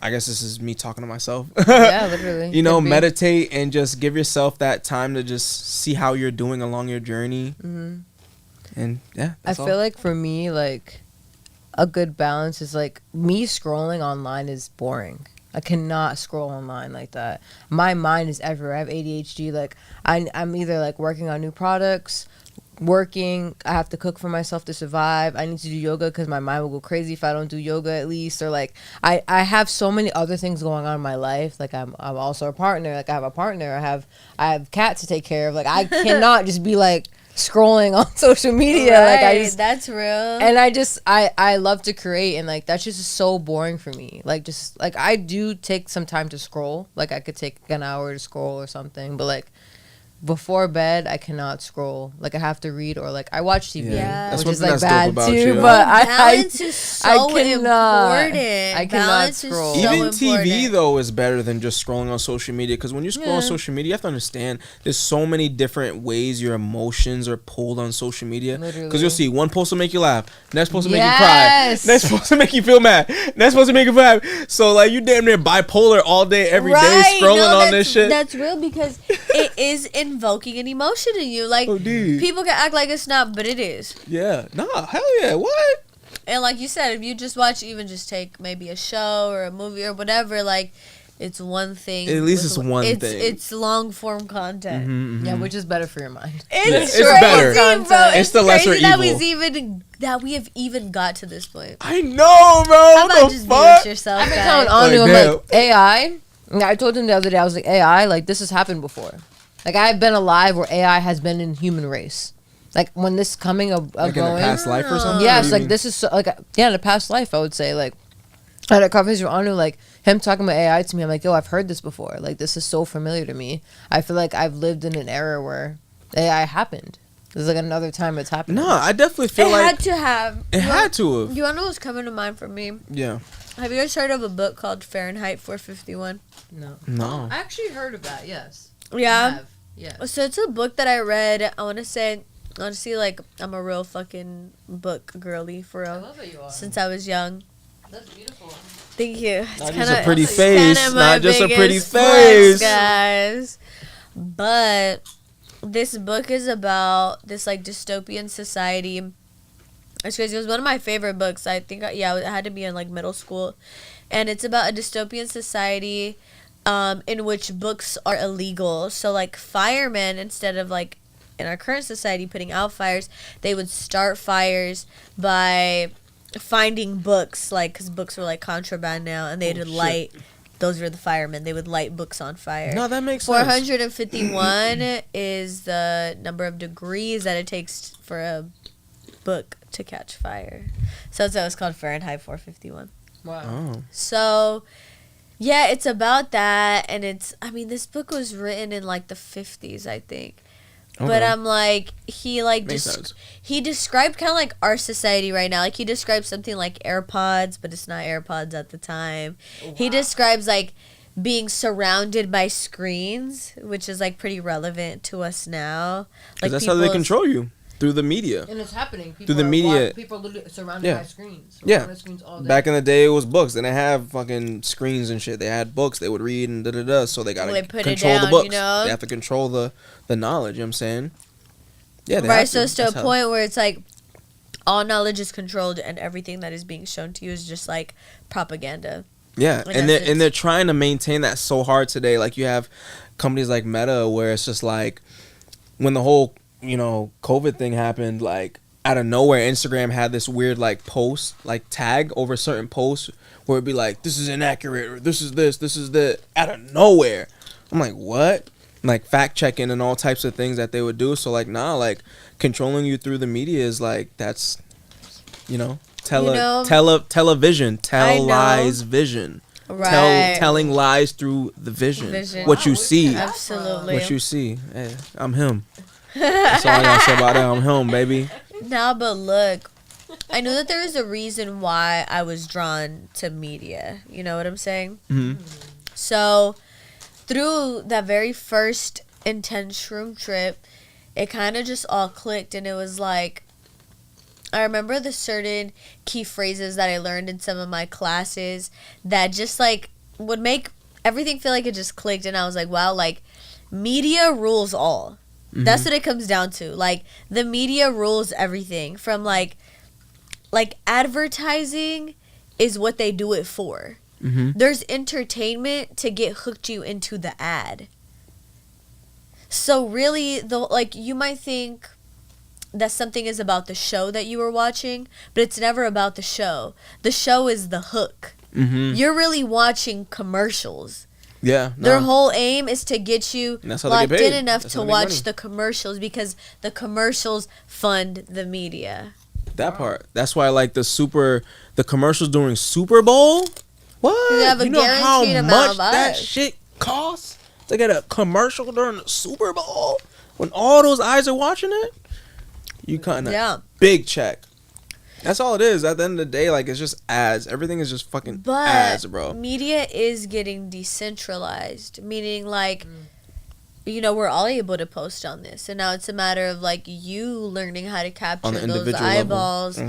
I guess this is me talking to myself. Yeah, literally. Meditate and just give yourself that time to just see how you're doing along your journey. And yeah, I feel like for me, like a good balance is like me scrolling online is boring. I cannot scroll online like that. My mind is everywhere. I have ADHD. Like I'm either like working on new products, I have to cook for myself to survive. I need to do yoga because my mind will go crazy if I don't do yoga at least. Or like I have so many other things going on in my life. Like I'm also a partner. Like I have a partner. I have cats to take care of. Like I cannot just be like scrolling on social media. Right, like that's real. And I love to create, and like that's just so boring for me. Like just like I do take some time to scroll. Like I could take an hour to scroll or something, but like before bed I cannot scroll. Like I have to read, or like I watch TV, That's which is one like thing that's dope bad about too. you. But balance is so important. I cannot Balance is scroll. so Even important. TV though is better than just scrolling on social media, because when you scroll on social media, you have to understand there's so many different ways your emotions are pulled on social media. Because you'll see one post will make you laugh, next post will make you cry, next post will make you feel mad, next post will make you feel happy. So like you damn near bipolar all day every day scrolling on this shit. That's real, because it is invoking an emotion in you. Like people can act like it's not, but it is. Yeah. Nah, hell yeah. What? And like you said, if you just watch, even just take maybe a show or a movie or whatever, like it's one thing. At least it's one thing. It's long form content. Yeah, which is better for your mind. It's better. Bro. It's the lesser evil. That we have even got to this point. I know, bro. How about just be with yourself, I've been guys? telling Anu, I'm like, AI. I told him the other day, I was like, AI, like this has happened before. Like I've been alive where AI has been in human race. Like when this coming of like going, in a past life or something. Yes, like this is so, like in a past life, I would say. Like I had a conversation with Anu, like him talking about AI to me. I'm like, yo, I've heard this before. Like this is so familiar to me. I feel like I've lived in an era where AI happened. This is like another time it's happened. No, I definitely feel it like had to have. It had to have. You wanna know what's coming to mind for me? Yeah. Have you guys heard of a book called Fahrenheit 451? No. I actually heard of that. Yes. Yeah. Yeah. So it's a book that I read. I want to say, honestly, like I'm a real fucking book girly for real. I love that you are. Since I was young. That's beautiful. Thank you. Not just a pretty face. Not just a pretty flex, face. guys. But this book is about this like dystopian society. It's crazy. It was one of my favorite books. I think, it had to be in like middle school. And it's about a dystopian society in which books are illegal. So like firemen, instead of like in our current society putting out fires, they would start fires by finding books, like, because books were like contraband now, and they'd light. Those were the firemen. They would light books on fire. No, that makes sense. 451 is the number of degrees that it takes for a book to catch fire. So that's why it's called Fahrenheit 451. Wow. Oh. So, yeah, it's about that, and this book was written in like the 50s, I think. Okay. But I'm like, he described kind of like our society right now. Like, he describes something like AirPods, but it's not AirPods at the time. Wow. He describes like being surrounded by screens, which is like pretty relevant to us now. Like, that's how they control you. Through the media. And it's happening. Through the media. People are literally surrounded by screens. Screens all day. Back in the day, it was books. They didn't have fucking screens and shit. They had books. They would read and da-da-da. So they got to control the books. You know? They have to control the knowledge. You know what I'm saying? Yeah, they so it's to a point where it's like all knowledge is controlled and everything that is being shown to you is just like propaganda. Yeah, and they're trying to maintain that so hard today. Like, you have companies like Meta where it's just like when the whole COVID thing happened, like out of nowhere, Instagram had this weird like post, like tag over certain posts where it'd be like, this is inaccurate, or this is that, out of nowhere. I'm like, what? Like fact checking and all types of things that they would do. So like, like controlling you through the media is like, that's, television, lies vision. Right. Telling lies through the vision. What you see. Absolutely. What you see. Hey, I'm him. That's all I gotta say about that. I'm home, baby. Nah, but look, I knew that there was a reason why I was drawn to media. You know what I'm saying? Mm-hmm. So, through that very first intense shroom trip, it kind of just all clicked, and it was like, I remember the certain key phrases that I learned in some of my classes that just like would make everything feel like it just clicked, and I was like, wow, like media rules all. Mm-hmm. That's what it comes down to. Like, the media rules everything. From like advertising is what they do it for. Mm-hmm. There's entertainment to get hooked you into the ad. So really, you might think that something is about the show that you were watching, but it's never about the show. The show is the hook. Mm-hmm. You're really watching commercials. Yeah. Their whole aim is to get you locked in enough to watch the commercials, because the commercials fund the media. That part. That's why I like the commercials during Super Bowl. What? You know how much that shit costs to get a commercial during the Super Bowl when all those eyes are watching it? You cutting a big check. That's all it is. At the end of the day, like, it's just ads. Everything is just fucking ads, bro. Media is getting decentralized, meaning like, we're all able to post on this, and now it's a matter of like you learning how to capture those eyeballs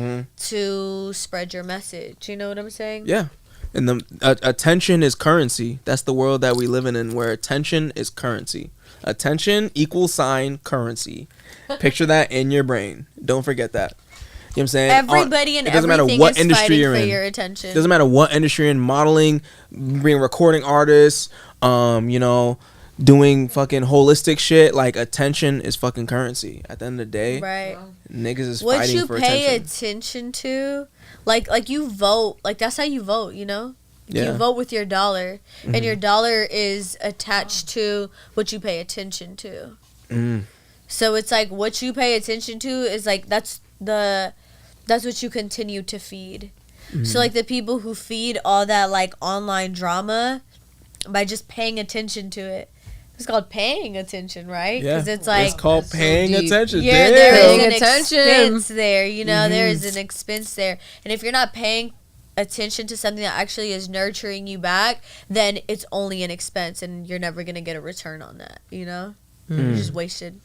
to spread your message. You know what I'm saying? Yeah. And the attention is currency. That's the world that we live in where attention is currency. Attention = currency. Picture that in your brain. Don't forget that. You know what I'm saying? Everybody and everything is fighting for your attention. It doesn't matter what industry you're in. Modeling, being recording artists, doing fucking holistic shit. Like, attention is fucking currency. At the end of the day, right? Niggas is fighting for attention. What you pay attention to, like you vote. Like, that's how you vote. You know? Yeah. You vote with your dollar, and your dollar is attached to what you pay attention to. Mm. So it's like what you pay attention to is like that's what you continue to feed. Mm-hmm. So like the people who feed all that like online drama by just paying attention to it. It's called paying attention, right? Yeah. Because it's like it's called paying attention. Yeah, there is an expense there. You know, there is an expense there, and if you're not paying attention to something that actually is nurturing you back, then it's only an expense, and you're never gonna get a return on that. You know, you're just wasted.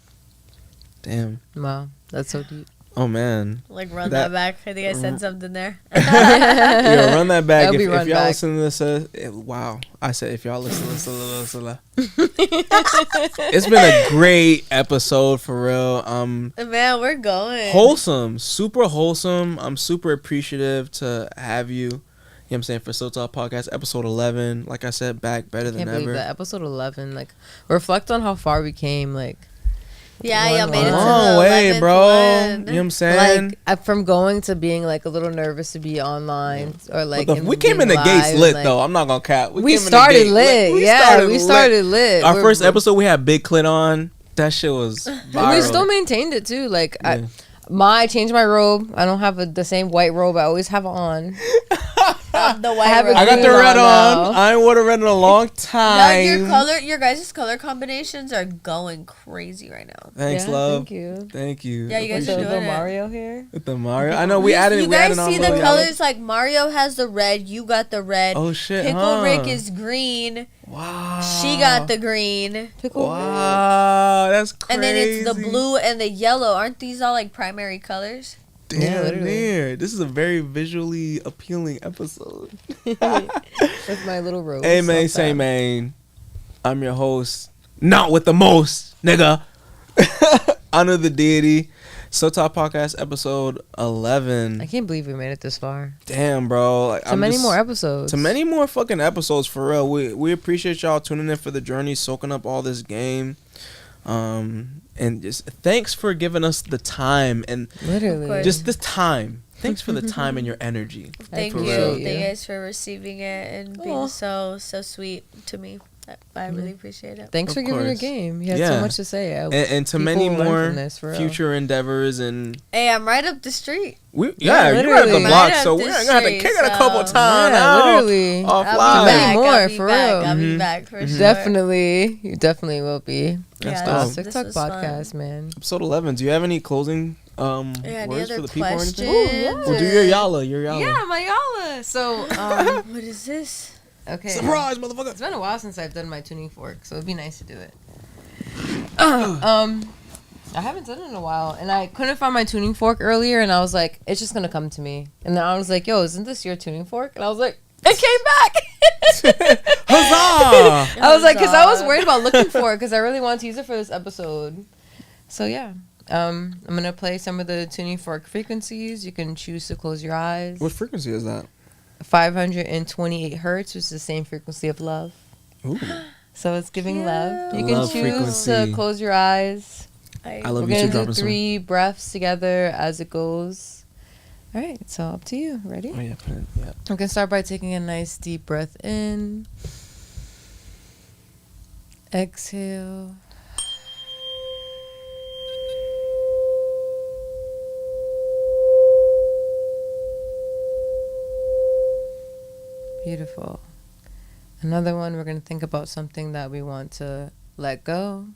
Damn. Wow, that's so deep. Oh man. Like run that back. I think I said something there. Yeah, run that back. If y'all back. listen to this, wow. I said if y'all listen to this. It's been a great episode for real. Man, we're going. Wholesome. Super wholesome. I'm super appreciative to have you. You know what I'm saying? For So Talk Podcast, episode 11. Like I said, back better than ever. Can't believe that. Episode 11. Like, reflect on how far we came. Like, Yeah, y'all made it to the Long way, 11th bro. one. You know what I'm saying? Like from going to being like a little nervous to be online or like We came in the gates lit though. I'm not gonna cap. We started lit. Yeah, we started lit. Our first episode, we had Big Clit on. That shit was viral. We still maintained it too. Like I changed my robe. I don't have the same white robe. I always have it on. The white robe. I got the red on on. I ain't wore the red in a long time. No, your guys' color combinations are going crazy right now. Thanks, Yeah, love. Thank you. Yeah, you guys are the doing it. Mario here. With the Mario. I know we added. You we guys added on see the colors? Like Mario has the red. You got the red. Oh shit! Pickle Rick is green. Wow. She got the green. Wow, that's crazy. And then it's the blue and the yellow. Aren't these all like primary colors? Damn near. This is a very visually appealing episode. With my little robe. Hey man, say man. I'm your host. Not with the most, nigga. Honor the Deity. So Top Podcast episode 11. I can't believe we made it this far. Damn, bro. Like, So many more episodes. To many more fucking episodes, for real. We appreciate y'all tuning in for the journey, soaking up all this game. And just thanks for giving us the time and Literally just the time. Thanks for the time and your energy. Thank For you. real. Thank you guys for receiving it and being so sweet to me. I really appreciate it. Thanks Of for giving your course. game. You had Yeah. so much to say. And to People many will learn more from this, for real. future endeavors and Hey, I'm right up the street. you're right literally. at the block, Right so up we're the gonna have to street, kick it a so- couple times Yeah, out. literally. I'll Offline. be back. More, I'll be for back. real. I'll be Mhm. back for sure. Definitely. You definitely will be. That's Yeah, dope. this TikTok was podcast, fun. man. Episode 11. Do you have any closing Any words other for the people or anything? questions? Well, do your yalla. Your yalla. Yeah, my yalla. So, What is this? okay. Surprise, motherfucker. It's been a while since I've done my tuning fork, so it'd be nice to do it. I haven't done it in a while, and I couldn't find my tuning fork earlier, and I was like, it's just gonna come to me. And then I was like, yo, isn't this your tuning fork? And I was like, it came back. Huzzah! I was like, because I was worried about looking for it, because I really wanted to use it for this episode. So yeah, I'm gonna play some of the tuning fork frequencies. You can choose to close your eyes. What frequency is that? 528 hertz, which is the same frequency of love. Ooh. So it's giving love. You can Love choose frequency. to close your eyes. I love We're you too, gonna dropping do some. 3 breaths together as it goes. All right, so up to you. Ready? Oh yeah, put it, yeah. We can start by taking a nice deep breath in. Exhale. Beautiful. Another one, we're going to think about something that we want to let go.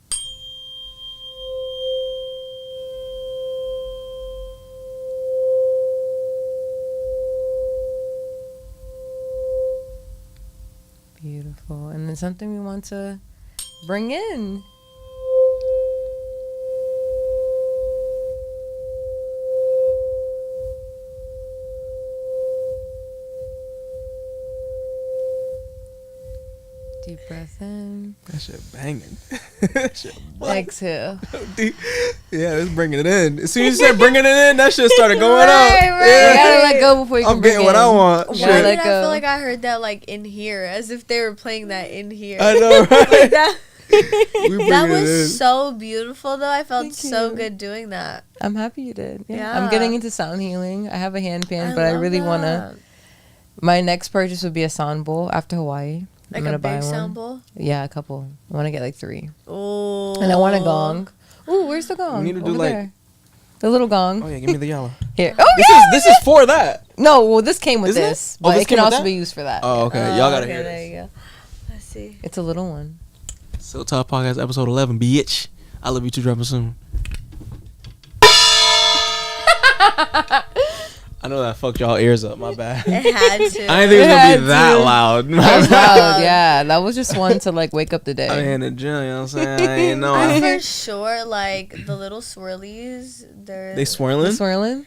Beautiful. And then something we want to bring in. Deep breath in. That shit banging. That shit Exhale. yeah, it's bringing it in. As soon as you said bringing it in, that shit started going up. Right. You gotta let go before you can I'm bring getting what in. I want. You Why gotta Shit. let did I go. feel like I heard that like in here, as if they were playing that in here? I know, right? that We bringing that it in. was so beautiful, though. I felt Thank so you. good doing that. I'm happy you did. Yeah. Yeah. I'm getting into sound healing. I have a handpan, but I love really want to. that. My next purchase would be a sound bowl after Hawaii. Like I'm gonna a buy big one. sound bowl. Yeah, a couple. I want to get like 3. Oh. And I want a gong. Ooh, where's the gong? We need to do, Over like- there. The little gong. Oh yeah, give me the yellow. Here. Oh, This is for that. no, well, this came with Isn't it? this, Oh, but this it can came with also that? be used for that. Oh okay, y'all gotta hear There this. you go. Let's see. It's a little one. So Top Podcast episode 11, bitch. I love you too, dropping soon. I know that fucked y'all ears up. My bad. It had to. I didn't think it was gonna Had be that to. loud. That was loud, yeah. That was just one to like wake up the day. I mean, in the gym, you know what I'm saying? I ain't know. I'm for sure like the little swirlies. They're They swirling? Swirling?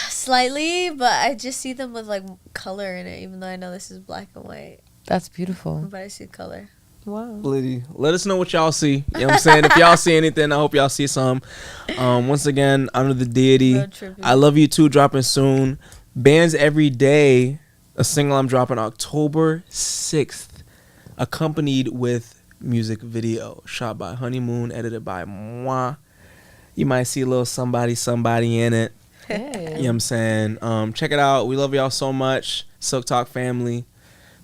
slightly, but I just see them with like color in it, even though I know this is black and white. That's beautiful. But I see color. Wow. Blitty. Let us know what y'all see. You know what I'm saying? If y'all see anything, I hope y'all see some. Once again, Honor the Deity. Real trippy. I Love You Too, dropping soon. Bands Every Day, a single I'm dropping October 6th, accompanied with music video shot by Honeymoon, edited by moi. You might see a little somebody in it. Hey. You know what I'm saying? Check it out. We love y'all so much. Silk Talk family.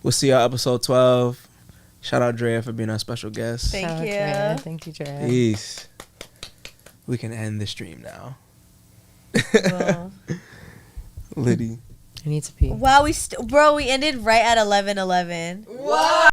We'll see y'all episode 12. Shout out Drea for being our special guest. Thank Shout out you. Drea. Thank you, Drea. Peace. We can end the stream now. Well, Liddy. I need to pee. wow, we ended right at 11:11. What?